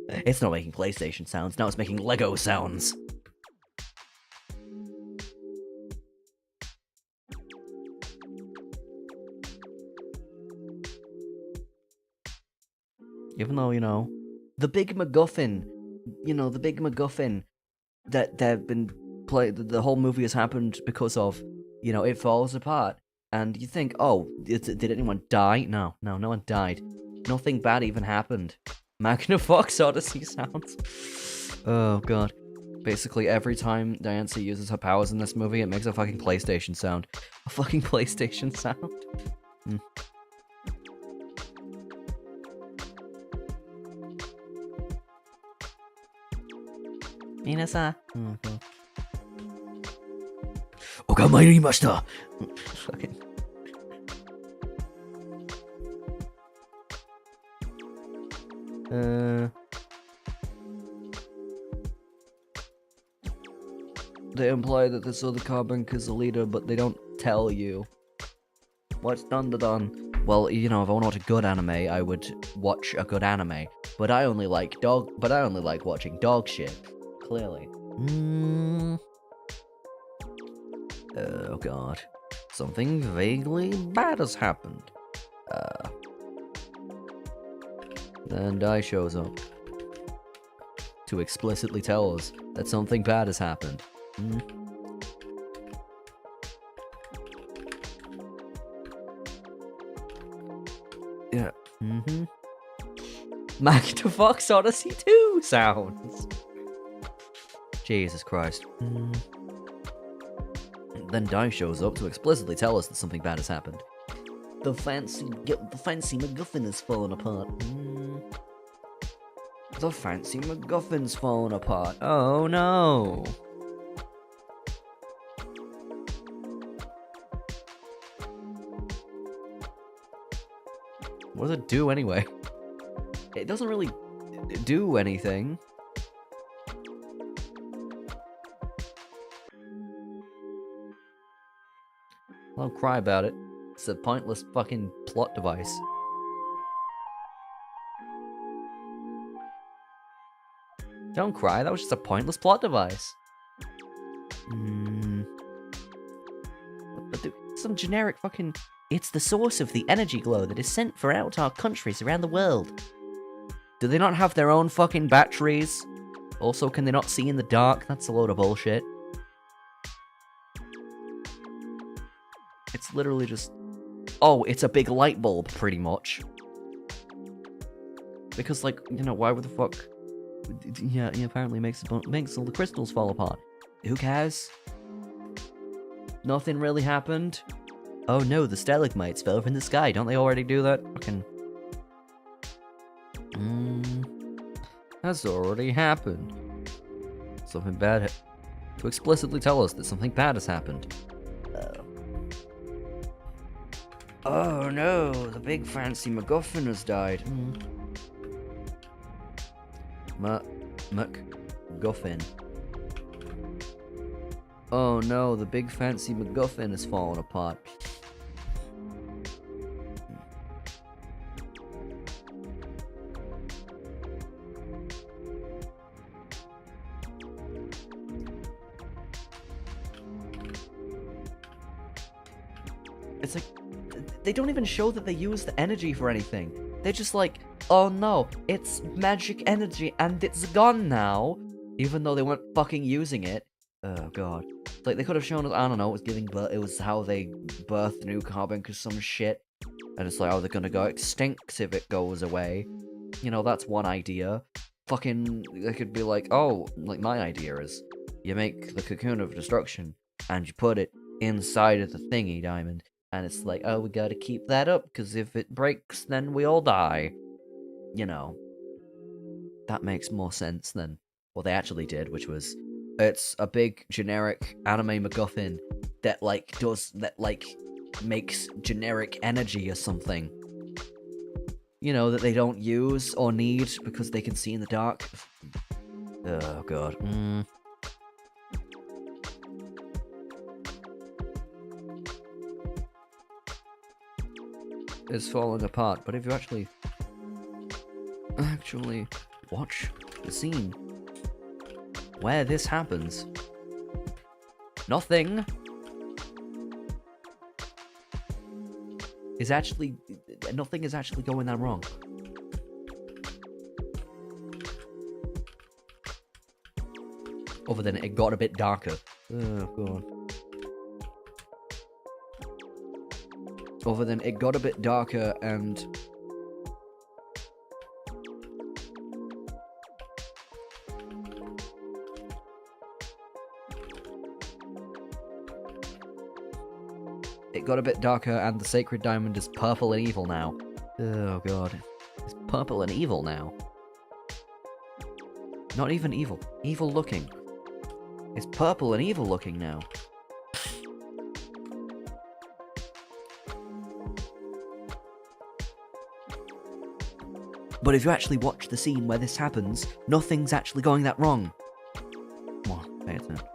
It's not making PlayStation sounds, now it's making Lego sounds. Even though, you know, the big MacGuffin that they've been the whole movie has happened because of, you know, it falls apart. And you think, oh, did anyone die? No, no one died. Nothing bad even happened. Magnafox Odyssey sounds. Oh, God. Basically, every time Diancie uses her powers in this movie, it makes a fucking PlayStation sound. A fucking PlayStation sound. Minasa. Okamarimashita. Fucking. They imply that this other Carbuncle is the leader, but they don't tell you. What's done? Well, you know, if I want to watch a good anime, I would watch a good anime. But I only like watching dog shit. Clearly. Oh god. Something vaguely bad has happened. Then Dai shows up to explicitly tell us that something bad has happened. Yeah. Magnafox Odyssey 2 sounds. Jesus Christ. Then Dai shows up to explicitly tell us that something bad has happened. The fancy MacGuffin is falling apart. The fancy MacGuffin's falling apart. Oh no! What does it do anyway? It doesn't really do anything. Don't cry about it. It's a pointless fucking plot device. Don't cry, that was just a pointless plot device. But some generic fucking... It's the source of the energy glow that is sent throughout our countries around the world. Do they not have their own fucking batteries? Also, can they not see in the dark? That's a load of bullshit. It's literally just... Oh, it's a big light bulb, pretty much. Because, like, you know, why would the fuck... Yeah, it apparently makes all the crystals fall apart. Who cares? Nothing really happened. Oh no, the stalagmites fell from the sky. Don't they already do that? Fucking... That's already happened. Something bad to explicitly tell us that something bad has happened. Oh no, the big fancy MacGuffin has died. MacGuffin. Oh no, the big fancy MacGuffin has fallen apart. It's like, they don't even show that they use the energy for anything. They're just like, oh no, it's magic energy and it's gone now. Even though they weren't fucking using it. Oh god. It's like, they could have shown us, I don't know, it was giving birth, it was how they birthed new Carbuncle or some shit. And it's like, oh, they're gonna go extinct if it goes away. You know, that's one idea. Fucking, they could be like, oh, like my idea is, you make the cocoon of destruction, and you put it inside of the thingy diamond. And it's like, oh, we gotta keep that up, because if it breaks, then we all die. You know. That makes more sense than what they actually did, which was, it's a big, generic anime MacGuffin that, like, makes generic energy or something. You know, that they don't use or need because they can see in the dark. Oh, god. Is falling apart, but if you actually watch the scene where this happens, nothing is actually going that wrong. Other than it got a bit darker. Oh god. Other than it got a bit darker and... It got a bit darker and the sacred diamond is purple and evil now. Oh god. It's purple and evil now. Not even evil. Evil looking. It's purple and evil looking now. But if you actually watch the scene where this happens, nothing's actually going that wrong. Come on, pay attention.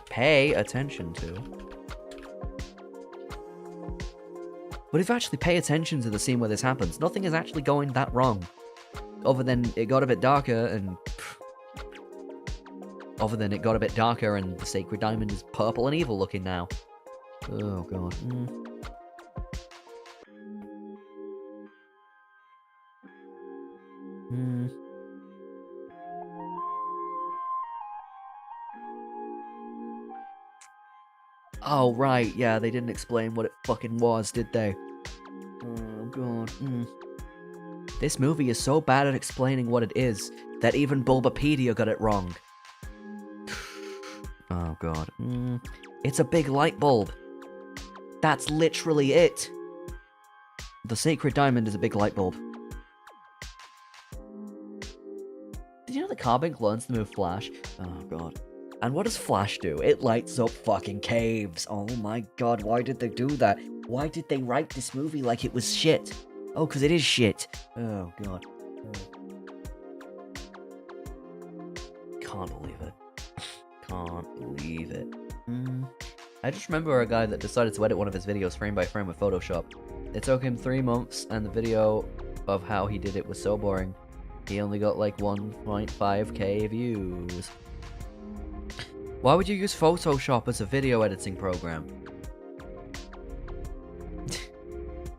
Pay attention to. But if you actually pay attention to the scene where this happens, nothing is actually going that wrong. Other than it got a bit darker and... the sacred diamond is purple and evil looking now. Oh god. Oh, right, yeah, they didn't explain what it fucking was, did they? Oh, god. This movie is so bad at explaining what it is, that even Bulbapedia got it wrong. Oh, god. It's a big light bulb. That's literally it. The sacred diamond is a big light bulb. Did you know that Carbuncle learns to move Flash? Oh god. And what does Flash do? It lights up fucking caves. Oh my god, why did they do that? Why did they write this movie like it was shit? Oh, because it is shit. Oh god. Can't believe it. Can't believe it. I just remember a guy that decided to edit one of his videos frame by frame with Photoshop. It took him 3 months, and the video of how he did it was so boring. He only got like 1.5k views. Why would you use Photoshop as a video editing program?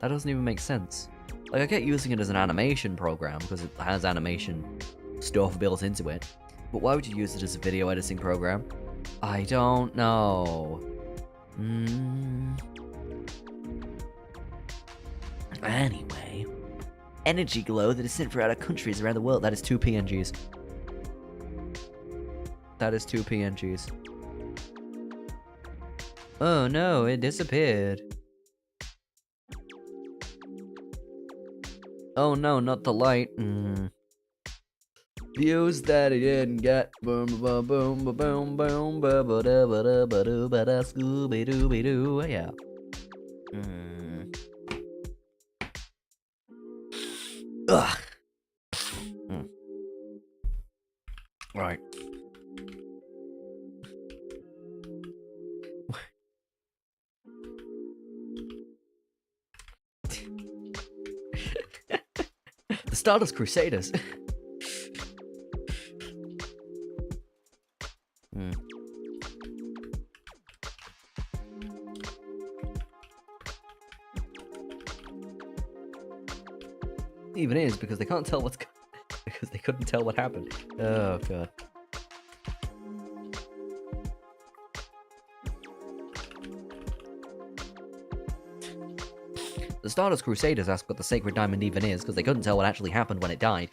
That doesn't even make sense. Like, I get using it as an animation program, because it has animation stuff built into it. But why would you use it as a video editing program? I don't know. Anyway. Energy glow that is sent for other countries around the world. That is 2 PNGs. That is 2 PNGs. Oh no, it disappeared. Oh no, not the light. Views that he didn't get. Boom, boom, boom, boom, boom, boom, ba ba da ba da ba do ba da scooby doo be doo. Yeah. Ugh. Right. The Stardust Crusaders. Even is because they can't tell what's because they couldn't tell what happened. Oh god. The Stardust Crusaders asked what the Sacred Diamond even is because they couldn't tell what actually happened when it died.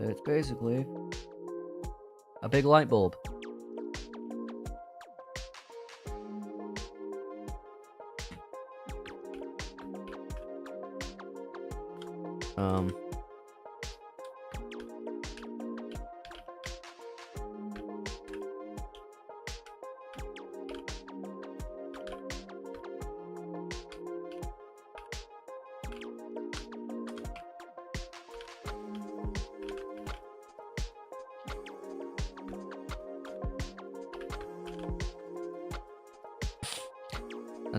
It's basically a big light bulb.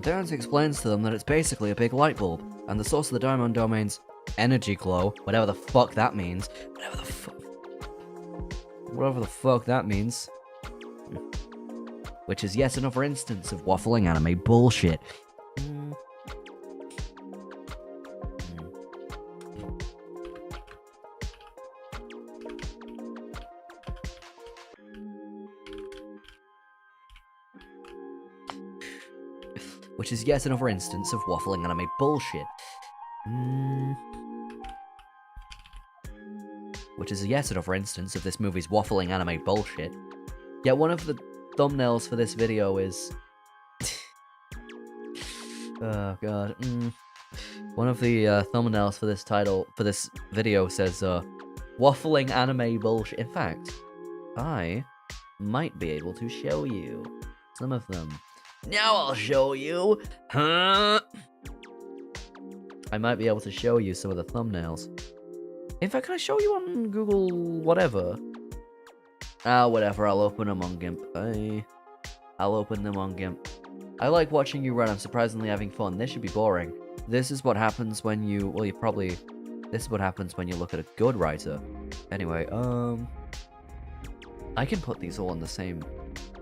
Darren explains to them that it's basically a big light bulb, and the source of the diamond domain's energy glow, whatever the fuck that means, whatever the fuck that means, which is yet another instance of waffling anime bullshit. Which is yet another instance of waffling anime bullshit. Which is yet another instance of this movie's waffling anime bullshit. Yet one of the thumbnails for this video is... oh god. One of the thumbnails for this video says, waffling anime bullshit. In fact, I might be able to show you some of them. Now I'll show you. Huh? I might be able to show you some of the thumbnails. In fact, can I show you on Google whatever? Whatever. I'll open them on GIMP. I'll open them on GIMP. I like watching you run. I'm surprisingly having fun. This should be boring. This is what happens when you... Well, this is what happens when you look at a good writer. Anyway, I can put these all on the same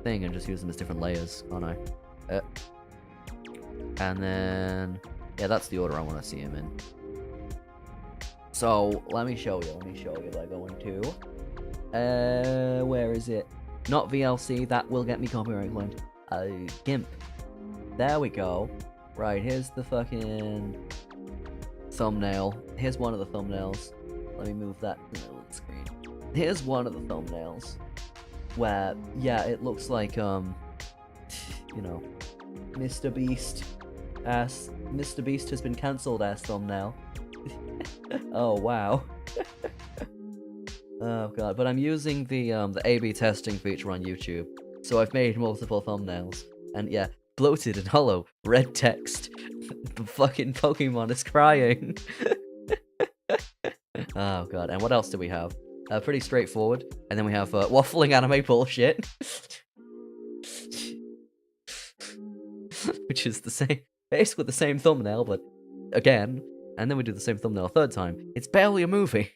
thing and just use them as different layers, can't I? And then... Yeah, that's the order I want to see him in. So, let me show you by going to... where is it? Not VLC, that will get me copyright claimed. GIMP. There we go. Right, here's the fucking thumbnail. Here's one of the thumbnails. Let me move that to the middle of the screen. Here's one of the thumbnails. Where, yeah, it looks like, you know, Mr. Beast has been cancelled as thumbnail. Oh, wow. Oh, God. But I'm using the A/B testing feature on YouTube. So I've made multiple thumbnails. And yeah, bloated and hollow, red text. The fucking Pokemon is crying. Oh, God. And what else do we have? Pretty straightforward. And then we have waffling anime bullshit. Which is the same, basically the same thumbnail, but again. And then we do the same thumbnail a third time. It's barely a movie.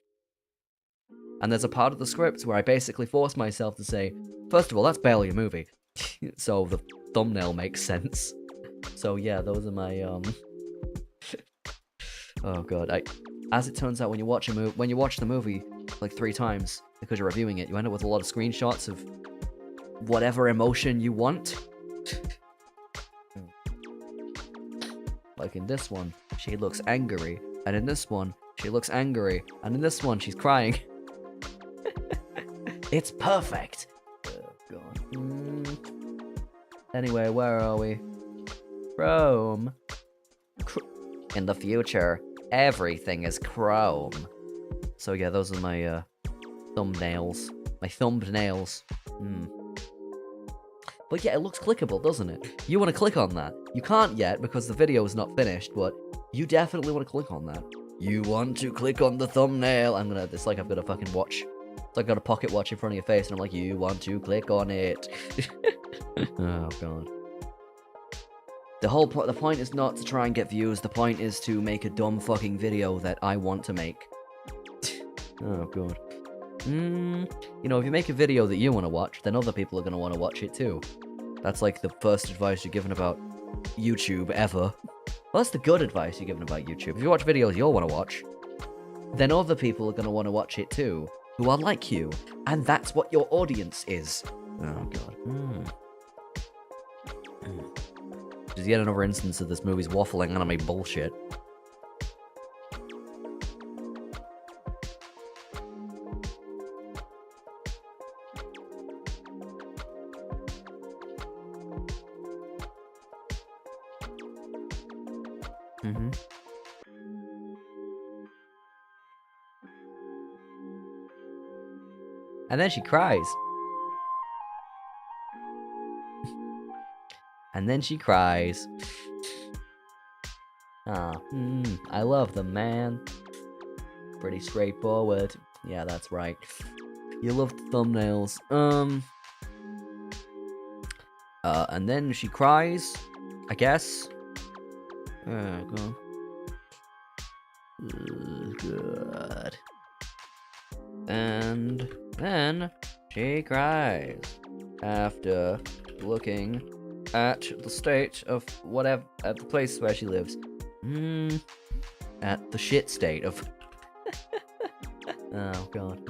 And there's a part of the script where I basically force myself to say, first of all, that's barely a movie. So the thumbnail makes sense. So yeah, those are my, Oh, God. As it turns out, when you watch the movie like 3 times, because you're reviewing it, you end up with a lot of screenshots of whatever emotion you want. Like in this one, she looks angry, and in this one, she looks angry, and in this one, she's crying. It's perfect! Oh, God. Anyway, where are we? Chrome. In the future, everything is Chrome. So yeah, those are my thumbnails. My thumbnails. But yeah, it looks clickable, doesn't it? You want to click on that. You can't yet because the video is not finished, but you definitely want to click on that. You want to click on the thumbnail. It's like I've got a fucking watch. It's like I've got a pocket watch in front of your face, and I'm like, you want to click on it. Oh, God. The point is not to try and get views. The point is to make a dumb fucking video that I want to make. Oh, God. You know, if you make a video that you want to watch, then other people are going to want to watch it too. That's like the first advice you're given about YouTube ever. Well, that's the good advice you're given about YouTube. If you watch videos you'll want to watch, then other people are going to want to watch it too, who are like you. And that's what your audience is. Oh, God. Just yet another instance of this movie's waffling anime bullshit. And then she cries. And then she cries. I love them, man. Pretty straightforward. Yeah, that's right. You love the thumbnails. And then she cries, I guess. God. Good. And then she cries after looking at the state of whatever, at the place where she lives. At the shit state of. Oh, God.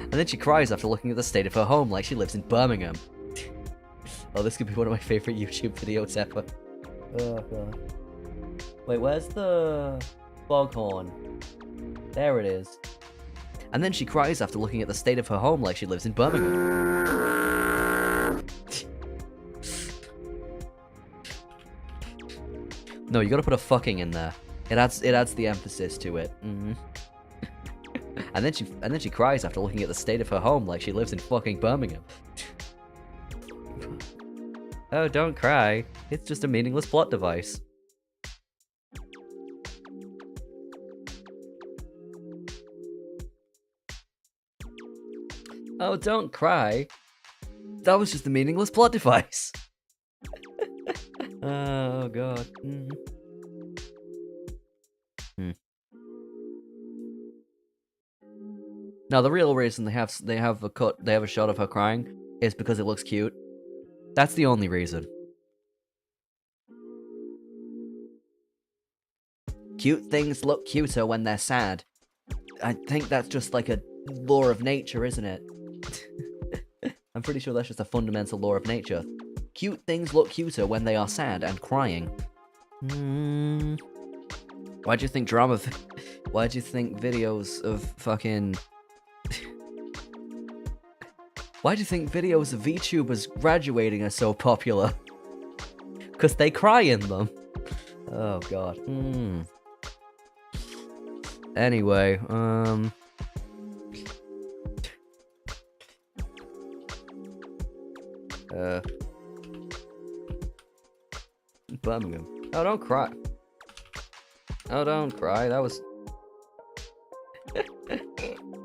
And then she cries after looking at the state of her home like she lives in Birmingham. Oh, this could be one of my favorite YouTube videos ever. Oh, God. Wait, where's the foghorn? There it is. And then she cries after looking at the state of her home like she lives in Birmingham. No, you gotta put a fucking in there. It adds the emphasis to it. And then she cries after looking at the state of her home like she lives in fucking Birmingham. Oh, don't cry. It's just a meaningless plot device. Oh, don't cry. That was just a meaningless plot device. Oh, God. Now, the real reason they have a shot of her crying is because it looks cute. That's the only reason. Cute things look cuter when they're sad. I think that's just like a law of nature, isn't it? I'm pretty sure that's just a fundamental law of nature. Cute things look cuter when they are sad and crying. Why do you think why do you think videos of fucking... Why do you think videos of VTubers graduating are so popular? Because they cry in them. Oh god. Anyway, Birmingham. Oh, don't cry. Oh, don't cry. That was...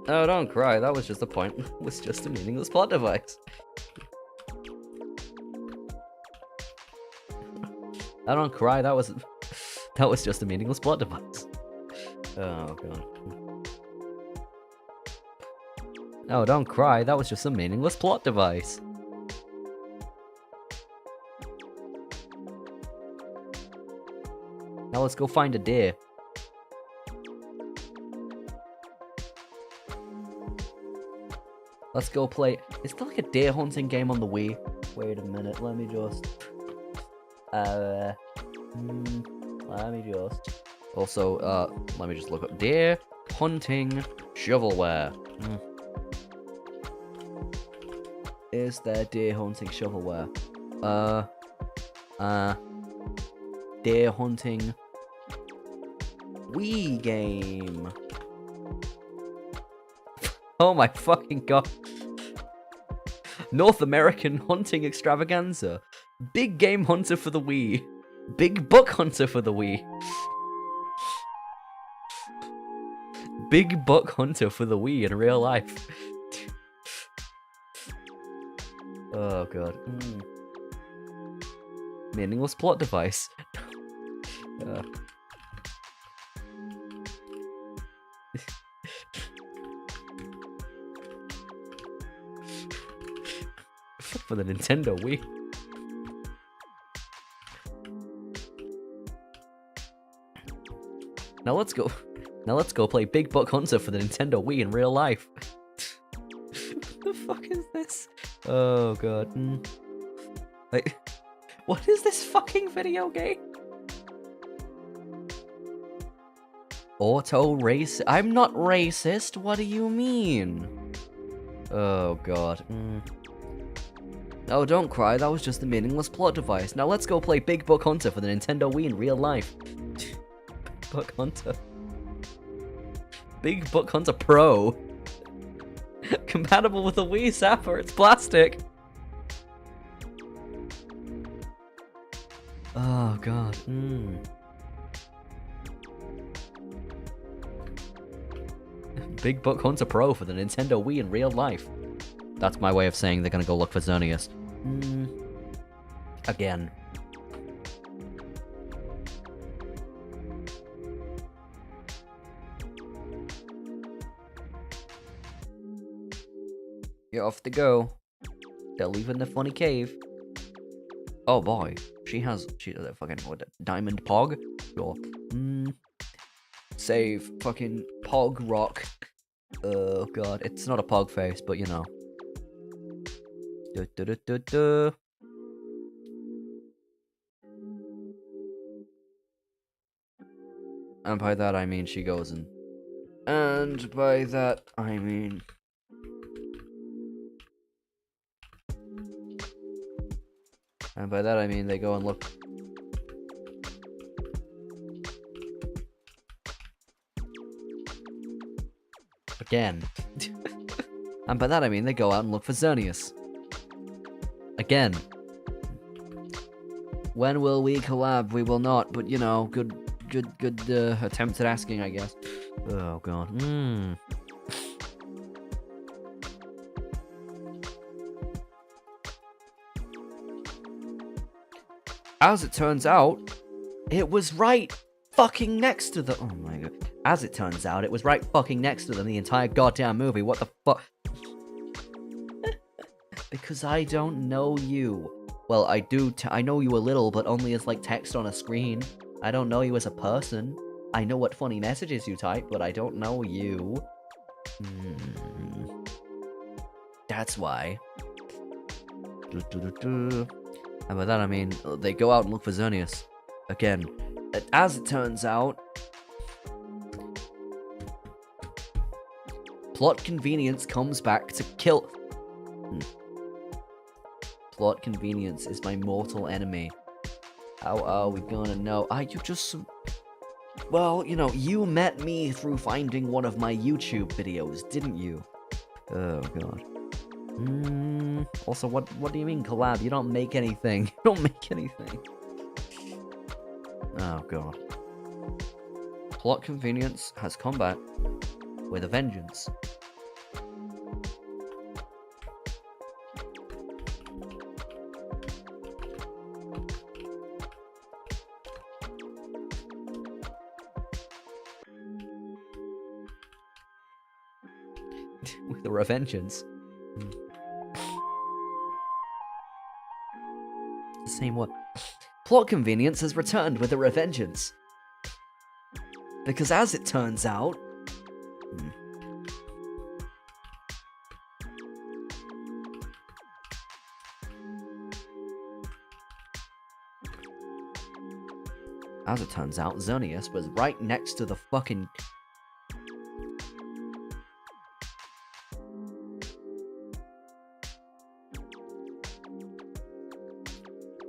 Oh, don't cry. That was just a point. It was just a meaningless plot device. Oh, don't cry. That was just a meaningless plot device. Oh, god. Oh, don't cry. That was just a meaningless plot device. Now let's go find a deer. Let's go play... Is there like a deer hunting game on the Wii? Wait a minute, let me just... let me just... Also, let me just look up deer hunting shovelware. Is there deer hunting shovelware? Deer hunting Wii game. Oh my fucking god. North American hunting extravaganza. Big game hunter for the Wii. Big buck hunter for the Wii. Big buck hunter for the Wii in real life. Oh god. Meaningless plot device. For the Nintendo Wii. Now let's go play Big Buck Hunter for the Nintendo Wii in real life. What the fuck is this? Oh god. Like, what is this fucking video game? Auto race? I'm not racist. What do you mean? Oh god. Oh, don't cry. That was just a meaningless plot device. Now let's go play Big Buck Hunter for the Nintendo Wii in real life. Big Buck Hunter. Big Buck Hunter Pro. Compatible with the Wii Zapper. It's plastic. Oh god. Big Buck Hunter Pro for the Nintendo Wii in real life. That's my way of saying they're gonna go look for Xerneas. Again. You're off to go. They're leaving the funny cave. Oh boy. She has a fucking what, diamond pog? Sure. Save fucking pog rock. Oh god. It's not a pog face, but you know. And by that I mean she goes and... And by that I mean... And by that I mean they go and look... Again. And by that I mean they go out and look for Xerneas. Again. When will we collab? We will not, but you know, good attempt at asking, I guess. Oh god. As it turns out, it was right fucking next to the... Oh my god. As it turns out, it was right fucking next to them the entire goddamn movie. What the fuck? Because I don't know you. Well, I do. I know you a little, but only as like text on a screen. I don't know you as a person. I know what funny messages you type, but I don't know you. That's why. And by that I mean, they go out and look for Xerneas. Again, as it turns out, plot convenience comes back to kill... Plot convenience is my mortal enemy. How are we gonna know? Ah, you just... Well, you know, you met me through finding one of my YouTube videos, didn't you? Oh, God. Also, what do you mean collab? You don't make anything. You don't make anything. Oh, God. Plot convenience has come back with a vengeance. With a revengeance. The same one. Plot convenience has returned with a revengeance. Because as it turns out... As it turns out, Xerneas was right next to the fucking...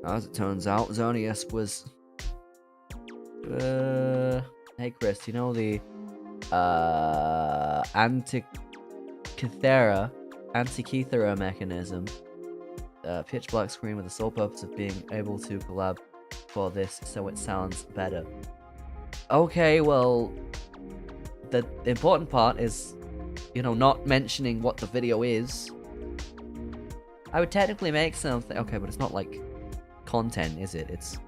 As it turns out, Xerneas was... Hey Chris, you know the... Antikythera mechanism? Pitch black screen with the sole purpose of being able to collab for this so it sounds better. Okay, well... The important part is, you know, not mentioning what the video is. I would technically make something... Okay, but it's not like... content, is it? It's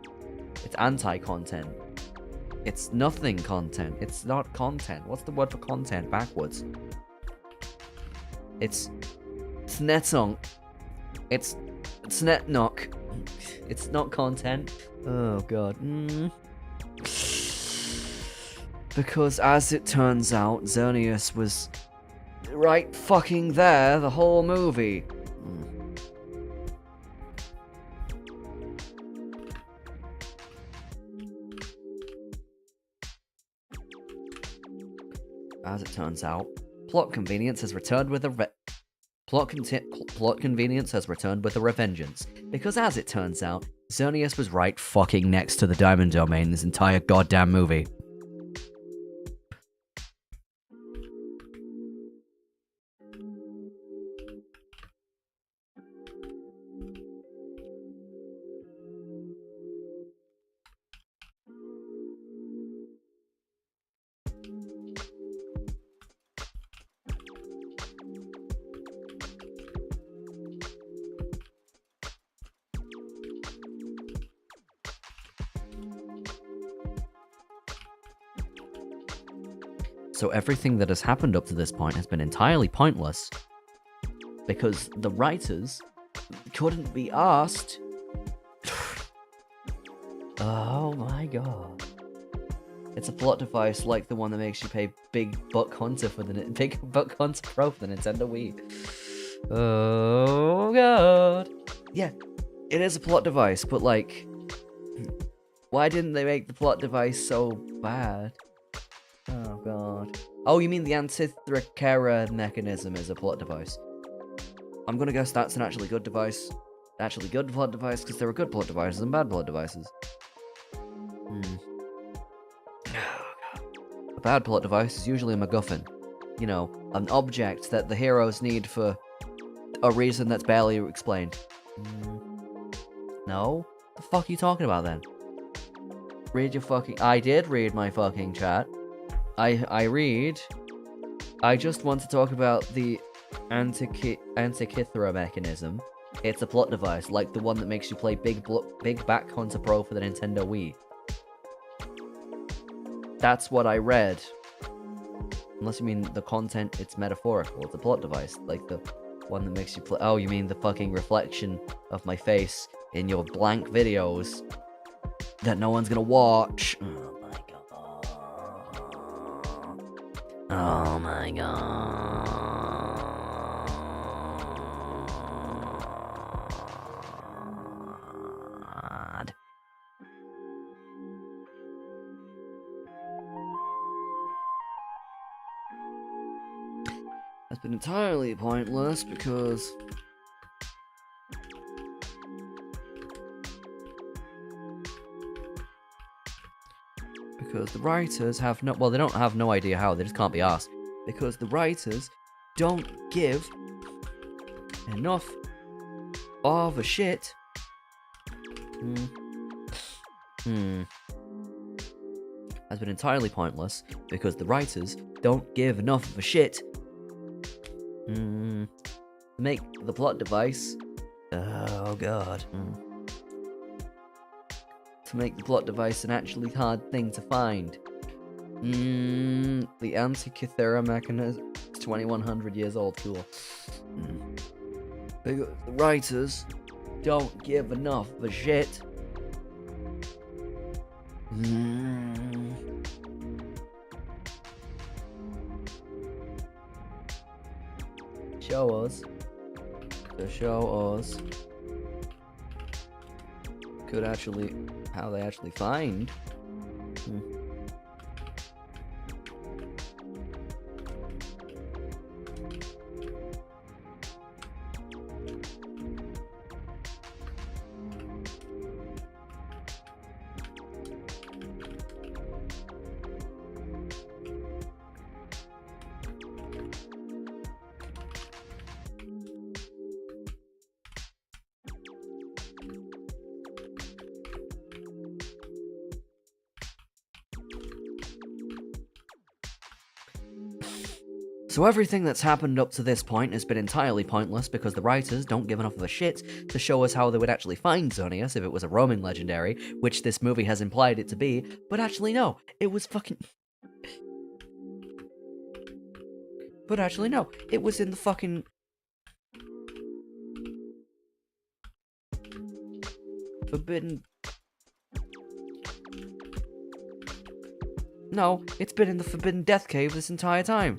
anti-content. It's nothing content. It's not content. What's the word for content backwards? It's snetong. It's snetnock. It's not content. Oh god. Because as it turns out, Xerneas was right fucking there the whole movie. As it turns out, plot convenience has returned with a plot convenience has returned with a revengeance. Because as it turns out, Xerneas was right fucking next to the Diamond Domain this entire goddamn movie. So everything that has happened up to this point has been entirely pointless. Because the writers couldn't be asked. Oh my god. It's a plot device like the one that makes you pay Big Buck Hunter for the Big Buck Hunter Pro for the Nintendo Wii. Oh god. Yeah, it is a plot device, but like, why didn't they make the plot device so bad? Oh god. Oh, you mean the Antithrakera mechanism is a plot device? I'm gonna guess that's an actually good device. Actually good plot device, because there are good plot devices and bad plot devices. A bad plot device is usually a MacGuffin. You know, an object that the heroes need for a reason that's barely explained. No? The fuck are you talking about then? Read your fucking... I did read my fucking chat. I read. I just want to talk about the Antikythera mechanism. It's a plot device, like the one that makes you play Big Back Hunter Pro for the Nintendo Wii. That's what I read. Unless you mean the content, it's metaphorical. It's a plot device, like the one that makes you play... Oh, you mean the fucking reflection of my face in your blank videos that no one's gonna watch. Oh my god. Oh my god. That's been entirely pointless because the writers have no, well, they don't have no idea how, they just can't be asked, because the writers don't give enough of a shit. Has been entirely pointless because the writers don't give enough of a shit. Make the plot device. Oh god. To make the plot device an actually hard thing to find. The Antikythera mechanism is 2100 years old. Cool. The writers don't give enough of a shit. Show us. To show us. Could actually, how they actually find. So everything that's happened up to this point has been entirely pointless because the writers don't give enough of a shit to show us how they would actually find Xerneas if it was a roaming legendary, which this movie has implied it to be, but actually no, it was fucking... But actually no, it was in the fucking... Forbidden... No, it's been in the Forbidden Death Cave this entire time.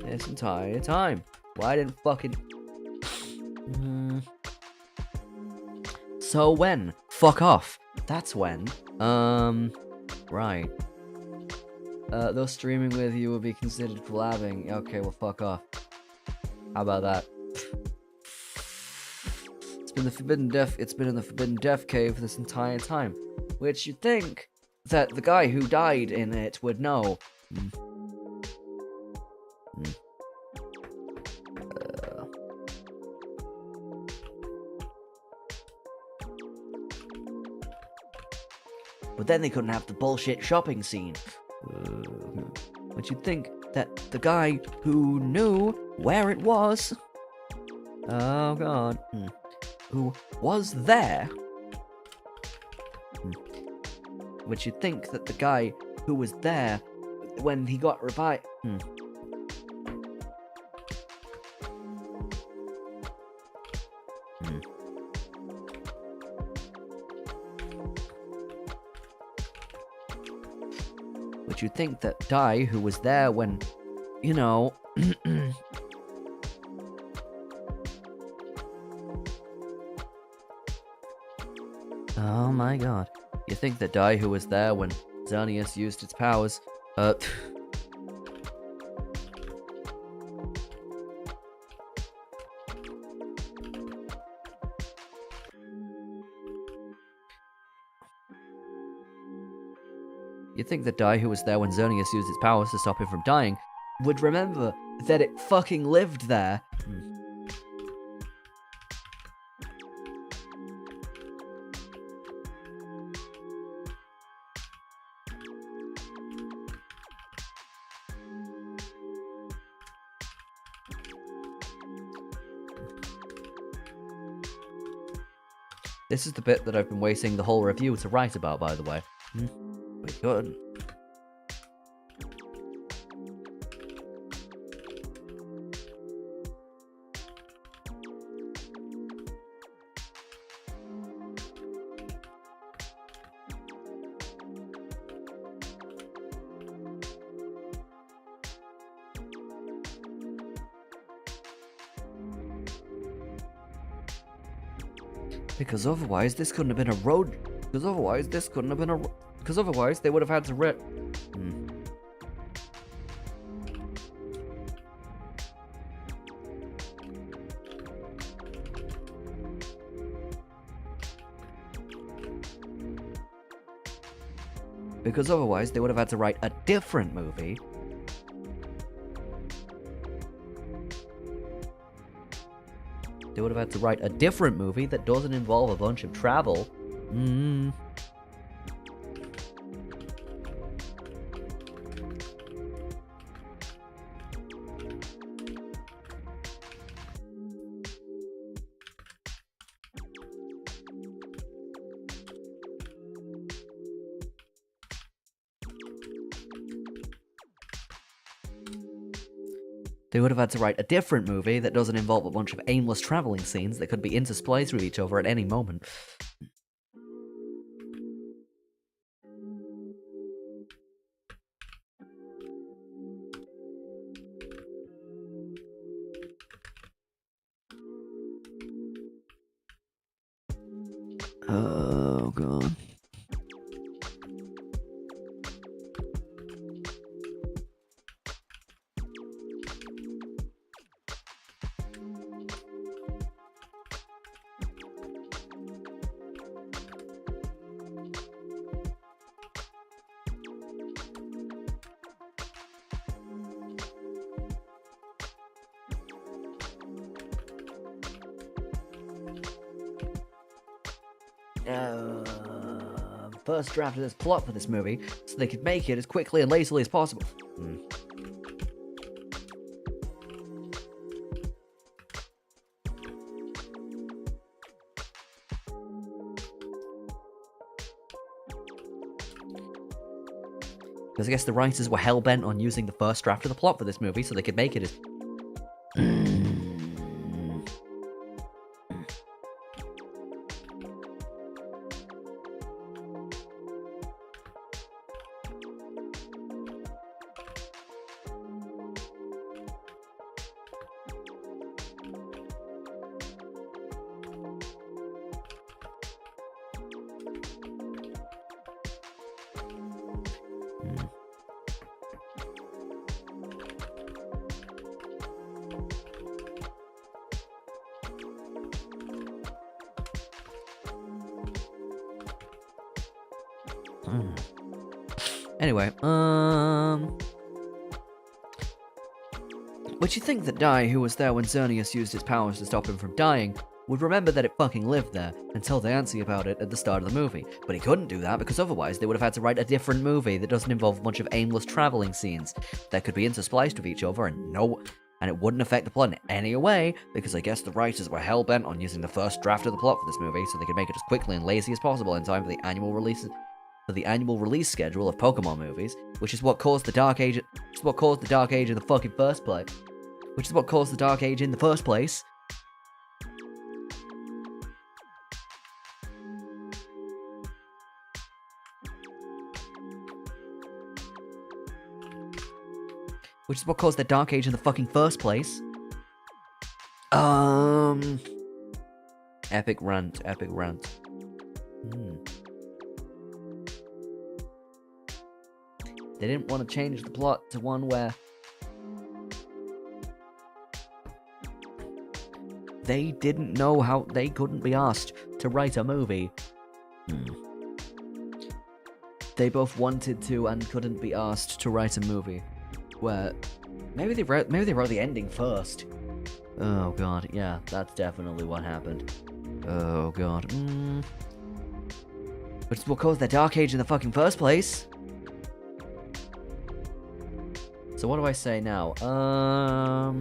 This entire time. Why didn't fucking... So when? Fuck off. That's when. Right. Those streaming with you would be considered collabing. Okay, well fuck off. How about that? It's been in the Forbidden Death Cave this entire time. Which you'd think that the guy who died in it would know. But then they couldn't have the bullshit shopping scene. But you'd think that the guy who knew where it was, oh god, who was there, which you'd think that the guy who was there when he got revived, But you'd think that Dai, who was there when, you know... Oh my god. You think that Dai, who was there when Xerneas used its powers, You'd think that Dai, who was there when Xerneas used its powers to stop him from dying, would remember that it fucking lived there. This is the bit that I've been wasting the whole review to write about, by the way. Pretty good. Because otherwise this couldn't have been a road... Because otherwise this couldn't have been a... Because otherwise they would have had to Because otherwise they would have had to write a different movie. They would have had to write a different movie that doesn't involve a bunch of travel. They would have had to write a different movie that doesn't involve a bunch of aimless traveling scenes that could be interspliced with each other at any moment. Oh, God. First draft of this plot for this movie, so they could make it as quickly and lazily as possible. Because I guess the writers were hell-bent on using the first draft of the plot for this movie, so they could make it as... Anyway, would you think that Dai, who was there when Xerneas used his powers to stop him from dying, would remember that it fucking lived there and tell Diancie about it at the start of the movie? But he couldn't do that because otherwise they would have had to write a different movie that doesn't involve a bunch of aimless traveling scenes that could be interspliced with each other and it wouldn't affect the plot in any way, because I guess the writers were hell-bent on using the first draft of the plot for this movie so they could make it as quickly and lazy as possible in time for the annual release schedule of Pokemon movies, which is what caused the Dark Age. Which is what caused the Dark Age in the fucking first place. Which is what caused the Dark Age in the first place. Which is what caused the Dark Age in the fucking first place. Epic rant. They didn't want to change the plot to one where they didn't know how they couldn't be asked to write a movie. They both wanted to and couldn't be asked to write a movie where maybe they wrote the ending first. Oh god, yeah, that's definitely what happened. Oh god. Which is what caused the Dark Age in the fucking first place. So what do I say now? Oh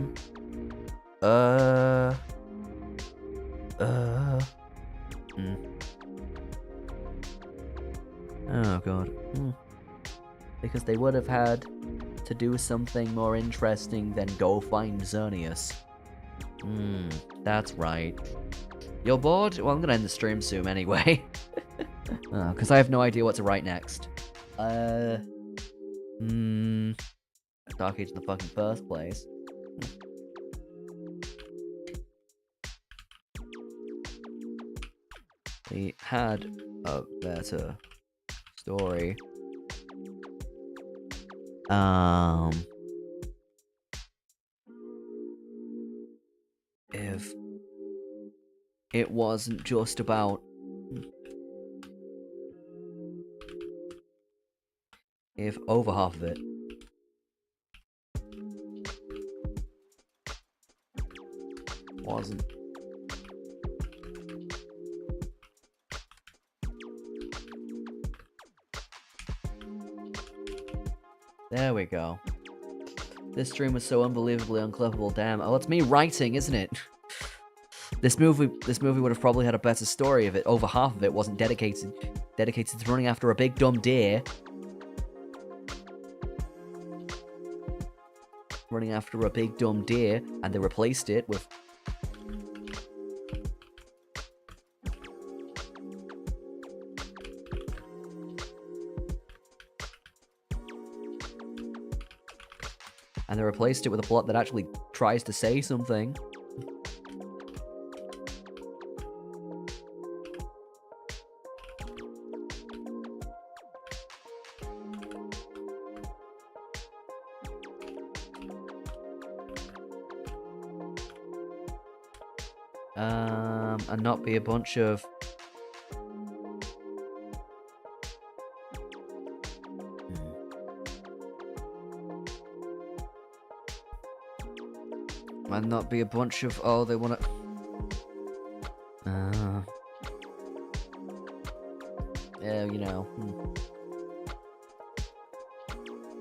god. Because they would have had to do something more interesting than go find Xerneas. That's right. You're bored? Well, I'm gonna end the stream soon anyway. Because I have no idea what to write next. Dark Age in the fucking first place. We had a better story. If it wasn't just about... If over half of it wasn't... There we go. This stream was so unbelievably unclippable, damn. Oh, it's me writing, isn't it? This movie would have probably had a better story if it over half of it wasn't dedicated to running after a big dumb deer. Running after a big dumb deer, and they replaced it with... And they replaced it with a plot that actually tries to say something. And not be a bunch of... And not be a bunch of... Oh, they wanna... Yeah, you know.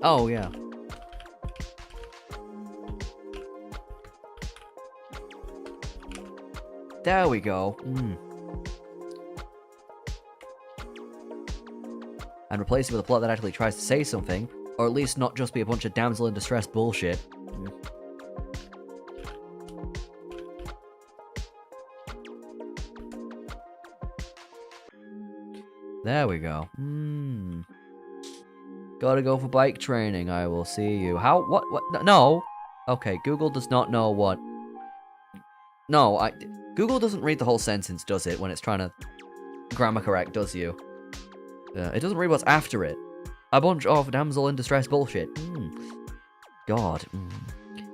Oh, yeah. There we go. And replace it with a plot that actually tries to say something, or at least not just be a bunch of damsel in distress bullshit. There we go. Gotta go for bike training. I will see you. How? What? No. Okay, Google does not know what... No, Google doesn't read the whole sentence, does it, when it's trying to grammar correct, does you? It doesn't read what's after it. A bunch of damsel in distress bullshit. God.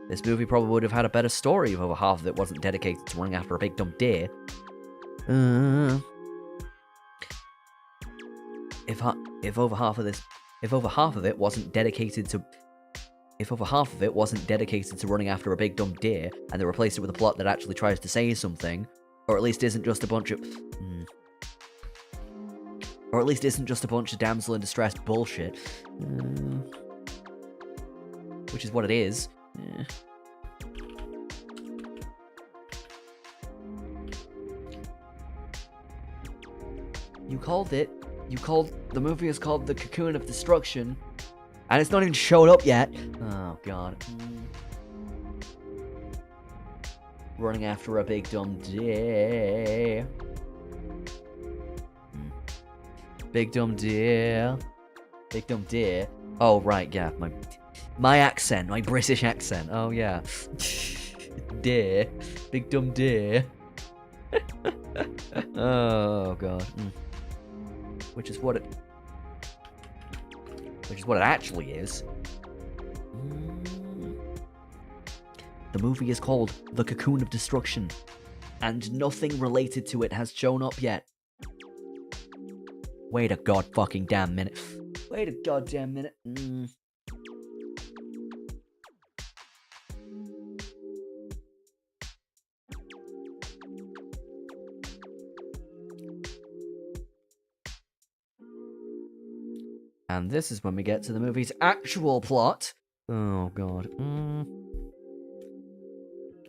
This movie probably would have had a better story if over half of it wasn't dedicated to running after a big dumb deer. If over half of it wasn't dedicated to running after a big dumb deer, and they replaced it with a plot that actually tries to say something, or at least isn't just a bunch of damsel in distress bullshit, which is what it is. The movie is called The Cocoon of Destruction, and it's not even showed up yet. Oh, God. Running after a big dumb deer. Big dumb deer. Big dumb deer. Oh, right, yeah. My accent, my British accent. Oh, yeah. Deer. Big dumb deer. Oh, God. Which is what it actually is. The movie is called The Cocoon of Destruction, and nothing related to it has shown up yet. Wait a goddamn minute. Wait a goddamn minute. And this is when we get to the movie's actual plot. Oh, God.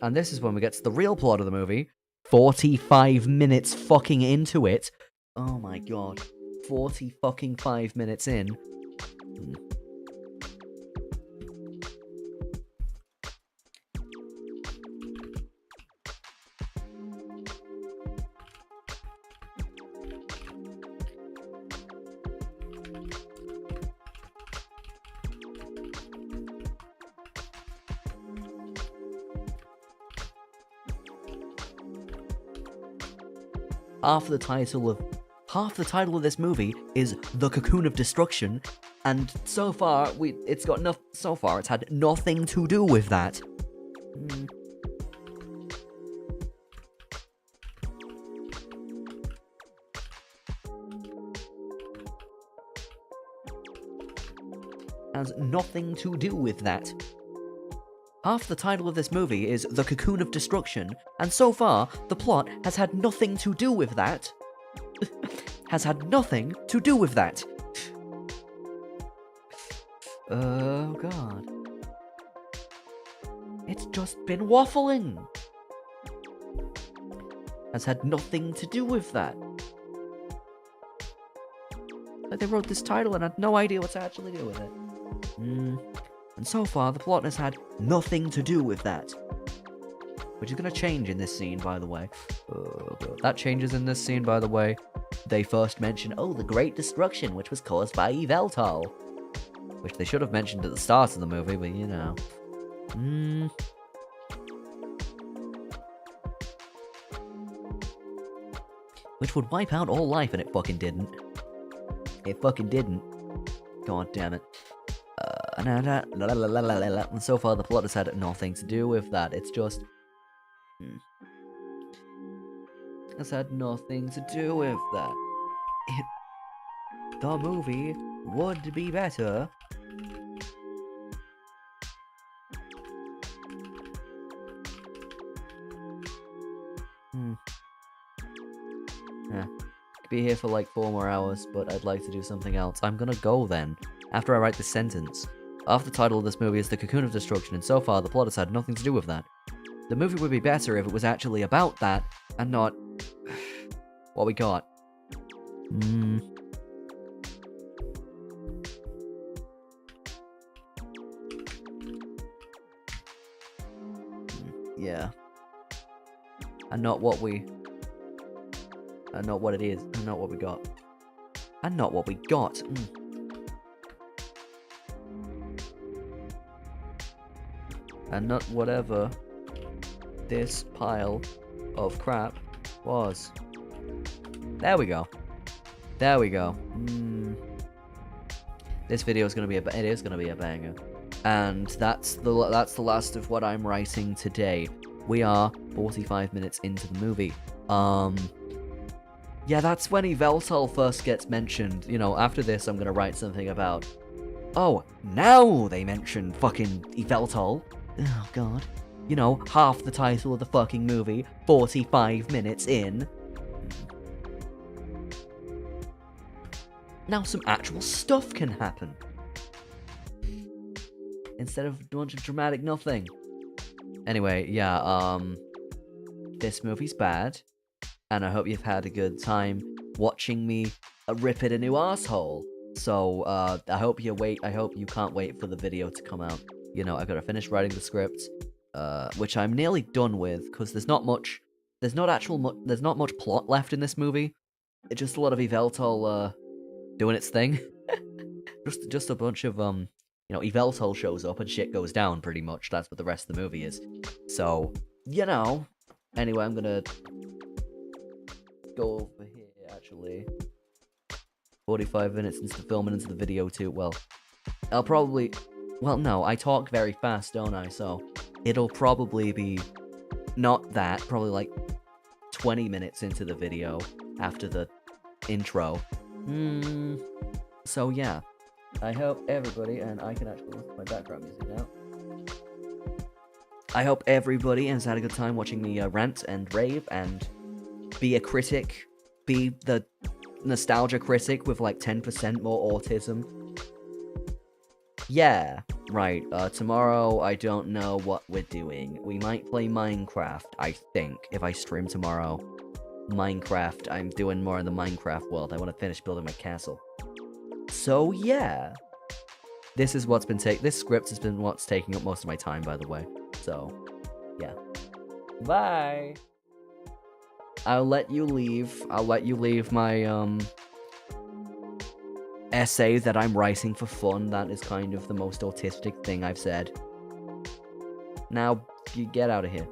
And this is when we get to the real plot of the movie. 45 minutes fucking into it. Oh, my God. 40 fucking 5 minutes in. half the title of this movie is The Cocoon of Destruction, and so far it's had nothing to do with that. Has nothing to do with that. Half the title of this movie is The Cocoon of Destruction, and so far, the plot has had nothing to do with that. Has had nothing to do with that. Oh god. It's just been waffling. Has had nothing to do with that. Like they wrote this title and had no idea what to actually do with it. And so far, the plot has had nothing to do with that. Which is going to change in this scene, by the way. That changes in this scene, by the way. They first mention, the Great Destruction, which was caused by Yveltal. Which they should have mentioned at the start of the movie, but you know. Which would wipe out all life, and it fucking didn't. It fucking didn't. God damn it. And so far, the plot has had nothing to do with that. It's just... It's had nothing to do with that. The movie would be better. Could be here for like 4 more hours, but I'd like to do something else. I'm gonna go then, after I write this sentence. Half the title of this movie is The Cocoon of Destruction, and so far the plot has had nothing to do with that. The movie would be better if it was actually about that, and not... what we got. Yeah. And not what we... and not what it is, and not what we got. And not what we got. And not whatever this pile of crap was. There we go. There we go. This video is gonna be it is gonna be a banger, and that's the last of what I'm writing today. We are 45 minutes into the movie. Yeah, that's when Yveltal first gets mentioned. You know, after this, I'm gonna write something about. Oh, now they mention fucking Yveltal. Oh god. You know, half the title of the fucking movie, 45 minutes in. Now some actual stuff can happen. Instead of a bunch of dramatic nothing. Anyway, yeah, this movie's bad. And I hope you've had a good time watching me rip it a new asshole. So, I hope you can't wait for the video to come out. You know, I gotta finish writing the script, which I'm nearly done with, because there's not much plot left in this movie. It's just a lot of Yveltal, doing its thing. just a bunch of, you know, Yveltal shows up and shit goes down, pretty much. That's what the rest of the movie is. So, you know. Anyway, I'm gonna go over here, actually. 45 minutes into the film and into the video, too. Well, I'll probably... Well, no, I talk very fast, don't I? So, it'll probably be not that, probably like 20 minutes into the video after the intro. So, yeah. I hope everybody, and I can actually look at my background music now. I hope everybody has had a good time watching me rant and rave and be a critic. Be the nostalgia critic with like 10% more autism. Yeah, right. Tomorrow, I don't know what we're doing. We might play Minecraft, I think, if I stream tomorrow. Minecraft, I'm doing more in the Minecraft world. I want to finish building my castle. So, yeah. This script has been what's taking up most of my time, by the way. So, yeah. Bye! I'll let you leave my, essay that I'm writing for fun. That is kind of the most autistic thing I've said. Now, you get out of here.